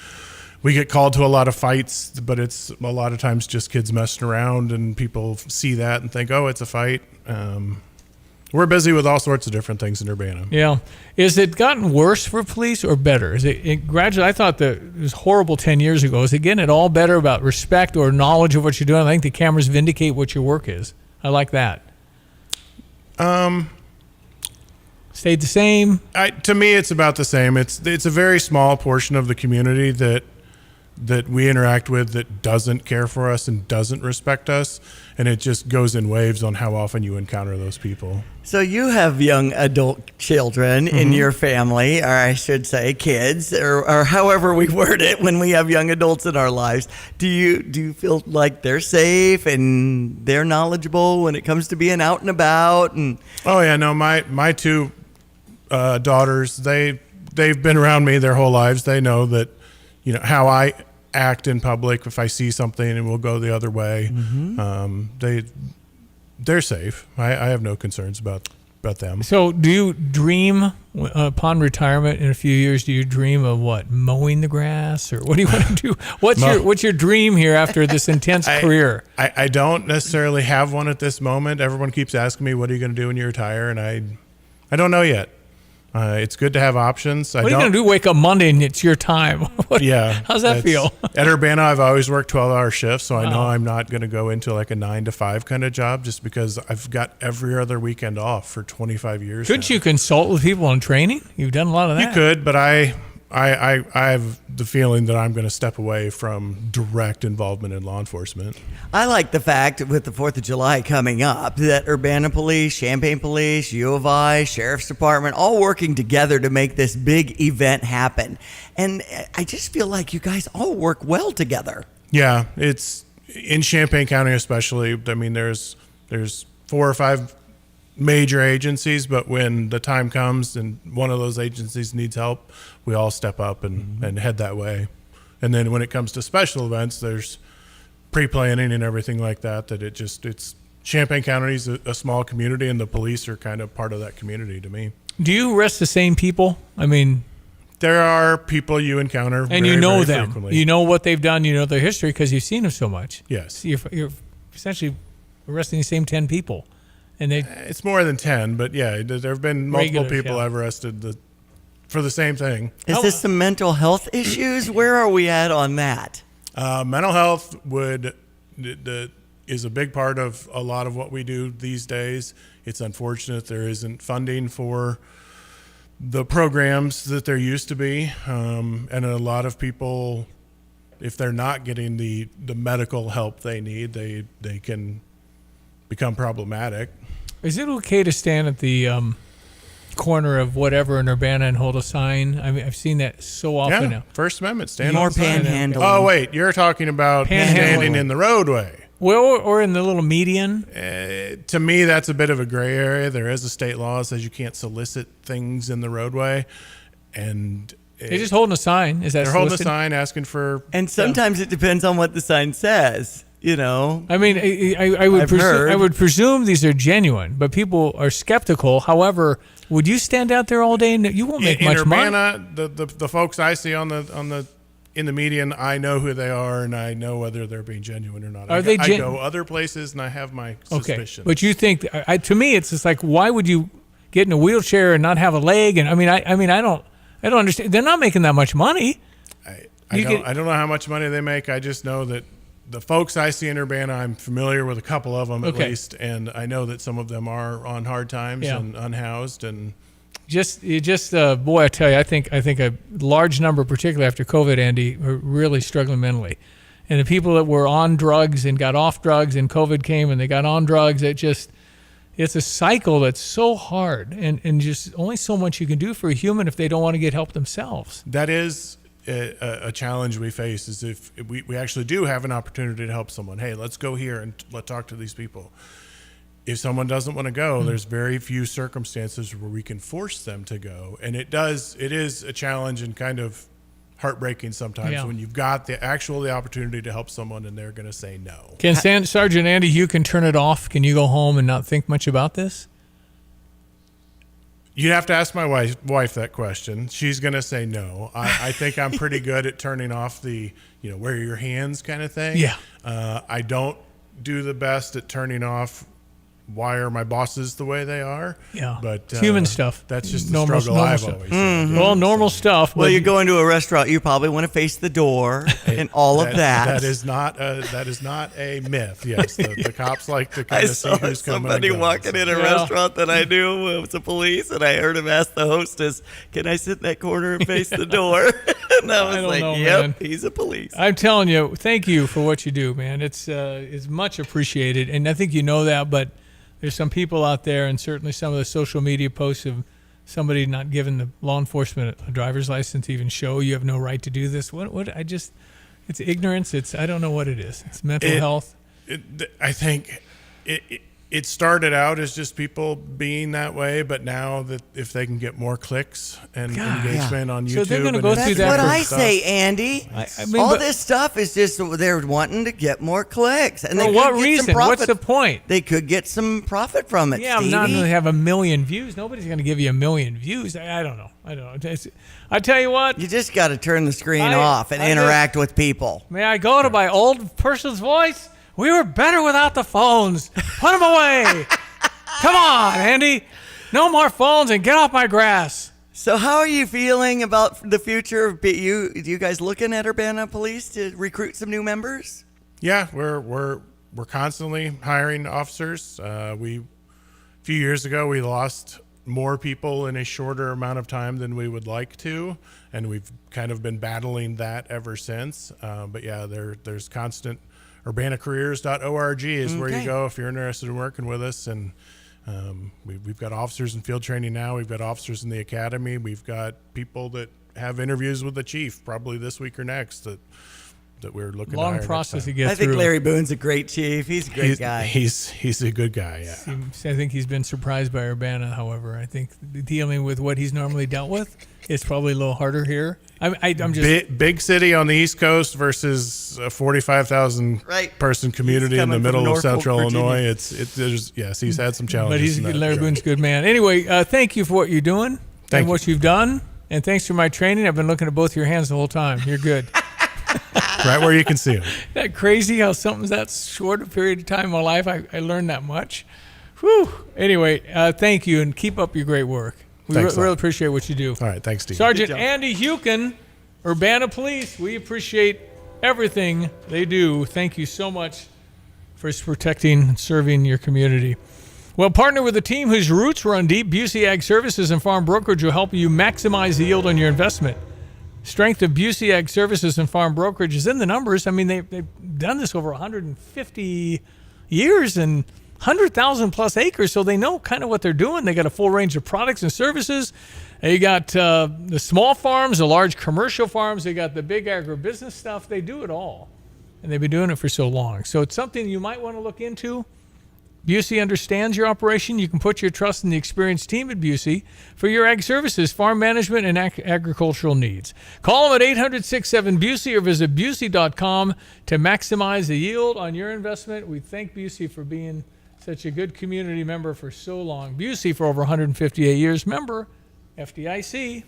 we get called to a lot of fights. But it's a lot of times just kids messing around, and people see that and think, "Oh, it's a fight." We're busy with all sorts of different things in Urbana. Yeah. Is it gotten worse for police or better? Is it gradually? I thought that it was horrible 10 years ago. Is it getting it all better about respect or knowledge of what you're doing? I think the cameras vindicate what your work is. I like that. Stayed the same. To me, it's about the same. It's a very small portion of the community that we interact with that doesn't care for us and doesn't respect us, and it just goes in waves on how often you encounter those people. So you have young adult children in your family, or I should say kids, or however we word it when we have young adults in our lives. Do you feel like they're safe and they're knowledgeable when it comes to being out and about? And oh yeah, no, my two daughters, they've been around me their whole lives. They know that, how I act in public. If I see something, and we'll go the other way. They're safe. I have no concerns about them. So do you dream upon retirement in a few years? Do you dream of what, mowing the grass, or what do you want to do? What's your dream here after this intense career? I don't necessarily have one at this moment. Everyone keeps asking me, what are you going to do when you retire? And I don't know yet. It's good to have options. What are you going to do? Wake up Monday and it's your time. How's that feel? At Urbana, I've always worked 12-hour shifts, so I know I'm not going to go into like a 9 to 5 kind of job just because I've got every other weekend off for 25 years. Couldn't you consult with people on training? You've done a lot of that. You could, but I have the feeling that I'm going to step away from direct involvement in law enforcement. I like the fact with the 4th of July coming up that Urbana Police, Champaign Police, U of I, Sheriff's Department, all working together to make this big event happen. And I just feel like you guys all work well together. Yeah, it's in Champaign County especially. I mean, there's 4 or 5 major agencies, but when the time comes and one of those agencies needs help, we all step up and head that way. And then when it comes to special events, there's pre-planning and everything like that, it's Champaign County is a small community, and the police are kind of part of that community to me. Do you arrest the same people? I mean, there are people you encounter and very, you know very them. frequently. You know what they've done. You know their history because you've seen them so much. Yes. So you're essentially arresting the same 10 people. And it's more than 10, but yeah, there have been multiple people I've arrested for the same thing. Is this some mental health issues? Where are we at on that? Mental health is a big part of a lot of what we do these days. It's unfortunate there isn't funding for the programs that there used to be, and a lot of people, if they're not getting the medical help they need, they can become problematic. Is it okay to stand at the corner of whatever in Urbana and hold a sign? I mean, I've seen that so often now. First Amendment, stand More on the sign. panhandling. Oh, wait, you're talking about standing in the roadway. Well, or in the little median? To me, that's a bit of a gray area. There is a state law that says you can't solicit things in the roadway. And they're just holding a sign. Is that they're holding a sign asking for... And sometimes it depends on what the sign says. I mean, I would presume these are genuine, but people are skeptical. However, would you stand out there all day and you won't make much money? In Urbana, the folks I see on the in the median, I know who they are, and I know whether they're being genuine or not. I go other places, and I have my suspicions. But you think, to me, it's just like, why would you get in a wheelchair and not have a leg? And I don't understand. They're not making that much money. I don't know how much money they make. I just know that the folks I see in Urbana, I'm familiar with a couple of them at least, and I know that some of them are on hard times and unhoused and. Boy, I tell you, I think a large number, particularly after COVID, Andy, are really struggling mentally. And the people that were on drugs and got off drugs, and COVID came and they got on drugs, it's a cycle that's so hard, and just only so much you can do for a human if they don't want to get help themselves. That is a challenge we face, is if we actually do have an opportunity to help someone. Hey, let's go here and let's talk to these people. If someone doesn't want to go, there's very few circumstances where we can force them to go. And it is a challenge and kind of heartbreaking sometimes when you've got the opportunity to help someone and they're going to say no. Can Sergeant Andy, you can turn it off? Can you go home and not think much about this? You'd have to ask my wife that question. She's going to say no. I think I'm pretty good at turning off the, where are your hands kind of thing. Yeah. I don't do the best at turning off why are my bosses the way they are. Yeah. But human stuff. That's just the struggle I've always had. Well, normal stuff. Well, you go into a restaurant, you probably want to face the door and all of that. That is not a myth. Yes, the cops like to kind of see who's coming. Somebody walking in a restaurant that I knew was the police, and I heard him ask the hostess, "Can I sit in that corner and face the door?" And I was like, "Yep, man. He's a police." I'm telling you, thank you for what you do, man. It's much appreciated, and I think you know that, but. There's some people out there, and certainly some of the social media posts of somebody not giving the law enforcement a driver's license to even show you have no right to do this. It's ignorance. I don't know what it is. It's mental health. I think it started out as just people being that way, but now that if they can get more clicks and engagement on YouTube, so they're going to go through that. That's what I say, Andy. All this stuff is just they're wanting to get more clicks, and for what reason? What's the point? They could get some profit from it. Yeah, I'm not going to have 1 million views. Nobody's going to give you 1 million views. I don't know. I tell you what, you just got to turn the screen off and interact with people. May I go to my old person's voice? We were better without the phones. Put them away. Come on, Andy. No more phones and get off my grass. So how are you feeling about the future of you guys looking at Urbana Police to recruit some new members? Yeah, we're constantly hiring officers. A few years ago, we lost more people in a shorter amount of time than we would like to, and we've kind of been battling that ever since. But yeah, there's constant. UrbanaCareers.org is where you go if you're interested in working with us. And we've got officers in field training now. We've got officers in the academy. We've got people that have interviews with the chief probably this week or next that we're looking at. Long process to get through. I think Larry Boone's a great chief. He's a great guy. He's a good guy, yeah. I think he's been surprised by Urbana, however. I think dealing with what he's normally dealt with is probably a little harder here. I'm just big city on the East Coast versus a 45,000 person community in the middle of Central Illinois. He's had some challenges. But Larry Boone's a good man. Anyway, thank you for what you're doing and what you've done, and thanks for my training. I've been looking at both your hands the whole time. You're good. Right where you can see them. Isn't that crazy how something's that short a period of time in my life I learned that much. Whew. Anyway, thank you, and keep up your great work. We really appreciate what you do. All right, thanks, Steve. Sergeant Andy Hukin, Urbana Police, we appreciate everything they do. Thank you so much for protecting and serving your community. Well, partner with a team whose roots run deep, Busey Ag Services and Farm Brokerage will help you maximize the yield on your investment. Strength of Busey Ag Services and Farm Brokerage is in the numbers. I mean, they've done this over 150 years and 100,000 plus acres, so they know kind of what they're doing. They got a full range of products and services. You got the small farms, the large commercial farms. They got the big agribusiness stuff. They do it all, and they've been doing it for so long. So it's something you might want to look into. Busey understands your operation. You can put your trust in the experienced team at Busey for your ag services, farm management, and agricultural needs. Call them at 800-67-BUSEY or visit Busey.com to maximize the yield on your investment. We thank Busey for being such a good community member for so long. Busey for over 158 years. Member FDIC.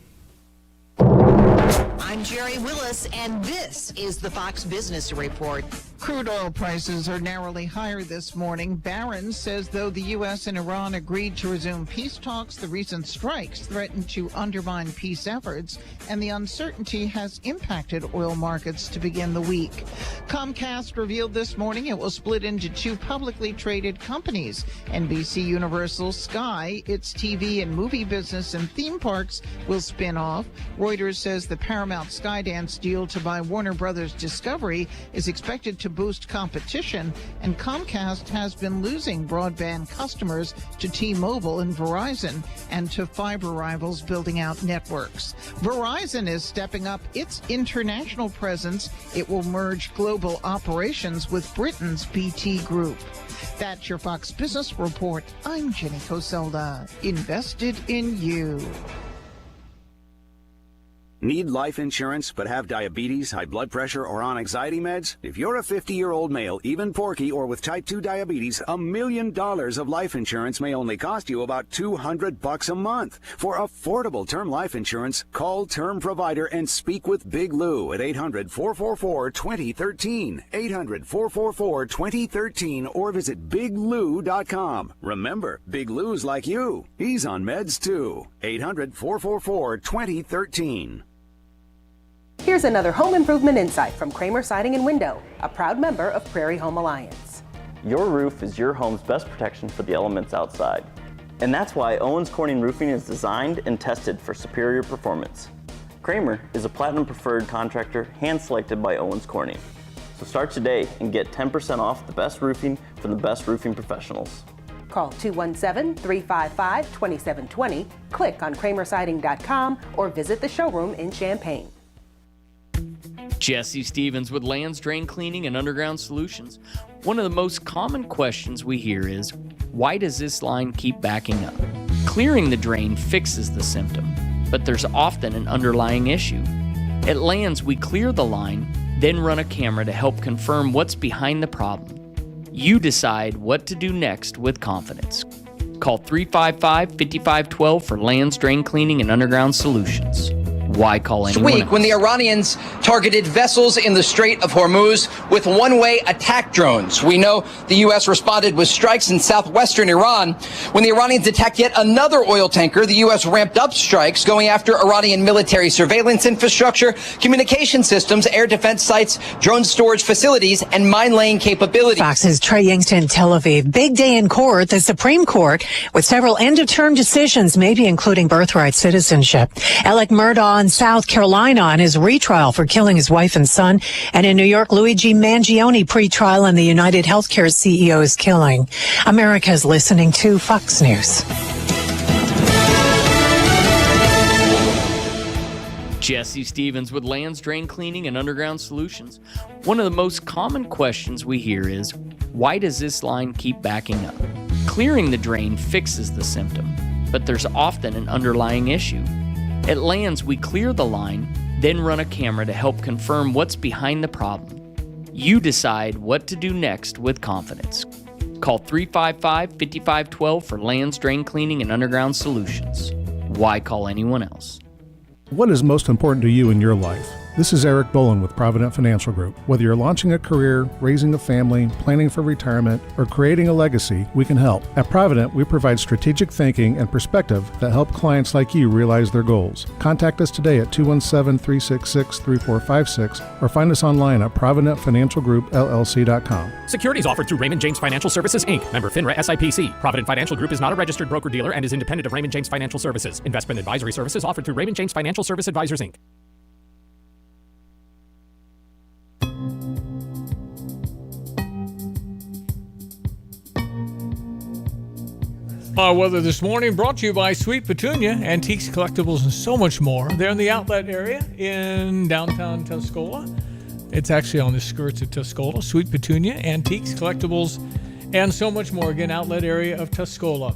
I'm Jerry Willis, and this is the Fox Business Report. Crude oil prices are narrowly higher this morning. Barron's says though the U.S. and Iran agreed to resume peace talks, the recent strikes threaten to undermine peace efforts, and the uncertainty has impacted oil markets to begin the week. Comcast revealed this morning it will split into two publicly traded companies. NBC Universal Sky, its TV and movie business and theme parks, will spin off. Reuters says the Paramount Skydance deal to buy Warner Brothers Discovery is expected to boost competition, and Comcast has been losing broadband customers to T-Mobile and Verizon and to fiber rivals building out networks. Verizon is stepping up its international presence. It will merge global operations with Britain's BT Group. That's your Fox Business Report. I'm Jenny Coselda. Invested in you. Need life insurance but have diabetes, high blood pressure, or on anxiety meds? If you're a 50-year-old male, even porky, or with type 2 diabetes, $1 million of life insurance may only cost you about $200 a month. For affordable term life insurance, call Term Provider and speak with Big Lou at 800-444-2013, 800-444-2013, or visit biglou.com. Remember, Big Lou's like you. He's on meds too. 800-444-2013. Here's another home improvement insight from Kramer Siding and Window, a proud member of Prairie Home Alliance. Your roof is your home's best protection for the elements outside. And that's why Owens Corning Roofing is designed and tested for superior performance. Kramer is a platinum preferred contractor hand-selected by Owens Corning. So start today and get 10% off the best roofing from the best roofing professionals. Call 217-355-2720, click on kramersiding.com, or visit the showroom in Champaign. Jesse Stevens with Lands Drain Cleaning and Underground Solutions. One of the most common questions we hear is, why does this line keep backing up? Clearing the drain fixes the symptom, but there's often an underlying issue. At Lands, we clear the line, then run a camera to help confirm what's behind the problem. You decide what to do next with confidence. Call 355-5512 for Lands Drain Cleaning and Underground Solutions. Why call anyone week else? When the Iranians targeted vessels in the Strait of Hormuz with one-way attack drones. We know the U.S. responded with strikes in southwestern Iran. When the Iranians attacked yet another oil tanker, the U.S. ramped up strikes, going after Iranian military surveillance infrastructure, communication systems, air defense sites, drone storage facilities, and mine-laying capabilities. Fox's Trey Yangston, Tel Aviv. Big day in court, the Supreme Court, with several end-of-term decisions, maybe including birthright citizenship. Alec Murdaugh in South Carolina on his retrial for killing his wife and son, and in New York, Luigi Mangione pretrial on the United Healthcare CEO's killing. America's listening to Fox News. Jesse Stevens with Lands Drain Cleaning and Underground Solutions. One of the most common questions we hear is, why does this line keep backing up? Clearing the drain fixes the symptom, but there's often an underlying issue. At Lands, we clear the line, then run a camera to help confirm what's behind the problem. You decide what to do next with confidence. Call 355-5512 for Lands Drain Cleaning and Underground Solutions. Why call anyone else? What is most important to you in your life? This is Eric Bolin with Provident Financial Group. Whether you're launching a career, raising a family, planning for retirement, or creating a legacy, we can help. At Provident, we provide strategic thinking and perspective that help clients like you realize their goals. Contact us today at 217-366-3456 or find us online at providentfinancialgroupllc.com. Securities offered through Raymond James Financial Services, Inc., member FINRA SIPC. Provident Financial Group is not a registered broker-dealer and is independent of Raymond James Financial Services. Investment advisory services offered through Raymond James Financial Service Advisors, Inc. Our weather this morning brought to you by Sweet Petunia, Antiques, Collectibles, and so much more. They're in the outlet area in downtown Tuscola. It's actually on the skirts of Tuscola. Sweet Petunia, Antiques, Collectibles, and so much more. Again, outlet area of Tuscola.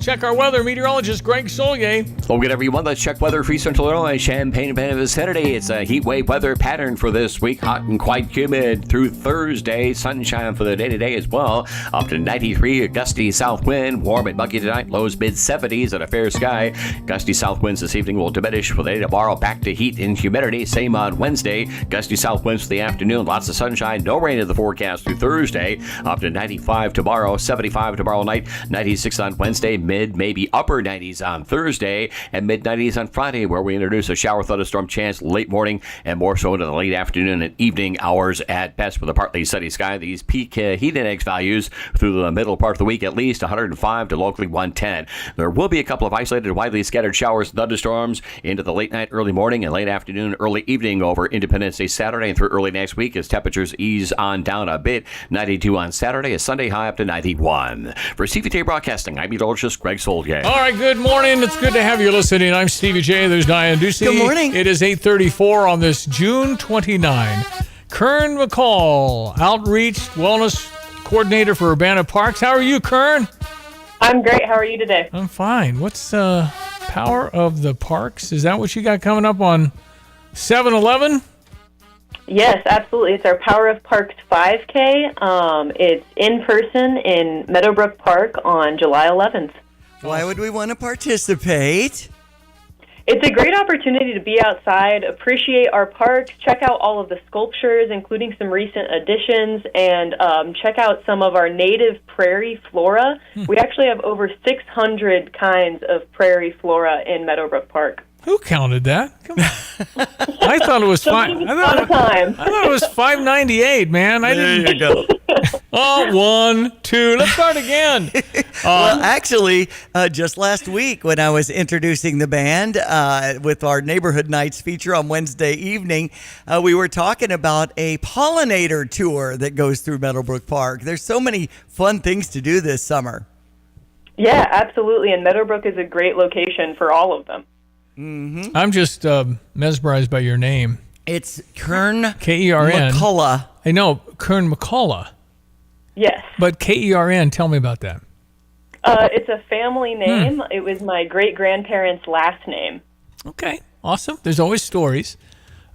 check our weather. Meteorologist Greg Solier. Well, good everyone. Let's check weather for Central Illinois, Champaign, and vicinity. It's a heat wave weather pattern for this week. Hot and quite humid through Thursday. Sunshine for the day today as well. Up to 93, a gusty south wind. Warm and muggy tonight. Lows mid-70s and a fair sky. Gusty south winds this evening will diminish for the day tomorrow. Back to heat and humidity. Same on Wednesday. Gusty south winds for the afternoon. Lots of sunshine. No rain in the forecast through Thursday. Up to 95 tomorrow. 75 tomorrow night. 96 on Wednesday. Mid, maybe upper 90s on Thursday. And mid-90s on Friday, where we introduce a shower thunderstorm chance late morning and more so into the late afternoon and evening hours at best with a partly sunny sky. These peak heat index values through the middle part of the week, at least 105 to locally 110. There will be a couple of isolated, widely scattered showers and thunderstorms into the late night, early morning, and late afternoon, early evening over Independence Day Saturday and through early next week as temperatures ease on down a bit. 92 on Saturday, a Sunday high up to 91. For CVT Broadcasting, I'm meteorologist Greg Solgay. All right, good morning. It's good to have you listening. I'm Stevie J. There's Diane Ducey. Good morning. It is 8:34 on this June 29. Kern McCall, Outreach Wellness Coordinator for Urbana Parks. How are you, Kern? I'm great. How are you today? I'm fine. What's Power of the Parks? Is that what you got coming up on 7/11? Yes, absolutely. It's our Power of Parks 5K. It's in person in Meadowbrook Park on July 11th. Why would we want to participate? It's a great opportunity to be outside, appreciate our parks, check out all of the sculptures, including some recent additions, and check out some of our native prairie flora. We actually have over 600 kinds of prairie flora in Meadowbrook Park. Who counted that? Come on. I thought it was fine. I thought it was 598, man. There you go. Oh, 1, 2. Let's start again. Well, actually, just last week when I was introducing the band with our Neighborhood Nights feature on Wednesday evening, we were talking about a pollinator tour that goes through Meadowbrook Park. There's so many fun things to do this summer. Yeah, absolutely. And Meadowbrook is a great location for all of them. Mm-hmm. I'm just mesmerized by your name. It's Kern K-E-R-N. McCullough. I know, Kern McCullough. Yes. But K-E-R-N, tell me about that. It's a family name. It was my great-grandparents' last name. Okay, awesome. There's always stories.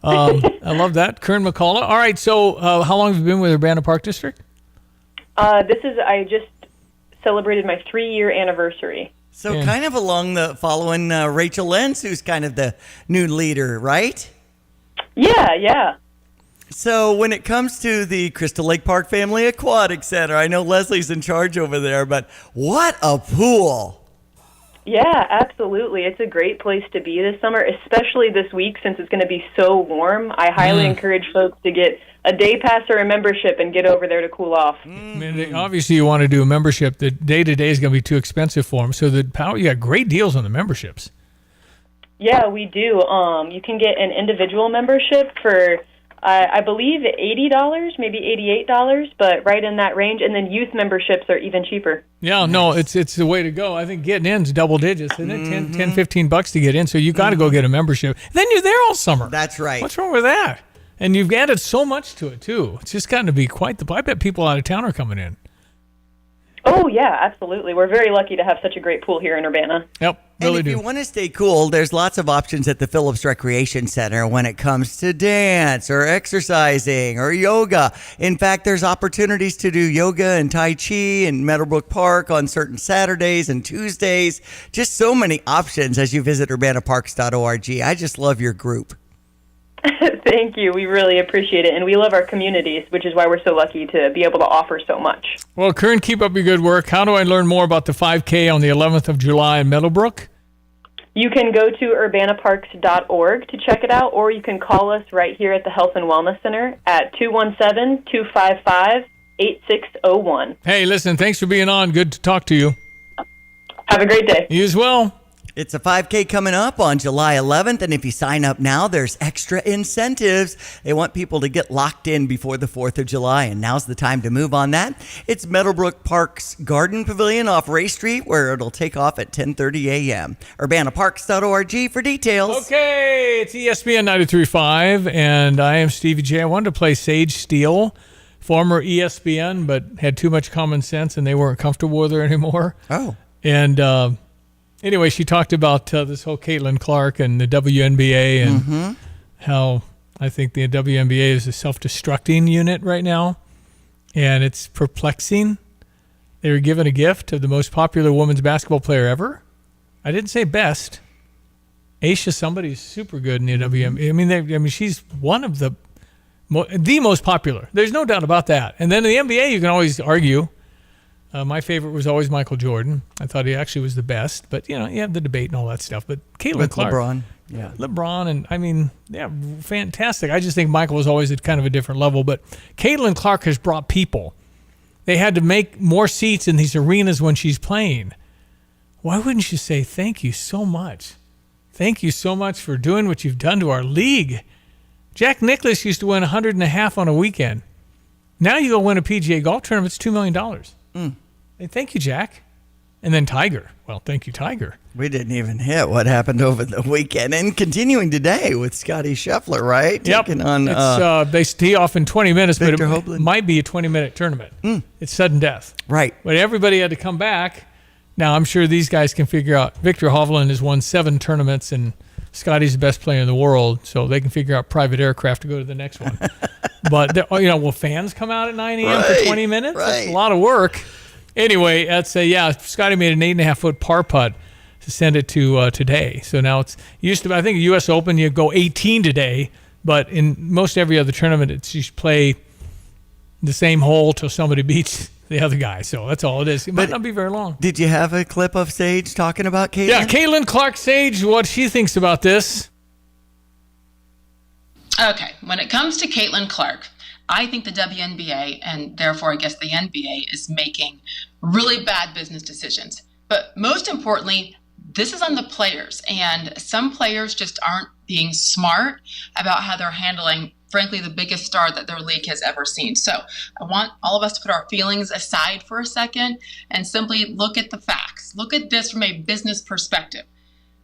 I love that. Kern McCullough. All right, so how long have you been with Urbana Park District? I just celebrated my 3-year anniversary. So kind of along the following Rachel Lenz, who's kind of the new leader, right? Yeah. So when it comes to the Crystal Lake Park Family Aquatic Center, I know Leslie's in charge over there, but what a pool. Yeah, absolutely. It's a great place to be this summer, especially this week since it's going to be so warm. I highly encourage folks to get a day pass or a membership and get over there to cool off. I mean, obviously, you want to do a membership. The day-to-day is going to be too expensive for them. So you got great deals on the memberships. Yeah, we do. You can get an individual membership for, I believe, $80, maybe $88, but right in that range. And then youth memberships are even cheaper. Yeah, no, it's the way to go. I think getting in is double digits, isn't it? 10, $15 to get in. So you got to go get a membership. Then you're there all summer. That's right. What's wrong with that? And you've added so much to it, too. It's just gotten to be quite I bet people out of town are coming in. Oh, yeah, absolutely. We're very lucky to have such a great pool here in Urbana. Yep, really do. And if you want to stay cool, there's lots of options at the Phillips Recreation Center when it comes to dance or exercising or yoga. In fact, there's opportunities to do yoga and Tai Chi in Meadowbrook Park on certain Saturdays and Tuesdays. Just so many options as you visit urbanaparks.org. I just love your group. Thank you. We really appreciate it. And we love our communities, which is why we're so lucky to be able to offer so much. Well, Kern, keep up your good work. How do I learn more about the 5K on the 11th of July in Meadowbrook? You can go to urbanaparks.org to check it out, or you can call us right here at the Health and Wellness Center at 217-255-8601. Hey, listen, thanks for being on. Good to talk to you. Have a great day. You as well. It's a 5K coming up on July 11th, and if you sign up now, there's extra incentives. They want people to get locked in before the 4th of July, and now's the time to move on that. It's Meadowbrook Park's Garden Pavilion off Ray Street, where it'll take off at 10:30 a.m. urbanaparks.org for details. Okay, it's ESPN 93.5, and I am Stevie J. I wanted to play Sage Steele, former ESPN, but had too much common sense, and they weren't comfortable with her anymore. Oh. And Anyway, she talked about this whole Caitlin Clark and the WNBA and how I think the WNBA is a self-destructing unit right now, and it's perplexing. They were given a gift of the most popular women's basketball player ever. I didn't say best. Aisha, somebody's super good in the WNBA. I mean, she's one of the most popular. There's no doubt about that. And then in the NBA, you can always argue. My favorite was always Michael Jordan. I thought he actually was the best. But, you have the debate and all that stuff. But Caitlin Clark. LeBron. Yeah. LeBron. And, fantastic. I just think Michael was always at kind of a different level. But Caitlin Clark has brought people. They had to make more seats in these arenas when she's playing. Why wouldn't you say thank you so much? Thank you so much for doing what you've done to our league. Jack Nicklaus used to win $100,500 on a weekend. Now you go win a PGA golf tournament, it's $2 million. Hey, thank you, Jack. And then Tiger. Well, thank you, Tiger. We didn't even hit what happened over the weekend. And continuing today with Scotty Scheffler, right? Yep. Taking on, they tee off in 20 minutes, Victor but it might be a 20-minute tournament. It's sudden death. Right. But everybody had to come back. Now, I'm sure these guys can figure out. Victor Hovland has won 7 tournaments, and Scotty's the best player in the world, so they can figure out private aircraft to go to the next one. But, will fans come out at 9 a.m. for 20 minutes? Right. That's a lot of work. Anyway, Scotty made an 8.5-foot par putt to send it to today. So now it's used to be, I think, U.S. Open, you go 18 today, but in most every other tournament, it's you play the same hole till somebody beats the other guy. So that's all it is. It might not be very long. Did you have a clip of Sage talking about Caitlin? Yeah, Caitlin Clark Sage, what she thinks about this. Okay, when it comes to Caitlin Clark, I think the WNBA, and therefore I guess the NBA, is making really bad business decisions. But most importantly, this is on the players. And some players just aren't being smart about how they're handling, frankly, the biggest star that their league has ever seen. So I want all of us to put our feelings aside for a second and simply look at the facts. Look at this from a business perspective.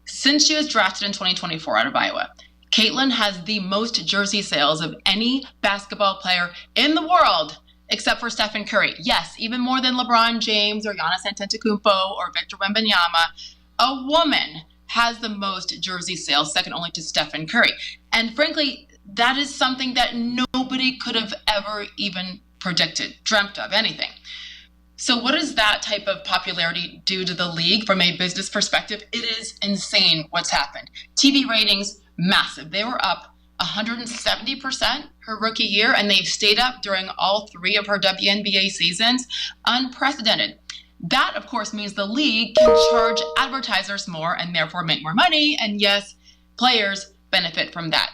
Since she was drafted in 2024 out of Iowa, Caitlin has the most jersey sales of any basketball player in the world, except for Stephen Curry. Yes, even more than LeBron James or Giannis Antetokounmpo or Victor Wembanyama. A woman has the most jersey sales, second only to Stephen Curry. And frankly, that is something that nobody could have ever even predicted, dreamt of, anything. So what does that type of popularity do to the league from a business perspective? It is insane what's happened. TV ratings, massive. They were up 170% her rookie year, and they've stayed up during all 3 of her WNBA seasons. Unprecedented. That, of course, means the league can charge advertisers more and therefore make more money. And yes, players benefit from that.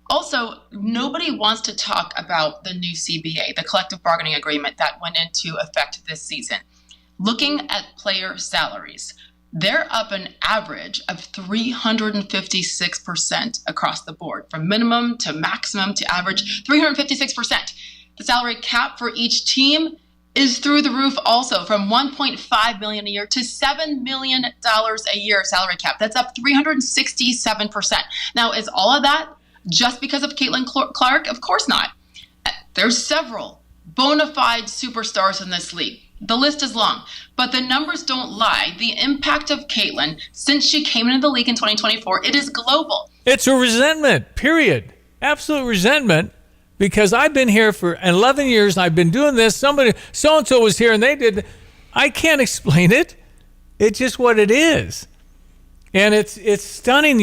Also, nobody wants to talk about the new CBA, the collective bargaining agreement that went into effect this season. Looking at player salaries, they're up an average of 356% across the board, from minimum to maximum to average, 356%. The salary cap for each team is through the roof also, from $1.5 million a year to $7 million a year salary cap. That's up 367%. Now, is all of that just because of Caitlin Clark? Of course not. There's several bona fide superstars in this league. The list is long, but the numbers don't lie. The impact of Caitlin since she came into the league in 2024, it is global. It's a resentment, period. Absolute resentment, because I've been here for 11 years and I've been doing this. Somebody, so-and-so was here and they did. I can't explain it. It's just what it is. And it's stunning.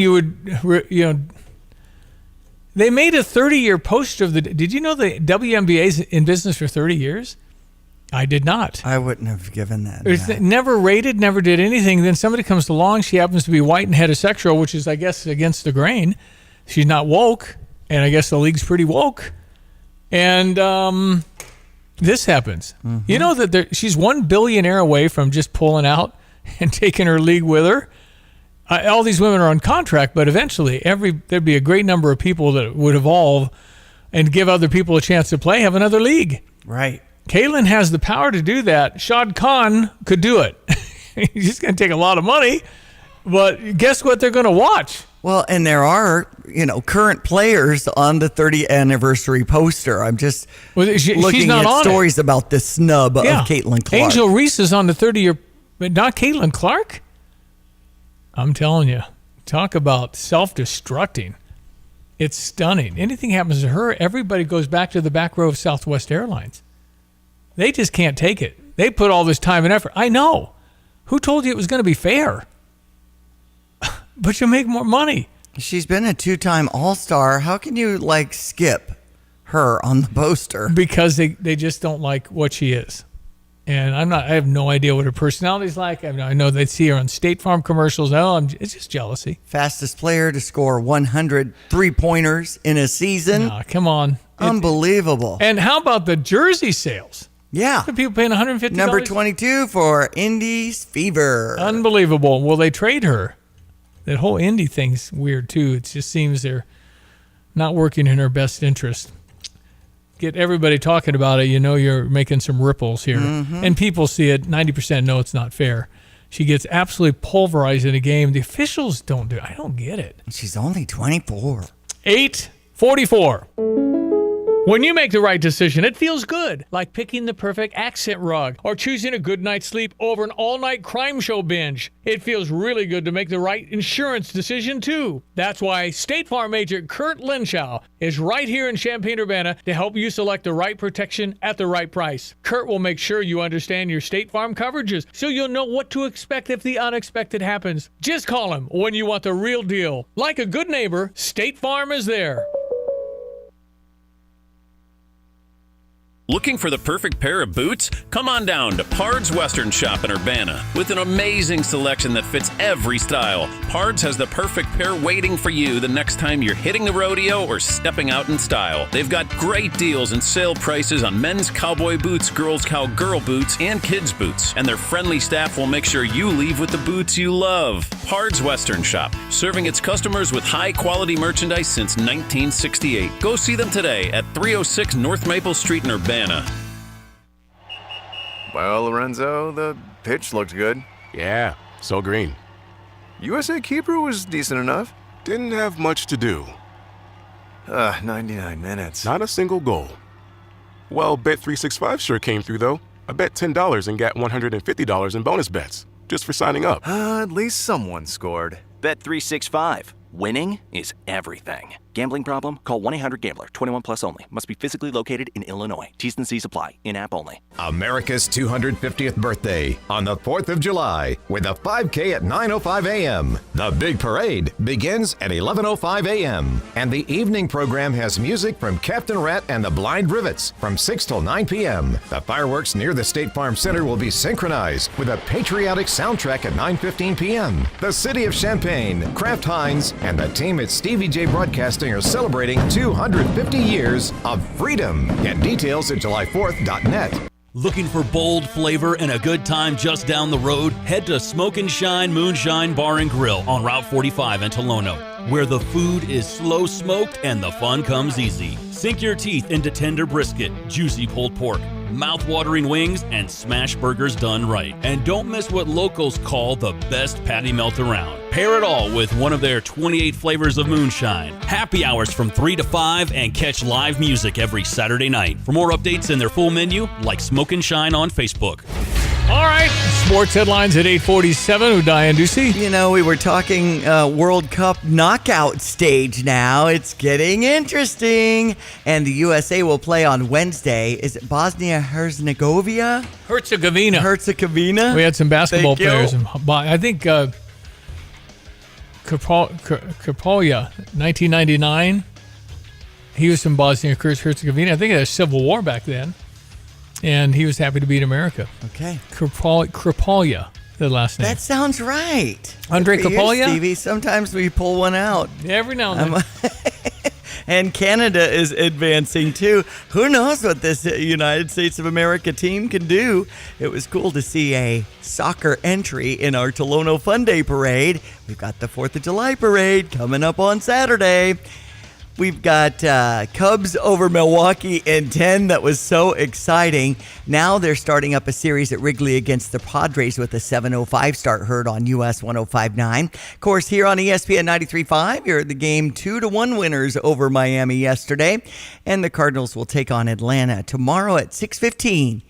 They made a 30-year poster of did you know the WNBA's in business for 30 years? I did not. I wouldn't have given that. Never rated, never did anything. Then somebody comes along. She happens to be white and heterosexual, which is, I guess, against the grain. She's not woke, and I guess the league's pretty woke. And this happens. Mm-hmm. You know that she's $1 billionaire away from just pulling out and taking her league with her. All these women are on contract, but eventually there'd be a great number of people that would evolve and give other people a chance to play, have another league. Right. Caitlin has the power to do that. Shad Khan could do it. He's going to take a lot of money, but guess what they're going to watch? Well, and there are, current players on the 30th anniversary poster. I'm just looking at stories about the snub of Caitlin Clark. Angel Reese is on the 30-year, but not Caitlin Clark? I'm telling you, talk about self-destructing. It's stunning. Anything happens to her, everybody goes back to the back row of Southwest Airlines. They just can't take it. They put all this time and effort. I know. Who told you it was going to be fair? But you'll make more money. She's been a 2-time All-Star. How can you, skip her on the poster? Because they just don't like what she is. And I have no idea what her personality's like. I know they see her on State Farm commercials. It's just jealousy. Fastest player to score 100 3-pointers in a season. Nah, come on. Unbelievable. And how about the jersey sales? Yeah. The people paying $150. Number 22 for Indy's Fever. Unbelievable. Will they trade her? That whole Indy thing's weird, too. It just seems they're not working in her best interest. Get everybody talking about it. You know you're making some ripples here. Mm-hmm. And people see it. 90% know it's not fair. She gets absolutely pulverized in a game. The officials don't do it. I don't get it. She's only 24. 8:44. When you make the right decision, it feels good, like picking the perfect accent rug or choosing a good night's sleep over an all-night crime show binge. It feels really good to make the right insurance decision, too. That's why State Farm agent Kurt Lenschow is right here in Champaign-Urbana to help you select the right protection at the right price. Kurt will make sure you understand your State Farm coverages so you'll know what to expect if the unexpected happens. Just call him when you want the real deal. Like a good neighbor, State Farm is there. Looking for the perfect pair of boots? Come on down to Pard's Western Shop in Urbana. With an amazing selection that fits every style, Pard's has the perfect pair waiting for you the next time you're hitting the rodeo or stepping out in style. They've got great deals and sale prices on men's cowboy boots, girls' cowgirl boots, and kids' boots. And their friendly staff will make sure you leave with the boots you love. Pard's Western Shop, serving its customers with high-quality merchandise since 1968. Go see them today at 306 North Maple Street in Urbana. Well, Lorenzo, the pitch looked good. Yeah, so green. USA Keeper was decent enough. Didn't have much to do. 99 minutes. Not a single goal. Well, Bet365 sure came through, though. I bet $10 and got $150 in bonus bets, just for signing up. At least someone scored. Bet365. Winning is everything. Gambling problem? Call 1-800-GAMBLER. 21 plus only. Must be physically located in Illinois. T's and C's apply. In-app only. America's 250th birthday on the 4th of July with a 5K at 9:05 a.m. The big parade begins at 11:05 a.m. And the evening program has music from Captain Rat and the Blind Rivets from 6 till 9 p.m. The fireworks near the State Farm Center will be synchronized with a patriotic soundtrack at 9:15 p.m. The city of Champaign, Kraft Heinz, and the team at Stevie J Broadcasting are celebrating 250 years of freedom. Get details at July4th.net. Looking for bold flavor and a good time just down the road? Head to Smoke and Shine Moonshine Bar and Grill on Route 45 in Tolono, where the food is slow smoked and the fun comes easy. Sink your teeth into tender brisket, juicy pulled pork, mouth-watering wings, and smash burgers done right. And don't miss what locals call the best patty melt around. Pair it all with one of their 28 flavors of moonshine. Happy hours from 3 to 5 and catch live music every Saturday night. For more updates and their full menu, like Smoke and Shine on Facebook. All right, sports headlines at 8:47 with Diane Ducey. You know, we were talking World Cup knockout stage now. It's getting interesting. And the USA will play on Wednesday. Is it Bosnia-Herzegovina? Herzegovina. We had some basketball players. I think Krapolia, 1999. He was from Bosnia-Herzegovina. I think it was a civil war back then. And he was happy to beat America. Okay. Krapolia, the last name. That sounds right. Andre Krapolia? Stevie, sometimes we pull one out. Every now and then. And Canada is advancing too. Who knows what this United States of America team can do? It was cool to see a soccer entry in our Tolono Fun Day Parade. We've got the 4th of July Parade coming up on Saturday. We've got Cubs over Milwaukee in 10. That was so exciting. Now they're starting up a series at Wrigley against the Padres with a 7:05 start, heard on US 105.9. Of course, here on ESPN 93.5, you heard the game 2-1 winners over Miami yesterday. And the Cardinals will take on Atlanta tomorrow at 6:15.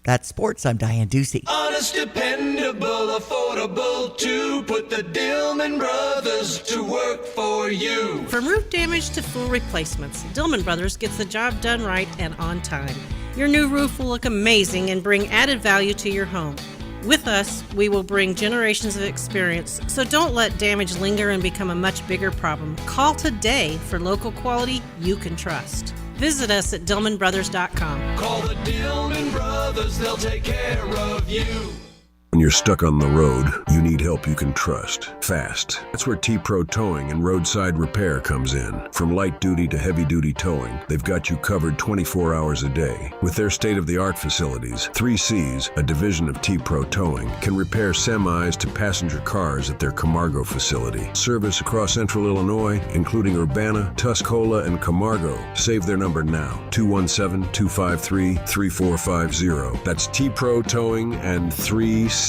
That's sports. I'm Diane Ducey. Honest, dependable. dependable, affordable too. Put the Dillman Brothers to work for you. From roof damage to full replacements, Dillman Brothers gets the job done right and on time. Your new roof will look amazing and bring added value to your home. With us, we will bring generations of experience, so don't let damage linger and become a much bigger problem. Call today for local quality you can trust. Visit us at DillmanBrothers.com. Call the Dillman Brothers, they'll take care of you. When you're stuck on the road, you need help you can trust. Fast. That's where T-Pro Towing and Roadside Repair comes in. From light duty to heavy duty towing, they've got you covered 24 hours a day. With their state-of-the-art facilities, 3Cs, a division of T-Pro Towing, can repair semis to passenger cars at their Camargo facility. Service across central Illinois, including Urbana, Tuscola, and Camargo. Save their number now, 217-253-3450. That's T-Pro Towing and 3Cs.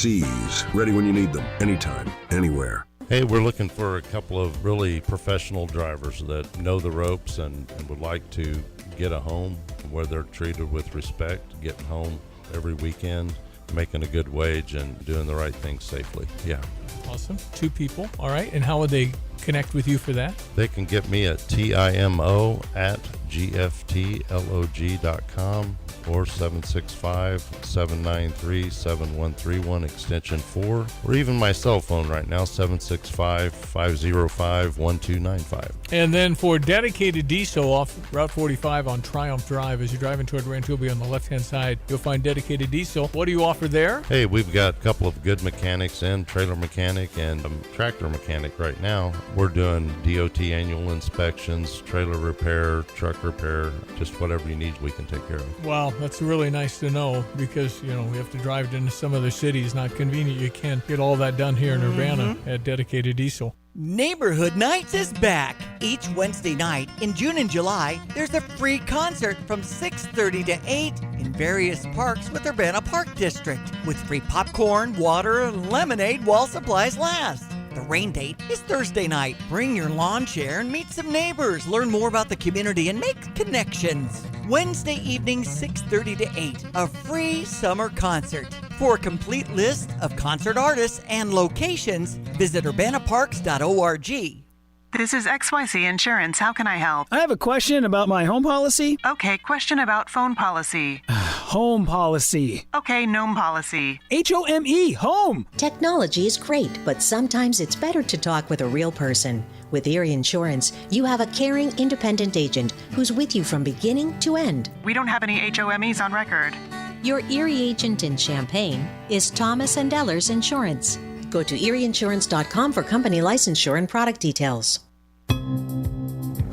Ready when you need them, anytime, anywhere. Hey, we're looking for a couple of really professional drivers that know the ropes and would like to get a home where they're treated with respect, getting home every weekend, making a good wage, and doing the right thing safely. Yeah. Awesome. 2 people. All right. And how would they connect with you for that? They can get me at TIMO@GFTLOG.com or 765-793-7131 extension 4, or even my cell phone right now, 765-505-1295. And then for dedicated diesel off Route 45 on Triumph Drive, as you're driving toward Rancho, be on the left-hand side, you'll find dedicated diesel. What do you offer there? Hey, we've got a couple of good mechanics in, trailer mechanic and tractor mechanic right now. We're doing DOT annual inspections, trailer repair, truck repair, just whatever you need, we can take care of. Wow, that's really nice to know, because, you know, we have to drive into some other cities. Not convenient. You can't get all that done here in Urbana at dedicated diesel. Neighborhood Nights is back. Each Wednesday night in June and July, there's a free concert from 6:30 to 8 in various parks with Urbana Park District, with free popcorn, water, and lemonade while supplies last. The rain date is Thursday night. Bring your lawn chair and meet some neighbors. Learn more about the community and make connections. Wednesday evening, 6:30 to 8, a free summer concert. For a complete list of concert artists and locations, visit urbanaparks.org. This is XYZ Insurance. How can I help? I have a question about my home policy. Okay, question about phone policy. Home policy. Okay, gnome policy. HOME, home. Technology is great, but sometimes it's better to talk with a real person. With Erie Insurance, you have a caring, independent agent who's with you from beginning to end. We don't have any HOMEs on record. Your Erie agent in Champaign is Thomas & Ellers Insurance. Go to erieinsurance.com for company licensure and product details.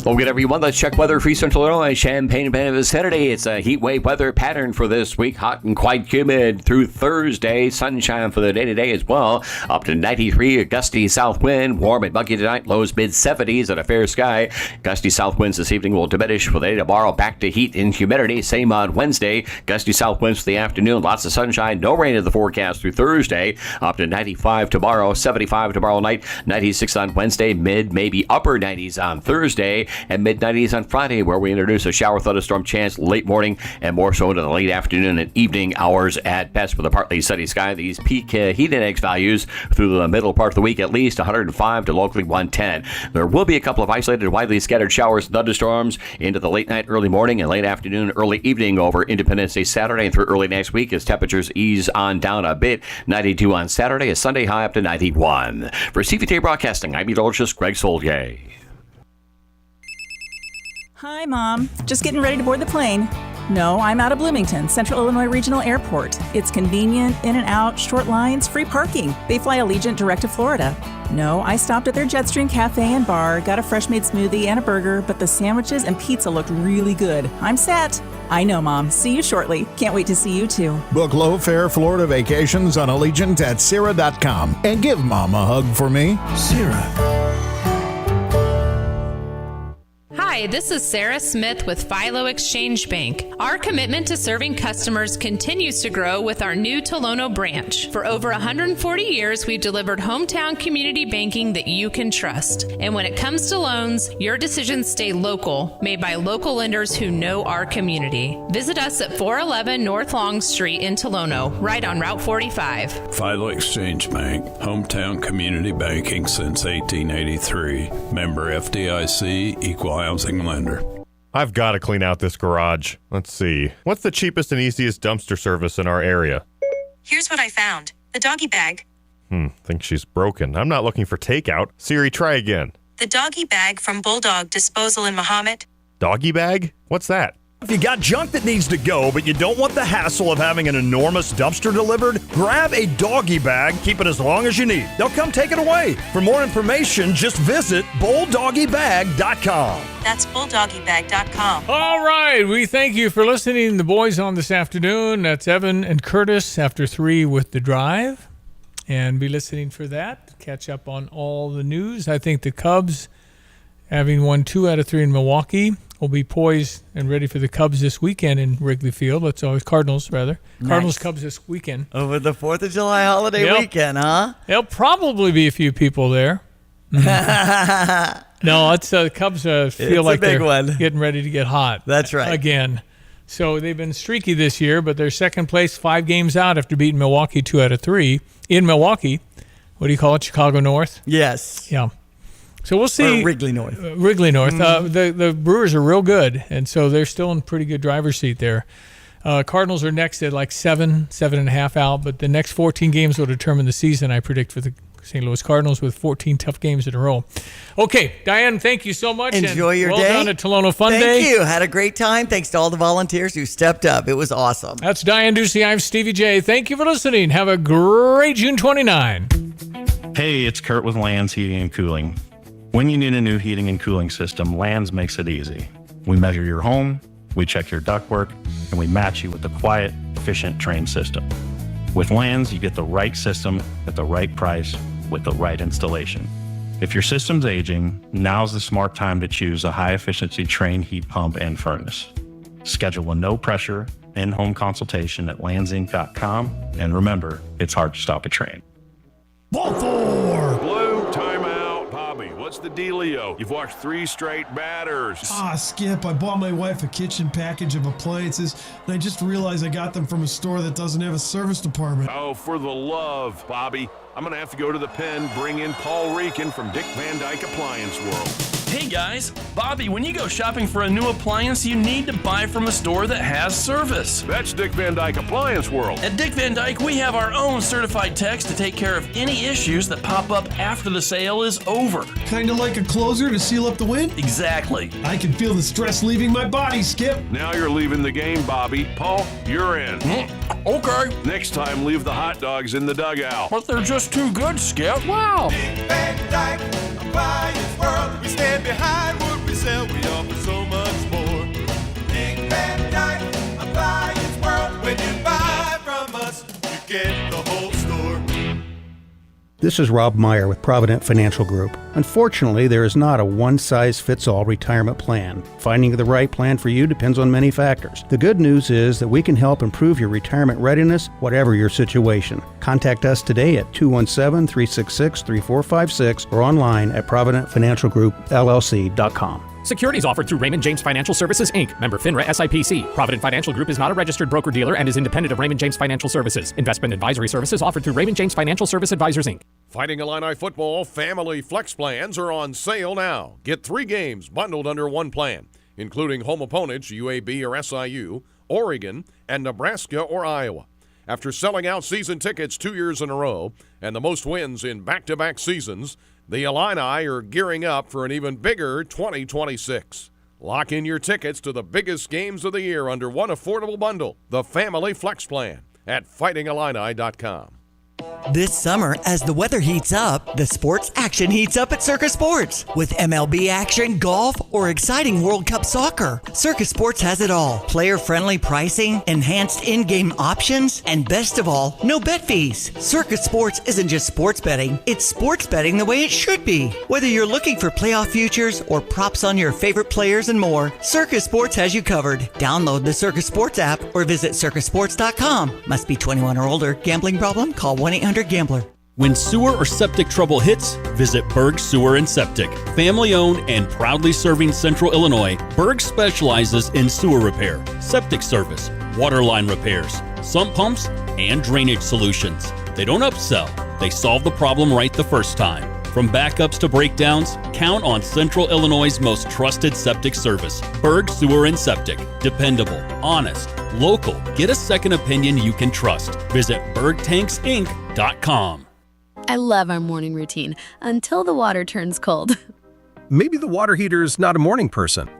Well, good everyone. Let's check weather for Central Illinois, Champaign, and Saturday. It's a heat wave weather pattern for this week. Hot and quite humid through Thursday. Sunshine for the day today as well. Up to 93, a gusty south wind. Warm and muggy tonight. Lows mid-70s and a fair sky. Gusty south winds this evening will diminish for the day tomorrow. Back to heat and humidity. Same on Wednesday. Gusty south winds for the afternoon. Lots of sunshine. No rain in the forecast through Thursday. Up to 95 tomorrow. 75 tomorrow night. 96 on Wednesday. Mid, maybe upper 90s on Thursday. And mid-90s on Friday, where we introduce a shower thunderstorm chance late morning and more so into the late afternoon and evening hours at best with a partly sunny sky. These peak heat index values through the middle part of the week, at least 105 to locally 110. There will be a couple of isolated, widely scattered showers and thunderstorms into the late night, early morning, and late afternoon, early evening over Independence Day Saturday and through early next week as temperatures ease on down a bit. 92 on Saturday, a Sunday high up to 91. For CVT Broadcasting, I'm meteorologist Greg Solgay. Hi, Mom. Just getting ready to board the plane. No, I'm out of Bloomington, Central Illinois Regional Airport. It's convenient, in and out, short lines, free parking. They fly Allegiant direct to Florida. No, I stopped at their Jetstream Cafe and Bar, got a fresh-made smoothie and a burger, but the sandwiches and pizza looked really good. I'm set. I know, Mom. See you shortly. Can't wait to see you, too. Book low-fare Florida vacations on Allegiant at Sierra.com and give Mom a hug for me. Sierra. Hi, Hi, this is Sarah Smith with Philo Exchange Bank. Our commitment to serving customers continues to grow with our new Tolono branch. For over 140 years, we've delivered hometown community banking that you can trust. And when it comes to loans, your decisions stay local, made by local lenders who know our community. Visit us at 411 North Long Street in Tolono, right on Route 45. Philo Exchange Bank, hometown community banking since 1883. Member FDIC, equal housing lender. I've got to clean out this garage. Let's see. What's the cheapest and easiest dumpster service in our area? Here's what I found. The doggy bag. Think she's broken. I'm not looking for takeout. Siri, try again. The doggy bag from Bulldog Disposal in Mahomet. Doggy bag? What's that? If you got junk that needs to go, but you don't want the hassle of having an enormous dumpster delivered, grab a doggy bag, keep it as long as you need. They'll come take it away. For more information, just visit bulldoggybag.com. That's bulldoggybag.com. All right. We thank you for listening. The boys on this afternoon. That's Evan and Curtis after 3 with The Drive. And be listening for that. Catch up on all the news. I think the Cubs, having won 2 out of 3 in Milwaukee, will be poised and ready for the Cubs this weekend in Wrigley Field. That's always Cardinals, rather. Nice. Cardinals-Cubs this weekend. Over the 4th of July holiday weekend, huh? There'll probably be a few people there. No, it's the Cubs feel like they're getting ready to get hot. That's right. Again. So they've been streaky this year, but they're second place, 5 games out after beating Milwaukee 2 out of 3. In Milwaukee, what do you call it, Chicago North? Yes. Yeah. So we'll see. Or Wrigley North. Wrigley North. The Brewers are real good, and so they're still in pretty good driver's seat there. Cardinals are next at like 7.5 out, but the next 14 games will determine the season, I predict, for the St. Louis Cardinals with 14 tough games in a row. Okay, Diane, thank you so much. Enjoy your well day. Well done at Tolono Fun Day. Thank you. Had a great time. Thanks to all the volunteers who stepped up. It was awesome. That's Diane Ducey. I'm Stevie J. Thank you for listening. Have a great June 29. Hey, it's Kurt with Lands Heating and Cooling. When you need a new heating and cooling system, Lands makes it easy. We measure your home, we check your ductwork, and we match you with a quiet, efficient, trained system. With Lands, you get the right system at the right price with the right installation. If your system's aging, now's the smart time to choose a high-efficiency trained heat pump and furnace. Schedule a no-pressure, in-home consultation at landsinc.com, and remember, it's hard to stop a train. Ball 4! Blue, timeout. Bobby, what's the dealio? You've watched 3 straight batters. Skip, I bought my wife a kitchen package of appliances, and I just realized I got them from a store that doesn't have a service department. Oh, for the love, Bobby. I'm going to have to go to the pen, bring in Paul Reekin from Dick Van Dyke Appliance World. Hey guys, Bobby, when you go shopping for a new appliance, you need to buy from a store that has service. That's Dick Van Dyke Appliance World. At Dick Van Dyke, we have our own certified techs to take care of any issues that pop up after the sale is over. Kinda like a closer to seal up the win? Exactly. I can feel the stress leaving my body, Skip. Now you're leaving the game, Bobby. Paul, you're in. Okay. Next time, leave the hot dogs in the dugout. But they're just too good, Skip. Wow. Dick Van Dyke Appliance World. We stand behind what we sell. We offer so much more. Dick Van Dyke Appliance World. When you buy from us, you get the whole store. This is Rob Meyer with Provident Financial Group. Unfortunately, there is not a one-size-fits-all retirement plan. Finding the right plan for you depends on many factors. The good news is that we can help improve your retirement readiness, whatever your situation. Contact us today at 217-366-3456 or online at providentfinancialgroupllc.com. Securities offered through Raymond James Financial Services, Inc., member FINRA SIPC. Provident Financial Group is not a registered broker-dealer and is independent of Raymond James Financial Services. Investment advisory services offered through Raymond James Financial Service Advisors, Inc. Fighting Illini football family flex plans are on sale now. Get 3 games bundled under one plan, including home opponents UAB or SIU, Oregon, and Nebraska or Iowa. After selling out season tickets 2 years in a row and the most wins in back-to-back seasons, the Illini are gearing up for an even bigger 2026. Lock in your tickets to the biggest games of the year under one affordable bundle, the Family Flex Plan, at fightingillini.com. This summer, as the weather heats up, the sports action heats up at Circus Sports. With MLB action, golf, or exciting World Cup soccer, Circus Sports has it all. Player-friendly pricing, enhanced in-game options, and best of all, no bet fees. Circus Sports isn't just sports betting, it's sports betting the way it should be. Whether you're looking for playoff futures or props on your favorite players and more, Circus Sports has you covered. Download the Circus Sports app or visit circusports.com. Must be 21 or older. Gambling problem? Call 1-800-GAMBLER. When sewer or septic trouble hits, visit Berg Sewer and Septic. Family owned and proudly serving Central Illinois, Berg specializes in sewer repair, septic service, water line repairs, sump pumps, and drainage solutions. They don't upsell, they solve the problem right the first time. From backups to breakdowns, count on Central Illinois' most trusted septic service. Berg Sewer and Septic. Dependable, honest, local. Get a second opinion you can trust. Visit bergtanksinc.com. I love our morning routine until the water turns cold. Maybe the water heater's not a morning person.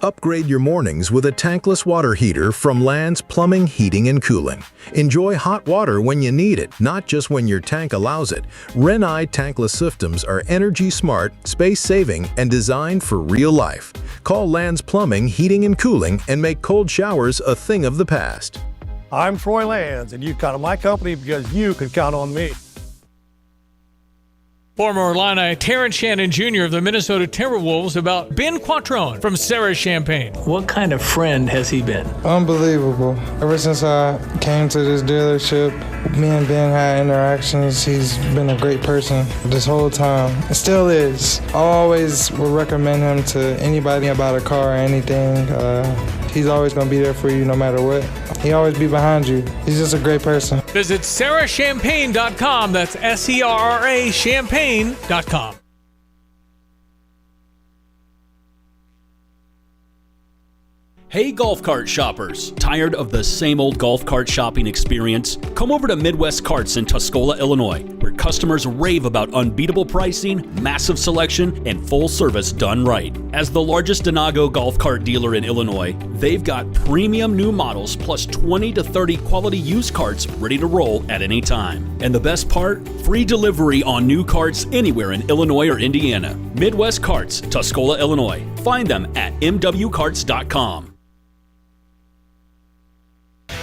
Upgrade your mornings with a tankless water heater from Land's Plumbing, Heating, and Cooling. Enjoy hot water when you need it, not just when your tank allows it. Renai tankless systems are energy smart, space-saving, and designed for real life. Call Land's Plumbing, Heating, and Cooling and make cold showers a thing of the past. I'm Troy Lands, and you count on my company because you can count on me. Former Illini Terrence Shannon Jr. of the Minnesota Timberwolves about Ben Quattrone from Sarah Champagne. What kind of friend has he been? Unbelievable. Ever since I came to this dealership, me and Ben had interactions. He's been a great person this whole time. It still is. I always would recommend him to anybody about a car or anything. He's always going to be there for you no matter what. He always be behind you. He's just a great person. Visit sarahchampagne.com. That's SERRA champagne.com. Hey golf cart shoppers, tired of the same old golf cart shopping experience? Come over to Midwest Carts in Tuscola, Illinois, where customers rave about unbeatable pricing, massive selection, and full service done right. As the largest Denago golf cart dealer in Illinois, they've got premium new models plus 20 to 30 quality used carts ready to roll at any time. And the best part? Free delivery on new carts anywhere in Illinois or Indiana. Midwest Carts, Tuscola, Illinois. Find them at mwcarts.com.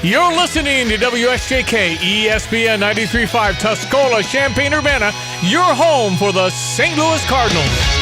You're listening to WSJK ESPN 93.5 Tuscola, Champaign-Urbana, your home for the St. Louis Cardinals.